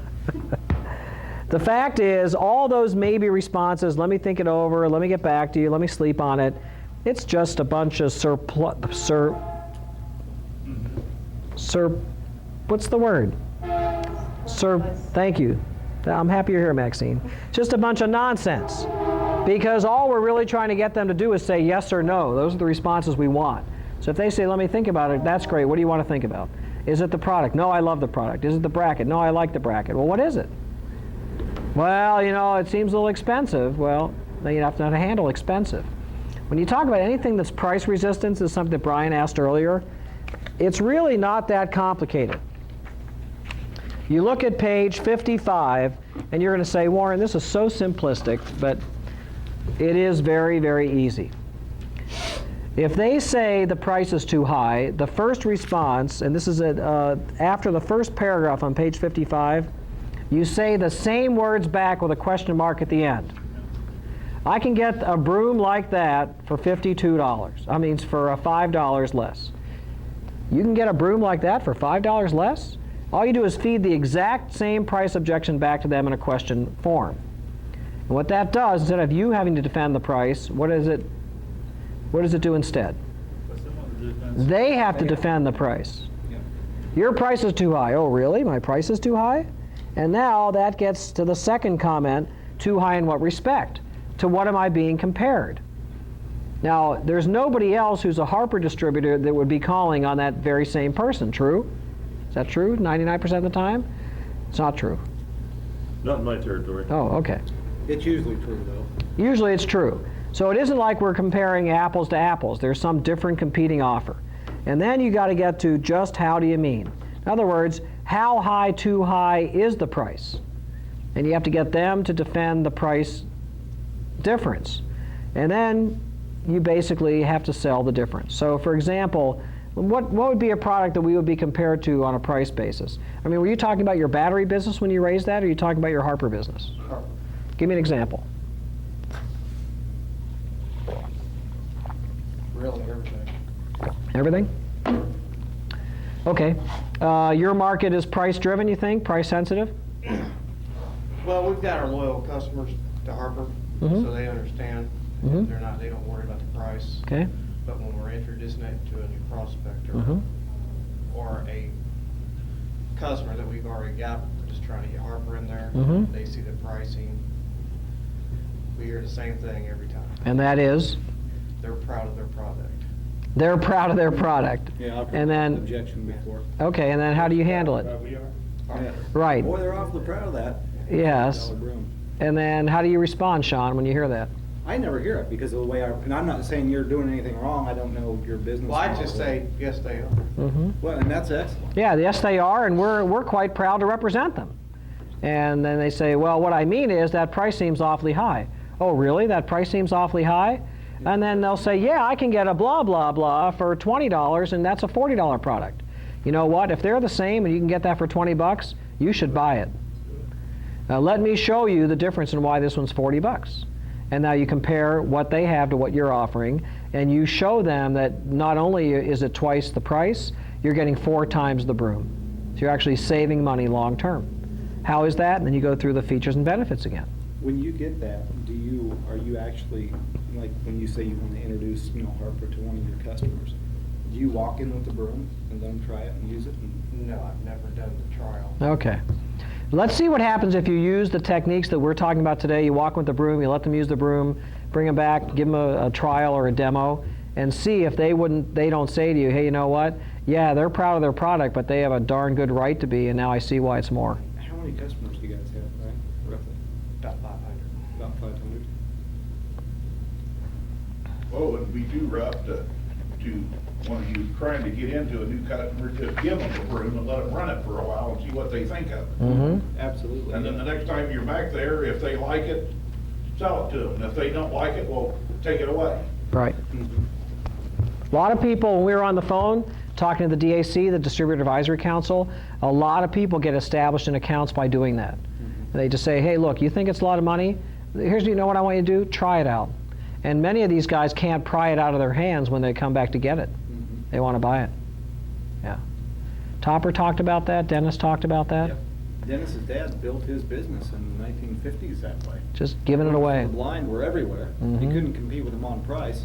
The fact is, all those maybe responses, let me think it over, let me get back to you, let me sleep on it, it's just a bunch of what's the word? Thank you. I'm happy you're here, Maxine. Just a bunch of nonsense. Because all we're really trying to get them to do is say yes or no. Those are the responses we want. So if they say, let me think about it, that's great. What do you want to think about? Is it the product? No, I love the product. Is it the bracket? No, I like the bracket. Well, what is it? Well, you know, it seems a little expensive. Well, then you have to know how to handle expensive. When you talk about anything that's price resistance, is something that Brian asked earlier, it's really not that complicated. You look at page 55, and you're going to say, Warren, this is so simplistic, but it is very, very easy. If they say the price is too high, the first response, and this is after the first paragraph on page 55, you say the same words back with a question mark at the end. I can get a broom like that for $52. I mean, for $5 less. You can get a broom like that for $5 less? All you do is feed the exact same price objection back to them in a question form. And what that does, instead of you having to defend the price, what does it do instead? They have to defend the price. Your price is too high. Oh, really? My price is too high? And now that gets to the second comment, too high in what respect? To what am I being compared? Now, there's nobody else who's a Harper distributor that would be calling on that very same person, true? Is that true 99% of the time? It's not true. Not in my territory. Oh, okay. It's usually true, though. Usually it's true. So it isn't like we're comparing apples to apples. There's some different competing offer. And then you got to get to just how do you mean? In other words, how high too high is the price? And you have to get them to defend the price difference. And then you basically have to sell the difference. So for example, what would be a product that we would be compared to on a price basis? I mean, were you talking about your battery business when you raised that, or are you talking about your Harper business? Harper. Give me an example. Really, Everything? everything. Okay. Your market is price driven, you think? Price sensitive? Well, we've got our loyal customers to Harper, Mhm. so they understand. Mhm. They don't worry about the price. Okay. But when we're introducing it to a new prospect Mhm. or a customer that we've already got, we're just trying to get Harper in there. Mhm. They see the pricing. We hear the same thing every time. And that is? They're proud of their product. They're proud of their product. Yeah, I've And heard then, objection before. okay, and then how do you handle it? We are. Right. Boy, they're awfully proud of that. Yes. $1 broom. And then how do you respond, Sean, when you hear that? I never hear it because of the way and I'm not saying you're doing anything wrong, I don't know your business. Well, I model. just say, yes, they are. Well, and that's excellent. Yeah, yes they are, and we're quite proud to represent them. And then they say, well, what I mean is that price seems awfully high. Oh, really? That price seems awfully high? And then they'll say, yeah, I can get a blah, blah, blah for $20, and that's a $40 product. You know what? If they're the same and you can get that for 20 bucks, you should buy it. Now, let me show you the difference in why this one's 40 bucks. And now you compare what they have to what you're offering, and you show them that not only is it twice the price, you're getting 4 times the broom. So you're actually saving money long term. How is that? And then you go through the features and benefits again. When you get that, are you actually, like when you say you want to introduce, Harper to one of your customers, do you walk in with the broom and let them try it and use it? No, I've never done the trial. Okay. Let's see what happens if you use the techniques that we're talking about today. You walk with the broom, you let them use the broom, bring them back, give them a trial or a demo, and see if they don't say to you, hey, you know what? Yeah, they're proud of their product, but they have a darn good right to be, and now I see why it's more. How many customers do you guys have, right? Roughly? About 500. About 500? Oh, it'd be too rough to when you're trying to get into a new customer, just give them the broom and let them run it for a while and see what they think of it. Mm-hmm. Absolutely. And then the next time you're back there, if they like it, sell it to them. If they don't like it, well, take it away. Right. A lot of people, when we were on the phone talking to the DAC, the Distributor Advisory Council, a lot of people get established in accounts by doing that. And they just say, hey, look, you think it's a lot of money? Here's what I want you to do, try it out. And many of these guys can't pry it out of their hands when they come back to get it. They want to buy it. Yeah. Topper talked about that. Dennis talked about that. Yep. Dennis's dad built his business in the 1950s that way. Just giving it away. The blind were everywhere. Mhm. You couldn't compete with them on price.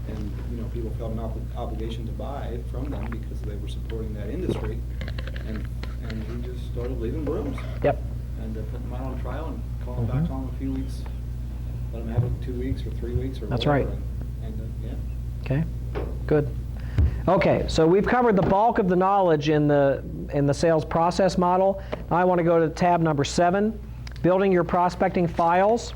And, people felt an obligation to buy from them because they were supporting that industry. And he just started leaving brooms. Yep. And putting them out on trial and calling back on them a few weeks. Let them have it 2 weeks or 3 weeks or That's whatever. right. Yeah. Okay. Good. Okay, so we've covered the bulk of the knowledge in the sales process model. Now I want to go to tab number 7, building your prospecting files.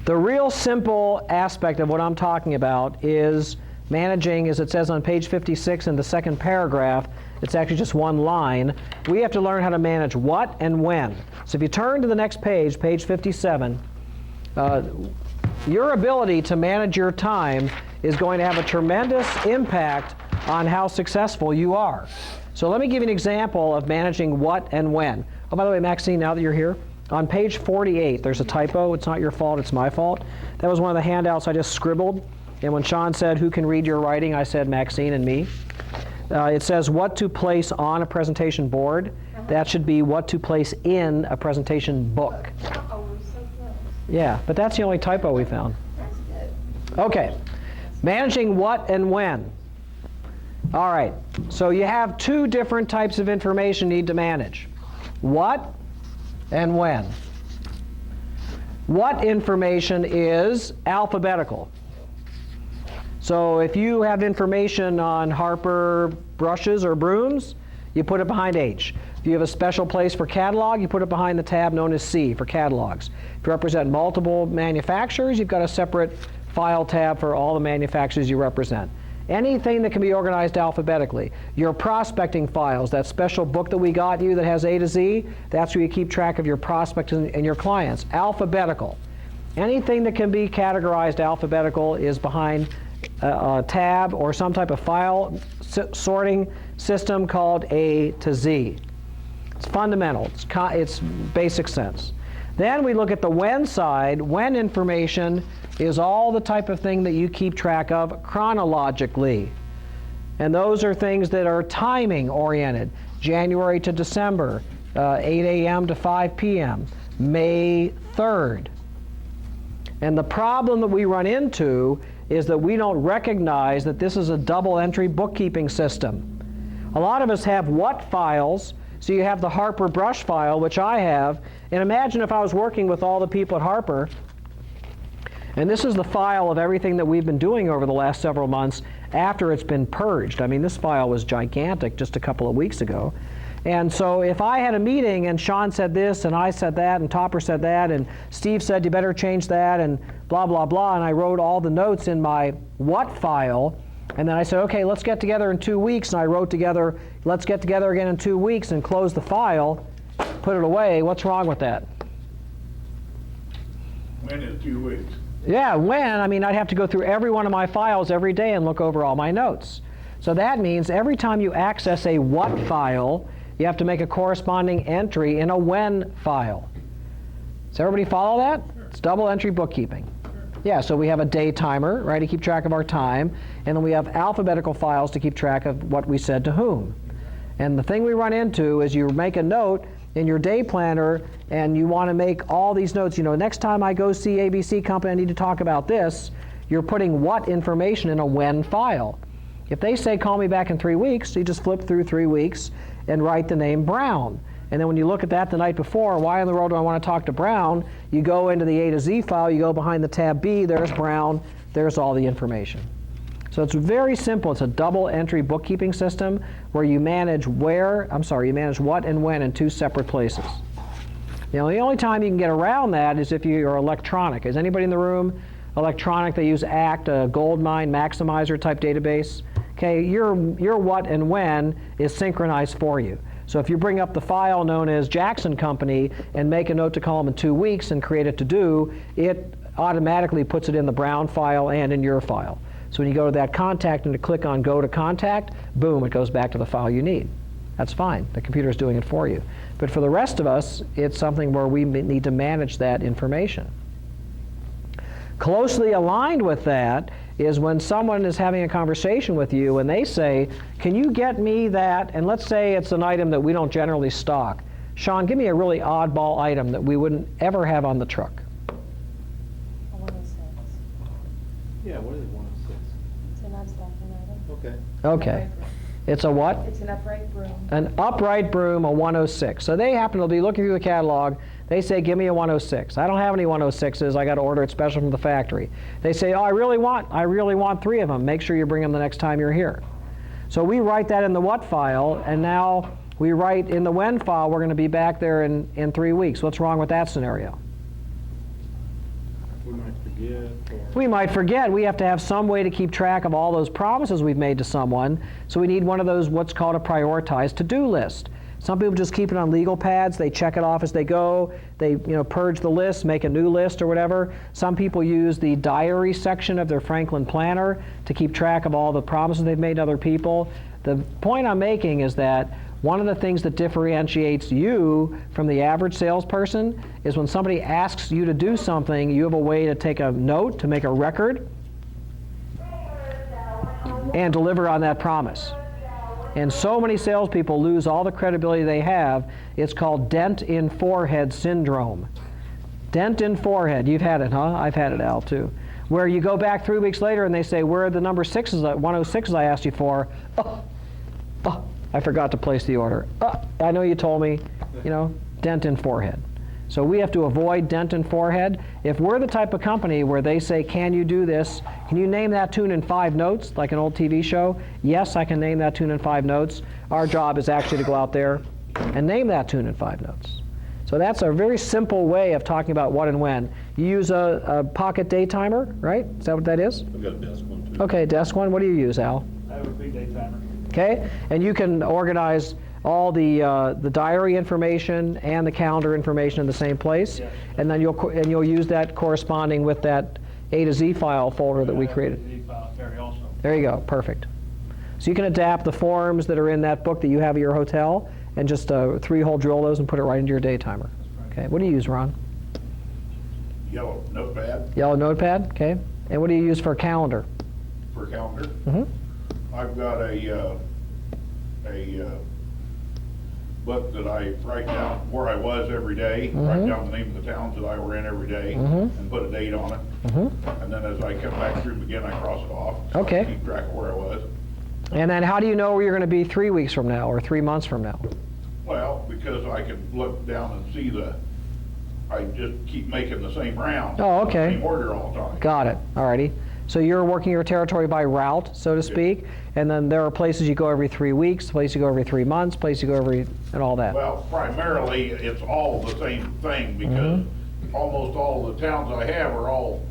The real simple aspect of what I'm talking about is managing, as it says on page 56 in the second paragraph, it's actually just one line. We have to learn how to manage what and when. So if you turn to the next page, page 57, your ability to manage your time is going to have a tremendous impact on how successful you are. So let me give you an example of managing what and when. Oh, by the way, Maxine, now that you're here, on page 48, there's a typo. It's not your fault, it's my fault. That was one of the handouts I just scribbled. And when Sean said, who can read your writing, I said Maxine and me. It says what to place on a presentation board. That should be what to place in a presentation book. Oh, we're so close. Yeah, but that's the only typo we found. That's good. Okay, managing what and when. All right, so you have 2 different types of information you need to manage. What and when. What information is alphabetical. So if you have information on Harper brushes or brooms, you put it behind H. If you have a special place for catalog, you put it behind the tab known as C for catalogs. If you represent multiple manufacturers, you've got a separate file tab for all the manufacturers you represent. Anything that can be organized alphabetically. Your prospecting files, that special book that we got you that has A to Z, that's where you keep track of your prospects and your clients. Alphabetical. Anything that can be categorized alphabetical is behind a tab or some type of file sorting system called A to Z. It's fundamental. It's basic sense. Then we look at the when side. When information is all the type of thing that you keep track of chronologically. And those are things that are timing oriented. January to December, 8 a.m. to 5 p.m., May 3rd. And the problem that we run into is that we don't recognize that this is a double entry bookkeeping system. A lot of us have what files. So you have the Harper brush file, which I have, and imagine if I was working with all the people at Harper, and this is the file of everything that we've been doing over the last several months after it's been purged. I mean, this file was gigantic just a couple of weeks ago. And so if I had a meeting and Sean said this and I said that and Topper said that and Steve said you better change that and blah, blah, blah, and I wrote all the notes in my what file, and then I said, okay, let's get together in 2 weeks, and I wrote together, let's get together again in 2 weeks and close the file, put it away, what's wrong with that? When is 2 weeks? Yeah, when? I mean, I'd have to go through every one of my files every day and look over all my notes. So that means every time you access a what file, you have to make a corresponding entry in a when file. Does everybody follow that? It's double entry bookkeeping. Yeah, so we have a day timer, right, to keep track of our time, and then we have alphabetical files to keep track of what we said to whom. And the thing we run into is you make a note in your day planner and you want to make all these notes. You know, next time I go see ABC Company, I need to talk about this. You're putting what information in a when file. If they say call me back in 3 weeks, you just flip through 3 weeks and write the name Brown. And then when you look at that the night before, why in the world do I want to talk to Brown? You go into the A to Z file, you go behind the tab B, there's Brown, there's all the information. So it's very simple. It's a double entry bookkeeping system where you manage you manage what and when in 2 separate places. You know, the only time you can get around that is if you're electronic. Is anybody in the room electronic? They use ACT, a Goldmine Maximizer type database. Okay, your what and when is synchronized for you. So if you bring up the file known as Jackson Company and make a note to call them in 2 weeks and create a to-do, it automatically puts it in the Brown file and in your file. So when you go to that contact and to click on Go to Contact, boom, it goes back to the file you need. That's fine. The computer's doing it for you. But for the rest of us, it's something where we need to manage that information. Closely aligned with that is when someone is having a conversation with you and they say, can you get me that, and let's say it's an item that we don't generally stock. Sean, give me a really oddball item that we wouldn't ever have on the truck. A 106. Yeah, what is 106? It's an unstocking item. Okay. Okay. It's a what? It's an upright broom. An upright broom, a 106. So they happen to be looking through the catalog. They say, give me a 106. I don't have any 106s. I got to order it special from the factory. They say, oh, I really want 3 of them. Make sure you bring them the next time you're here. So we write that in the what file, and now we write in the when file, we're going to be back there in 3 weeks. What's wrong with that scenario? We might forget. We might forget. We have to have some way to keep track of all those promises we've made to someone. So we need one of those, what's called a prioritized to-do list. Some people just keep it on legal pads. They check it off as they go. They purge the list, make a new list or whatever. Some people use the diary section of their Franklin Planner to keep track of all the promises they've made to other people. The point I'm making is that one of the things that differentiates you from the average salesperson is when somebody asks you to do something, you have a way to take a note, to make a record, and deliver on that promise. And so many salespeople lose all the credibility they have. It's called dent in forehead syndrome. Dent in forehead. You've had it, huh? I've had it, Al, too. Where you go back 3 weeks later and they say, where are the number 106s I asked you for? Oh, I forgot to place the order. I know you told me, dent in forehead. So we have to avoid dent in forehead. If we're the type of company where they say, can you do this? Can you name that tune in 5 notes, like an old TV show? Yes, I can name that tune in 5 notes. Our job is actually to go out there and name that tune in 5 notes. So that's a very simple way of talking about what and when. You use a pocket day timer, right? Is that what that is? I've got a desk one too. Okay, desk one. What do you use, Al? I have a big day timer. Okay, and you can organize all the diary information and the calendar information in the same place, Yes. and then you'll use that corresponding with that A to Z file folder that we I have created. the file carry also. There you go, perfect. So you can adapt the forms that are in that book that you have at your hotel, and just 3-hole drill those and put it right into your day timer. Okay, what do you use, Ron? Yellow notepad Yellow notepad. Okay, and what do you use for a calendar? for calendar. Mm-hmm. I've got a book that I write down where I was every day, write down the name of the towns that I were in every day, and put a date on it. And then as I come back through them again, I cross it off. So Okay. I keep track of where I was. And then how do you know where you're going to be 3 weeks from now or 3 months from now? Well, because I can look down and see I just keep making the same round. Oh, okay. Same order all the time. Got it. Alrighty. So you're working your territory by route, so to speak, and then there are places you go every 3 weeks, places you go every 3 months, places you go and all that. Well, primarily, it's all the same thing, because almost all the towns I have are all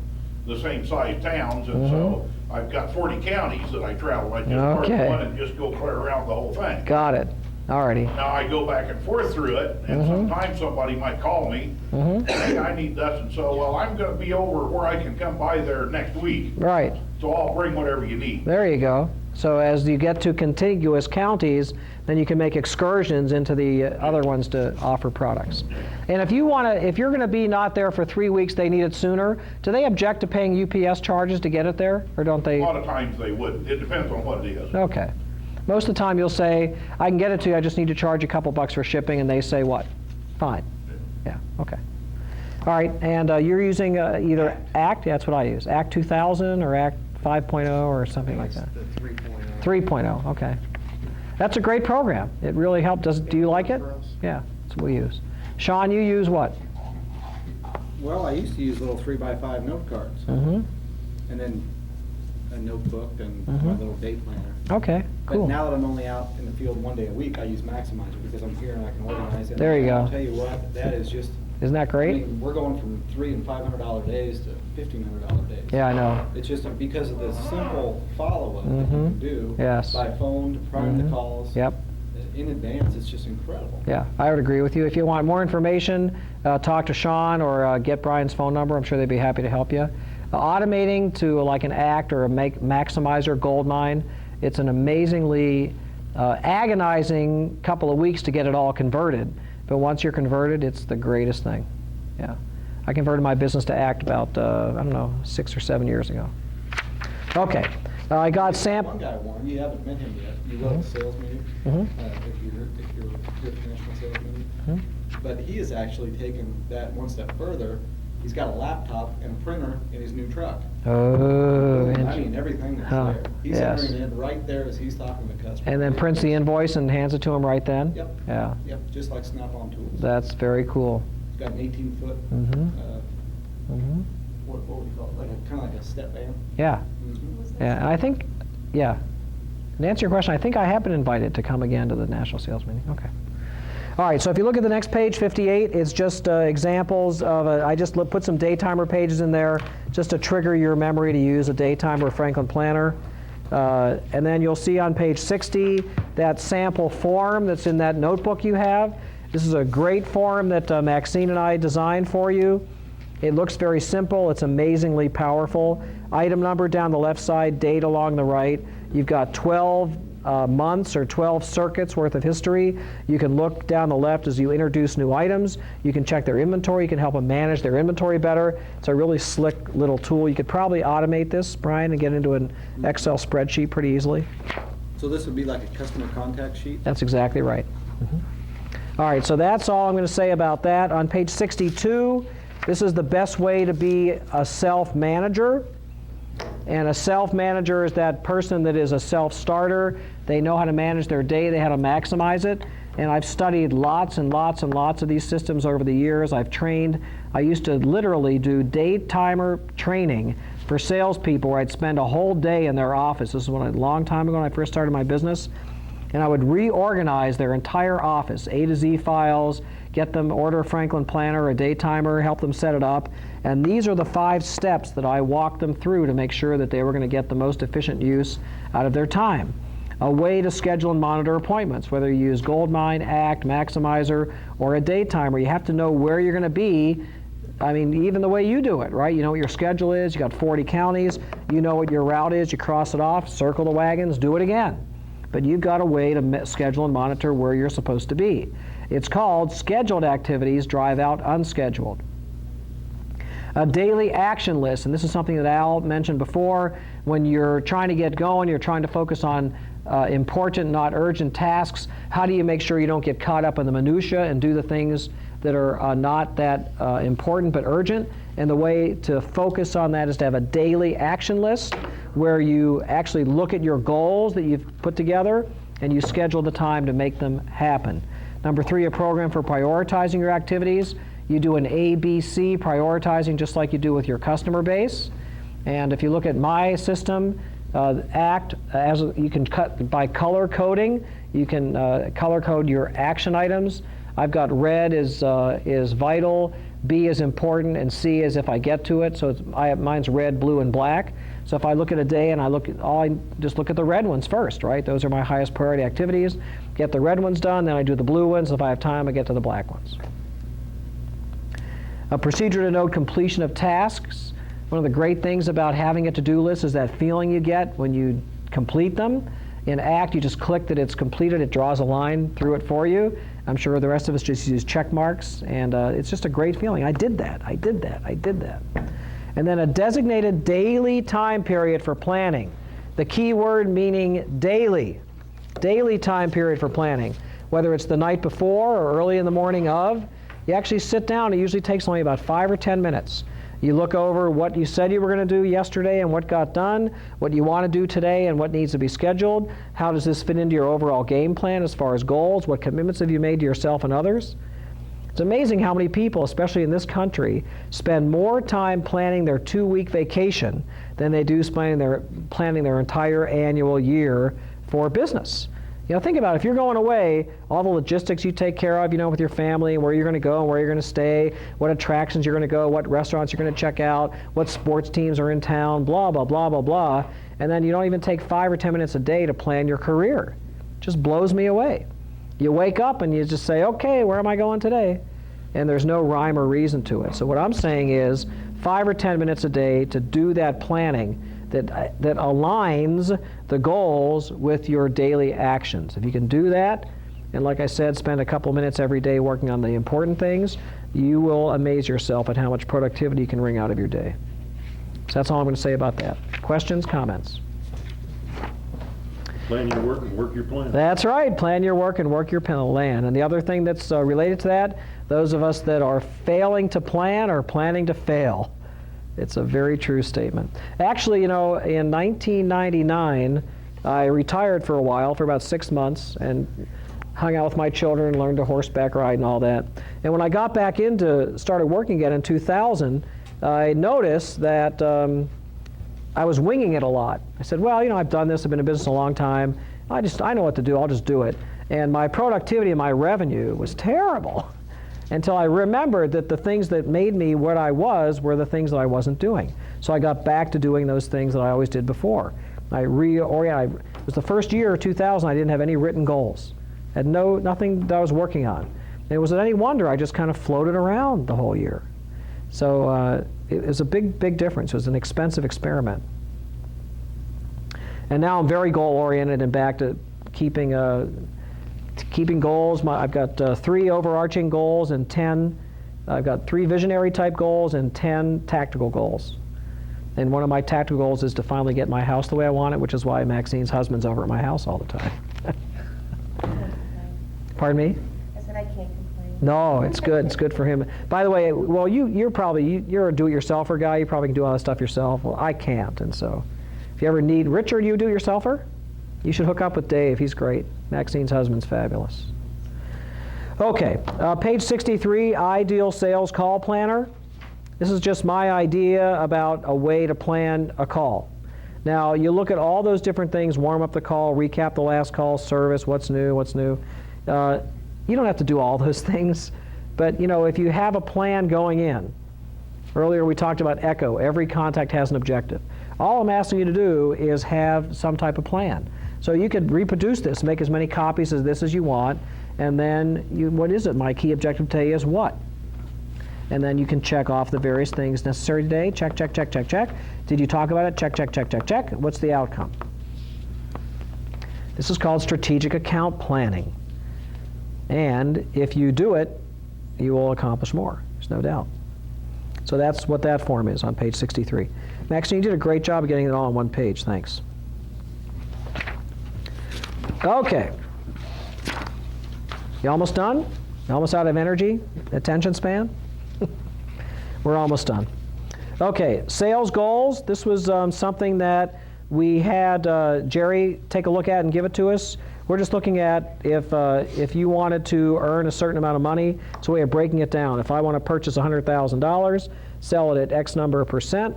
the same size towns, and so I've got 40 counties that I travel. I just park Okay. one and just go clear around the whole thing. Got it. Alrighty. Now, I go back and forth through it, and sometimes somebody might call me, hey, I need this, and so, well, I'm gonna be over where I can come by there next week, Right. so I'll bring whatever you need. There you go. So as you get to contiguous counties, then you can make excursions into the other ones to offer products. And if you're going to be not there for 3 weeks, they need it sooner. Do they object to paying UPS charges to get it there, or don't they? A lot of times they wouldn't. It depends on what it is. Okay. Most of the time you'll say, I can get it to you, I just need to charge a couple bucks for shipping, and they say what? Fine. Yeah, okay. All right, and you're using either ACT, that's what I use, ACT 2000 or ACT 5.0 or something like that. The 3.0. 3.0, okay. That's a great program. It really helped. Do you like it? For us. Yeah, that's what we use. Sean, you use what? Well, I used to use little 3x5 note cards, Mm-hmm. and then a notebook and my little day planner. Okay, But cool. now that I'm only out in the field 1 day a week, I use Maximizer because I'm here and I can organize it. There you And go. I'll tell you what, that is just, Isn't that I great? mean, we're going from $300 and $500 days to $1,500 days. Yeah, I know. It's just because of the simple follow-up that you can do. Yes. By phone, prior to calls. Yep. In advance, it's just incredible. Yeah, I would agree with you. If you want more information, talk to Sean or get Brian's phone number. I'm sure they'd be happy to help you. Automating to like an ACT or a Maximizer Goldmine, it's an amazingly agonizing couple of weeks to get it all converted. But once you're converted, it's the greatest thing. Yeah. I converted my business to ACT about, I don't know, 6 or 7 years ago. Okay. I got Sam. One guy, Warren, you haven't met him yet. You will at the sales meeting, if you're here at the national sales meeting. But he has actually taken that one step further. He's got a laptop and a printer in his new truck. Oh, I mean, everything that's there. He's yes. entering it right there as he's talking to the customer. And then prints the invoice and hands it to him right then? Yep. Yeah. Yep, just like Snap-on tools. That's very cool. He's got an 18-foot, what would you call it, like kind of like a step van. Yeah. Yeah, and I think, yeah. And to answer your question, I think I have been invited to come again to the national sales meeting. Okay. All right, so if you look at the next page, 58, it's just examples of, I just put some daytimer pages in there just to trigger your memory to use a daytimer Franklin Planner. And then you'll see on page 60 that sample form that's in that notebook you have. This is a great form that Maxine and I designed for you. It looks very simple. It's amazingly powerful. Item number down the left side, date along the right. You've got 12 months or 12 circuits worth of history. You can look down the left as you introduce new items. You can check their inventory. You can help them manage their inventory better. It's a really slick little tool. You could probably automate this, Brian, and get into an Excel spreadsheet pretty easily. So this would be like a customer contact sheet? That's exactly right. All right, so that's all I'm going to say about that. On page 62, this is the best way to be a self-manager. And a self-manager is that person that is a self-starter. They know how to manage their day. They know how to maximize it. And I've studied lots and lots and lots of these systems over the years. I've trained. I used to literally do daytimer training for salespeople where I'd spend a whole day in their office. This is a long time ago when I first started my business. And I would reorganize their entire office, A to Z files, get them order a Franklin Planner, a daytimer, help them set it up. And these are the 5 steps that I walked them through to make sure that they were going to get the most efficient use out of their time. A way to schedule and monitor appointments, whether you use Goldmine, ACT, Maximizer, or a daytimer. You have to know where you're going to be. I mean, even the way you do it, right? You know what your schedule is. You got 40 counties. You know what your route is. You cross it off, circle the wagons, do it again. But you've got a way to schedule and monitor where you're supposed to be. It's called scheduled activities drive out unscheduled. A daily action list, and this is something that Al mentioned before. When you're trying to get going, you're trying to focus on important, not urgent tasks. How do you make sure you don't get caught up in the minutia and do the things that are not that important but urgent? And the way to focus on that is to have a daily action list where you actually look at your goals that you've put together and you schedule the time to make them happen. Number 3, a program for prioritizing your activities. You do an ABC prioritizing just like you do with your customer base. And if you look at my system, ACT, as you can cut by color coding, you can color code your action items. I've got red is vital, B is important, and C is if I get to it. So mine's red, blue, and black. So if I look at a day and I just look at the red ones first, right? Those are my highest priority activities. Get the red ones done, then I do the blue ones. If I have time, I get to the black ones. A procedure to note completion of tasks. One of the great things about having a to-do list is that feeling you get when you complete them. In ACT, you just click that it's completed. It draws a line through it for you. I'm sure the rest of us just use check marks, and it's just a great feeling. I did that, I did that, I did that. And then a designated daily time period for planning. The key word meaning daily. Daily time period for planning. Whether it's the night before or early in the morning of, you actually sit down. It usually takes only about 5 or 10 minutes. You look over what you said you were going to do yesterday and what got done, what you want to do today and what needs to be scheduled. How does this fit into your overall game plan as far as goals? What commitments have you made to yourself and others? It's amazing how many people, especially in this country, spend more time planning their 2-week vacation than they do planning their entire annual year for business. You know, think about it. If you're going away, all the logistics you take care of, you know, with your family, where you're going to go, where you're going to stay, what attractions you're going to go, what restaurants you're going to check out, what sports teams are in town, blah, blah, blah, blah, blah. And then you don't even take 5 or 10 minutes a day to plan your career. It just blows me away. You wake up and you just say, okay, where am I going today? And there's no rhyme or reason to it. So what I'm saying is 5 or 10 minutes a day to do that planning that aligns the goals with your daily actions. If you can do that, and like I said, spend a couple minutes every day working on the important things, you will amaze yourself at how much productivity you can wring out of your day. So that's all I'm going to say about that. Questions, comments? Plan your work and work your plan. That's right. Plan your work and work your plan. And the other thing that's related to that, those of us that are failing to plan are planning to fail. It's a very true statement. Actually, you know, in 1999, I retired for a while, for about 6 months, and hung out with my children, learned to horseback ride and all that. And when I got back started working again in 2000, I noticed that I was winging it a lot. I said, well, you know, I've done this, I've been in business a long time. I know what to do, I'll just do it. And my productivity and my revenue was terrible until I remembered that the things that made me what I was were the things that I wasn't doing. So I got back to doing those things that I always did before. I reoriented. It was the first year, 2000, I didn't have any written goals. Had nothing that I was working on. And it wasn't any wonder I just kind of floated around the whole year. So it was a big, big difference. It was an expensive experiment. And now I'm very goal-oriented and back to keeping goals. I've got 3 overarching goals and 10. I've got 3 visionary type goals and 10 tactical goals. And one of my tactical goals is to finally get my house the way I want it, which is why Maxine's husband's over at my house all the time. Pardon me? I said I can't complain. No, it's good. It's good for him. By the way, well, you're a do-it-yourselfer guy. You probably can do all that stuff yourself. Well, I can't, and so if you ever need Richard, you do-it-yourselfer? You should hook up with Dave. He's great. Maxine's husband's fabulous. Okay, page 63, ideal sales call planner. This is just my idea about a way to plan a call. Now, you look at all those different things, warm up the call, recap the last call, service, what's new. You don't have to do all those things, but you know, if you have a plan going in, earlier we talked about ECHO, every contact has an objective. All I'm asking you to do is have some type of plan. So you could reproduce this, make as many copies of this as you want, and then what is it? My key objective today is what? And then you can check off the various things necessary today. Check, check, check, check, check. Did you talk about it? Check, check, check, check, check. What's the outcome? This is called strategic account planning. And if you do it, you will accomplish more. There's no doubt. So that's what that form is on page 63. Maxine, you did a great job of getting it all on one page. Thanks. Okay. You almost done? You almost out of energy? Attention span? We're almost done. Okay, sales goals. This was something that we had Jerry take a look at and give it to us. We're just looking at if you wanted to earn a certain amount of money, it's a way of breaking it down. If I want to purchase $100,000, sell it at X number of percent,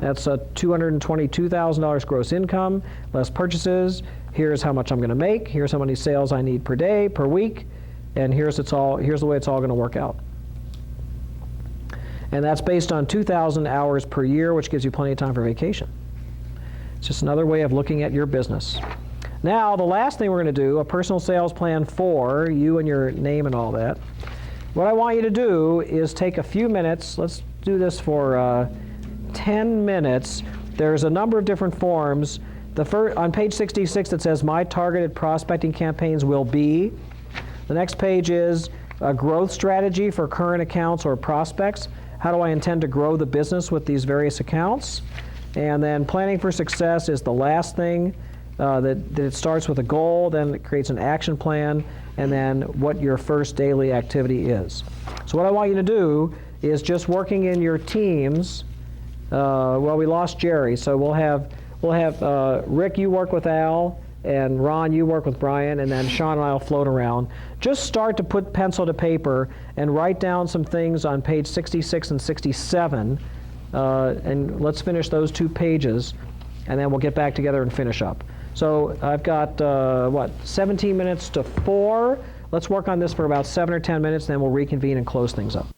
That's $222,000 gross income, less purchases. Here's how much I'm going to make. Here's how many sales I need per day, per week, and here's the way it's all going to work out. And that's based on 2,000 hours per year, which gives you plenty of time for vacation. It's just another way of looking at your business. Now, the last thing we're going to do, a personal sales plan for you and your name and all that. What I want you to do is take a few minutes. Let's do this for 10 minutes. There's a number of different forms. On page 66 it says, my targeted prospecting campaigns will be. The next page is a growth strategy for current accounts or prospects. How do I intend to grow the business with these various accounts? And then planning for success is the last thing. That it starts with a goal, then it creates an action plan, and then what your first daily activity is. So what I want you to do is just working in your teams. Well, we lost Jerry, so we'll have Rick, you work with Al, and Ron, you work with Brian, and then Sean and I will float around. Just start to put pencil to paper and write down some things on page 66 and 67, and let's finish those 2 pages, and then we'll get back together and finish up. So I've got, 17 minutes to 4. Let's work on this for about 7 or 10 minutes, and then we'll reconvene and close things up.